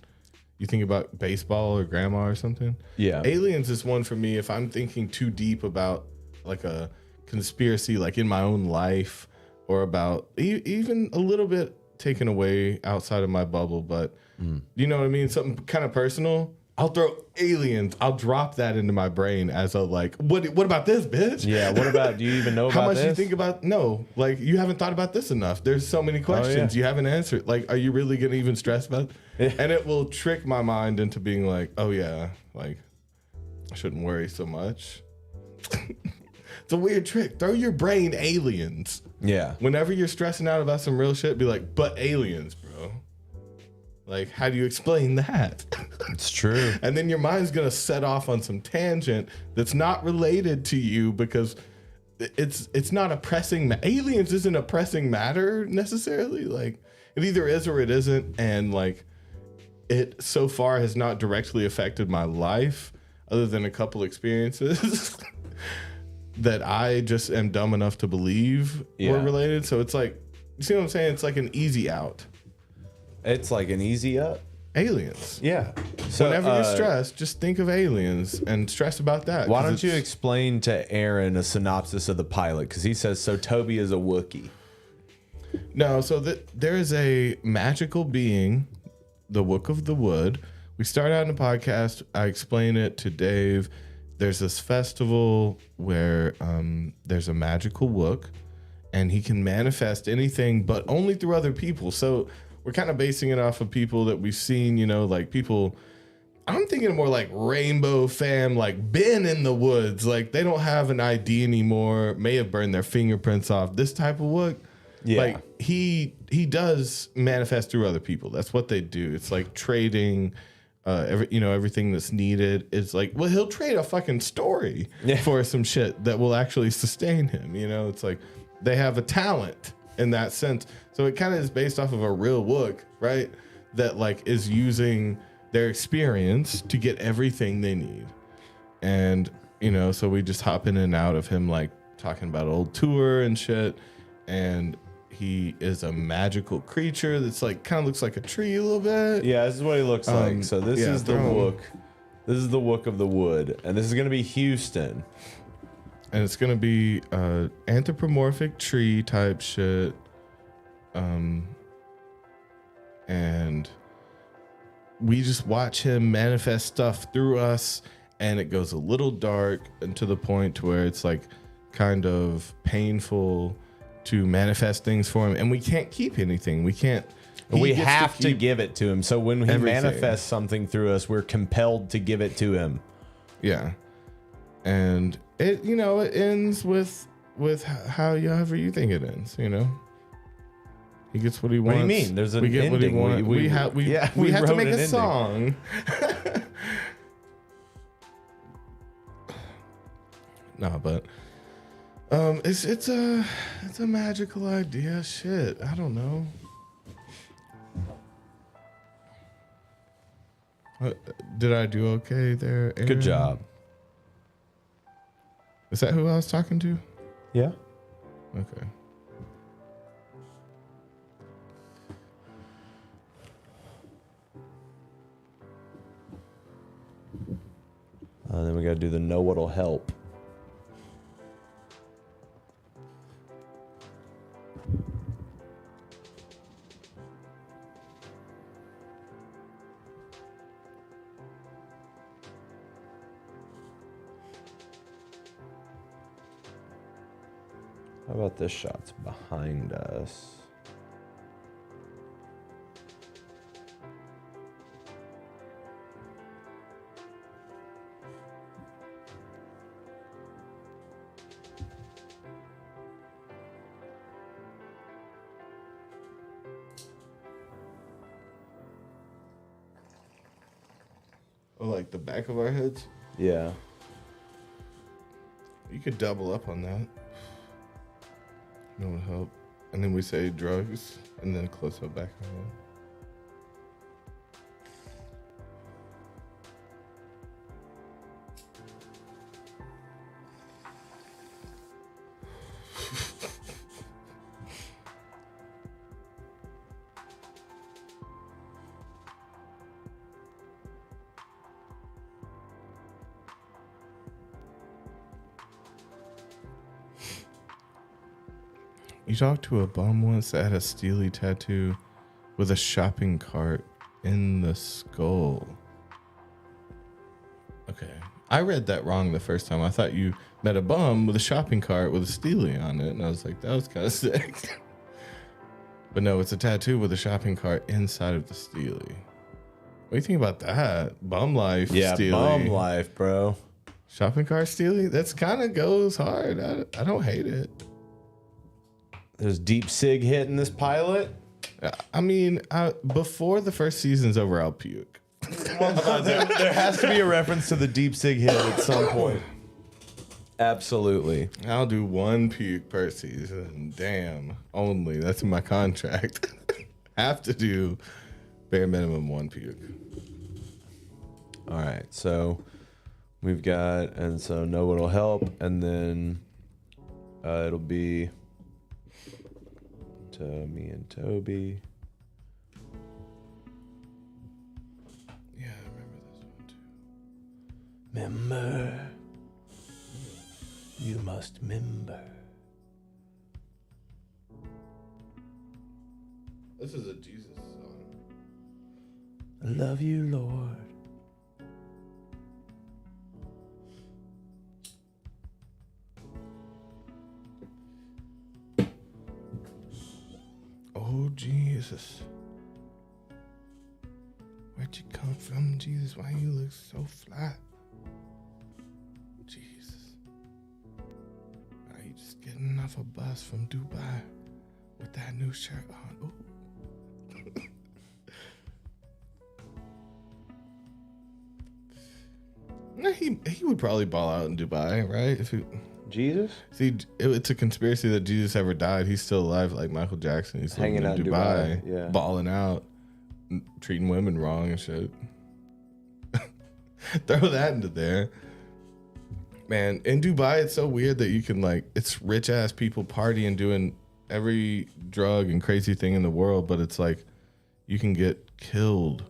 You think about baseball or grandma or something? Yeah. Aliens is one for me if I'm thinking too deep about like a conspiracy, like in my own life, or about even a little bit taken away outside of my bubble, but you know what I mean? Something kind of personal. I'll throw aliens. I'll drop that into my brain as a what about this, bitch? Yeah, what about, do you even know How about much this? do you think about, no, you haven't thought about this enough. There's so many questions you haven't answered. Are you really going to even stress about it? And it will trick my mind into being oh yeah, I shouldn't worry so much. It's a weird trick. Throw your brain aliens. Yeah. Whenever you're stressing out about some real shit, be but aliens, bro. How do you explain that? It's true. And then your mind's going to set off on some tangent that's not related to you because it's not a pressing... Aliens isn't a pressing matter necessarily. It either is or it isn't. And it so far has not directly affected my life other than a couple experiences that I just am dumb enough to believe were related. So it's you see what I'm saying? It's like an easy out. It's like an easy up. Aliens. Yeah. So whenever you're stressed, just think of aliens and stress about that. Why don't you explain to Aaron a synopsis of the pilot? Because he says, so Toby is a Wookiee. No, so there is a magical being, the Wook of the Wood. We start out in a podcast. I explain it to Dave. there's this festival where there's a magical Wook, and he can manifest anything, but only through other people. So we're kind of basing it off of people that we've seen, you know, like people. I'm thinking more like Rainbow Fam, like been in the woods, like they don't have an ID anymore, may have burned their fingerprints off. This type of Wook, like he does manifest through other people. That's what they do. It's like trading, everything that's needed. It's like, well, he'll trade a fucking story for some shit that will actually sustain him. You know, it's like they have a talent in that sense. So it kind of is based off of a real Wook, right? That like is using their experience to get everything they need. And, you know, so we just hop in and out of him, like talking about old tour and shit. And he is a magical creature that's like, kind of looks like a tree a little bit. Yeah, this is what he looks like. So this is the Wook. This is the Wook of the wood. And this is going to be Houston. And it's going to be anthropomorphic tree type shit. And we just watch him manifest stuff through us, and it goes a little dark and to the point to where it's like kind of painful to manifest things for him, and we can't keep anything. We can't. We have to give it to him. So when he everything. manifests something through us, we're compelled to give it to him. Yeah, and it it ends with however you think it ends. You know. He gets what he wants. What do you mean? There's an we get ending. What he wants. We have to make a song. No, but it's a magical idea. Shit, I don't know. Did I do okay there, Aaron? Good job. Is that who I was talking to? Yeah. Okay. Then we got to do the know what'll help. How about this shot's behind us? Oh, like the back of our heads? Yeah. You could double up on that. That would help. And then we say drugs, and then close up back on it. You talked to a bum once that had a steely tattoo with a shopping cart in the skull. Okay. I read that wrong the first time. I thought you met a bum with a shopping cart with a steely on it. And I was like, that was kind of sick. But no, it's a tattoo with a shopping cart inside of the steely. What do you think about that? Bum life, yeah, steely. bum life, bro. Shopping cart steely? That's kind of goes hard. I don't hate it. There's deep sig hitting this pilot. I mean, before the first season's over, I'll puke. There has to be a reference to the deep sig hit at some point. Absolutely. I'll do one puke per season. Damn. Only. That's in my contract. Have to do bare minimum one puke. All right. So we've got, and so know what'll help. And then it'll be to me and Toby. Yeah, I remember this one too. Member. You must member. This is a Jesus song. I love you, Lord. Jesus. Where'd you come from, Jesus? Why you look so flat? Jesus. Are you just getting off a bus from Dubai with that new shirt on? Ooh. He would probably ball out in Dubai, right? If he, Jesus? see, it's a conspiracy that Jesus ever died. He's still alive, like Michael Jackson. He's Hanging living in out Dubai, in Dubai, yeah. balling out, treating women wrong and shit. Throw that into there. Man, in Dubai, it's so weird that you can, like, it's rich ass people partying, doing every drug and crazy thing in the world, but it's like you can get killed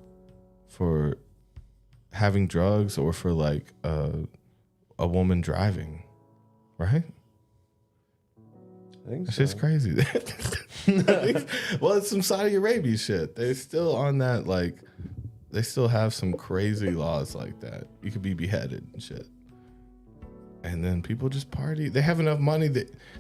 for having drugs or for like a woman driving, right? I think That's so. just crazy. Well, it's some Saudi Arabia shit. They're still on that, like, they still have some crazy laws like that. You could be beheaded and shit. And then people just party. They have enough money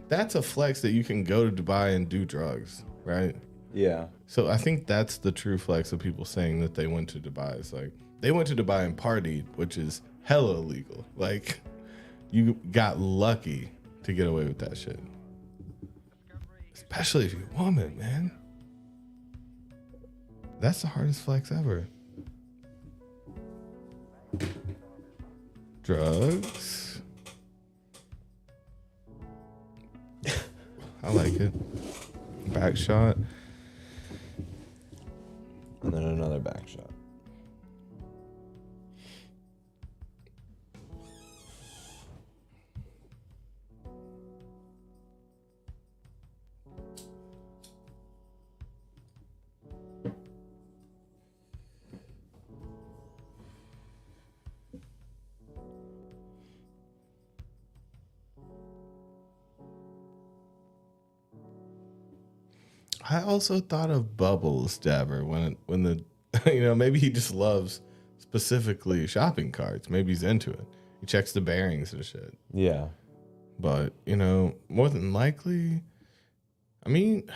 that's a flex that you can go to Dubai and do drugs, right? Yeah. So I think that's the true flex of people saying that they went to Dubai. It's like, they went to Dubai and partied, which is hella illegal. Like, you got lucky to get away with that shit. Especially if you're a woman, man. That's the hardest flex ever. Drugs. I like it. Back shot. And then another back shot. I also thought of Bubbles Dabber when the maybe he just loves specifically shopping carts. Maybe he's into it. He checks the bearings and shit. Yeah. But, more than likely, I mean, do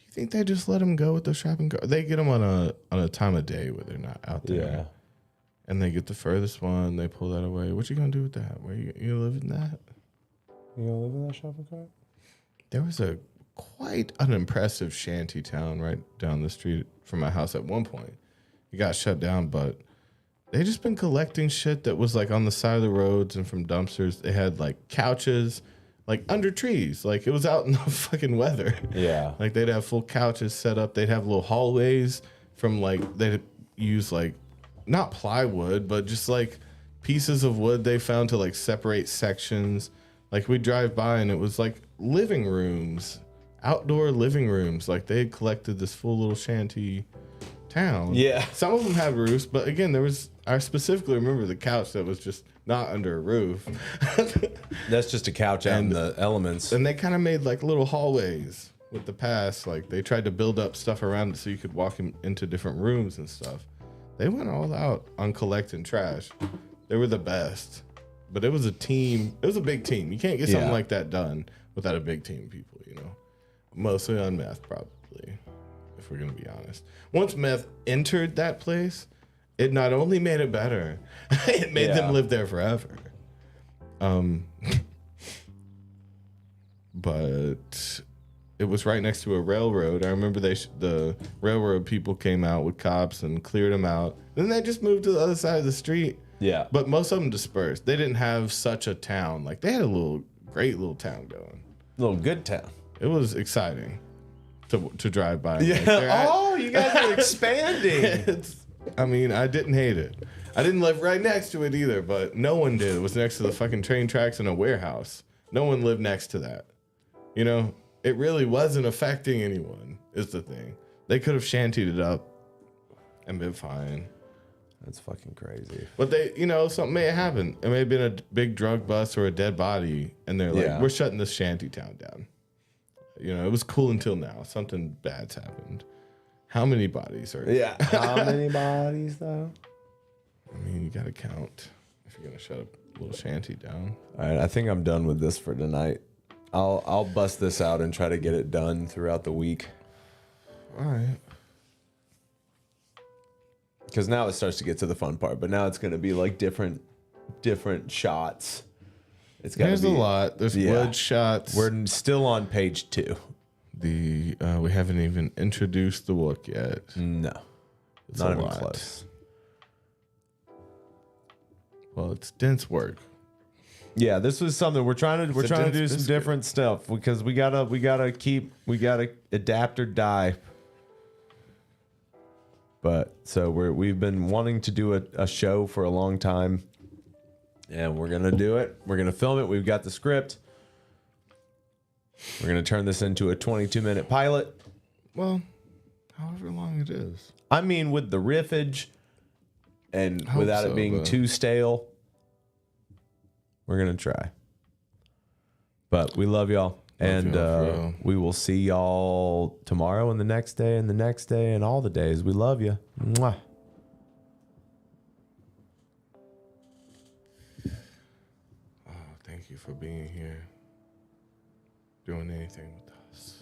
you think they just let him go with the shopping cart? They get him on a time of day where they're not out there. Yeah. And they get the furthest one, they pull that away. What you gonna do with that? Where you live in that? You gonna live in that shopping cart? There was a quite an impressive shanty town right down the street from my house at one point. It got shut down, but they just been collecting shit that was like on the side of the roads and from dumpsters. They had like couches, like under trees. Like it was out in the fucking weather. Yeah. Like they'd have full couches set up. They'd have little hallways from like, they'd use like, not plywood, but just like pieces of wood they found to like separate sections. Like we'd drive by and it was like living rooms, outdoor living rooms. Like they had collected this full little shanty town. Yeah. Some of them had roofs, but again, I specifically remember the couch that was just not under a roof. That's just a couch out in the elements. And they kind of made like little hallways with the pass. Like they tried to build up stuff around it so you could walk into different rooms and stuff. They went all out on collecting trash. They were the best. But it was a team. It was a big team. You can't get something like that done without a big team of people, Mostly on meth, probably, if we're going to be honest. Once meth entered that place, it not only made it better, it made them live there forever. But it was right next to a railroad. I remember the railroad people came out with cops and cleared them out. Then they just moved to the other side of the street. Yeah. But most of them dispersed. They didn't have such a town. Like they had a great little town going. Little good town. It was exciting to drive by. Yeah. Oh, you guys are expanding. I didn't hate it. I didn't live right next to it either, but no one did. It was next to the fucking train tracks and a warehouse. No one lived next to that. It really wasn't affecting anyone, is the thing. They could have shantied it up and been fine. That's fucking crazy. But they, something may have happened. It may have been a big drug bust or a dead body, and they're like, we're shutting this shanty town down. It was cool until now. Something bad's happened. How many bodies are... Yeah. How many bodies, though? You got to count if you're going to shut a little shanty down. All right, I think I'm done with this for tonight. I'll bust this out and try to get it done throughout the week. All right. Because now it starts to get to the fun part, but now it's going to be like different shots. It's got There's a lot. There's wood shots. We're still on page 2. We haven't even introduced the Wook yet. No, It's not a even lot. close. Well, it's dense work. Yeah, this was something we're trying to do some different stuff because we gotta adapt or die. But so we've been wanting to do a show for a long time, and we're gonna do it. We're gonna film it. We've got the script. We're gonna turn this into a 22-minute pilot. Well, however long it is. I mean, with the riffage and Hope without it so, being but- too stale, we're gonna try. But we love y'all. And y'all, for real. we will see y'all tomorrow and the next day and the next day and all the days. We love you. Mwah. Oh, thank you for being here. Doing anything with us.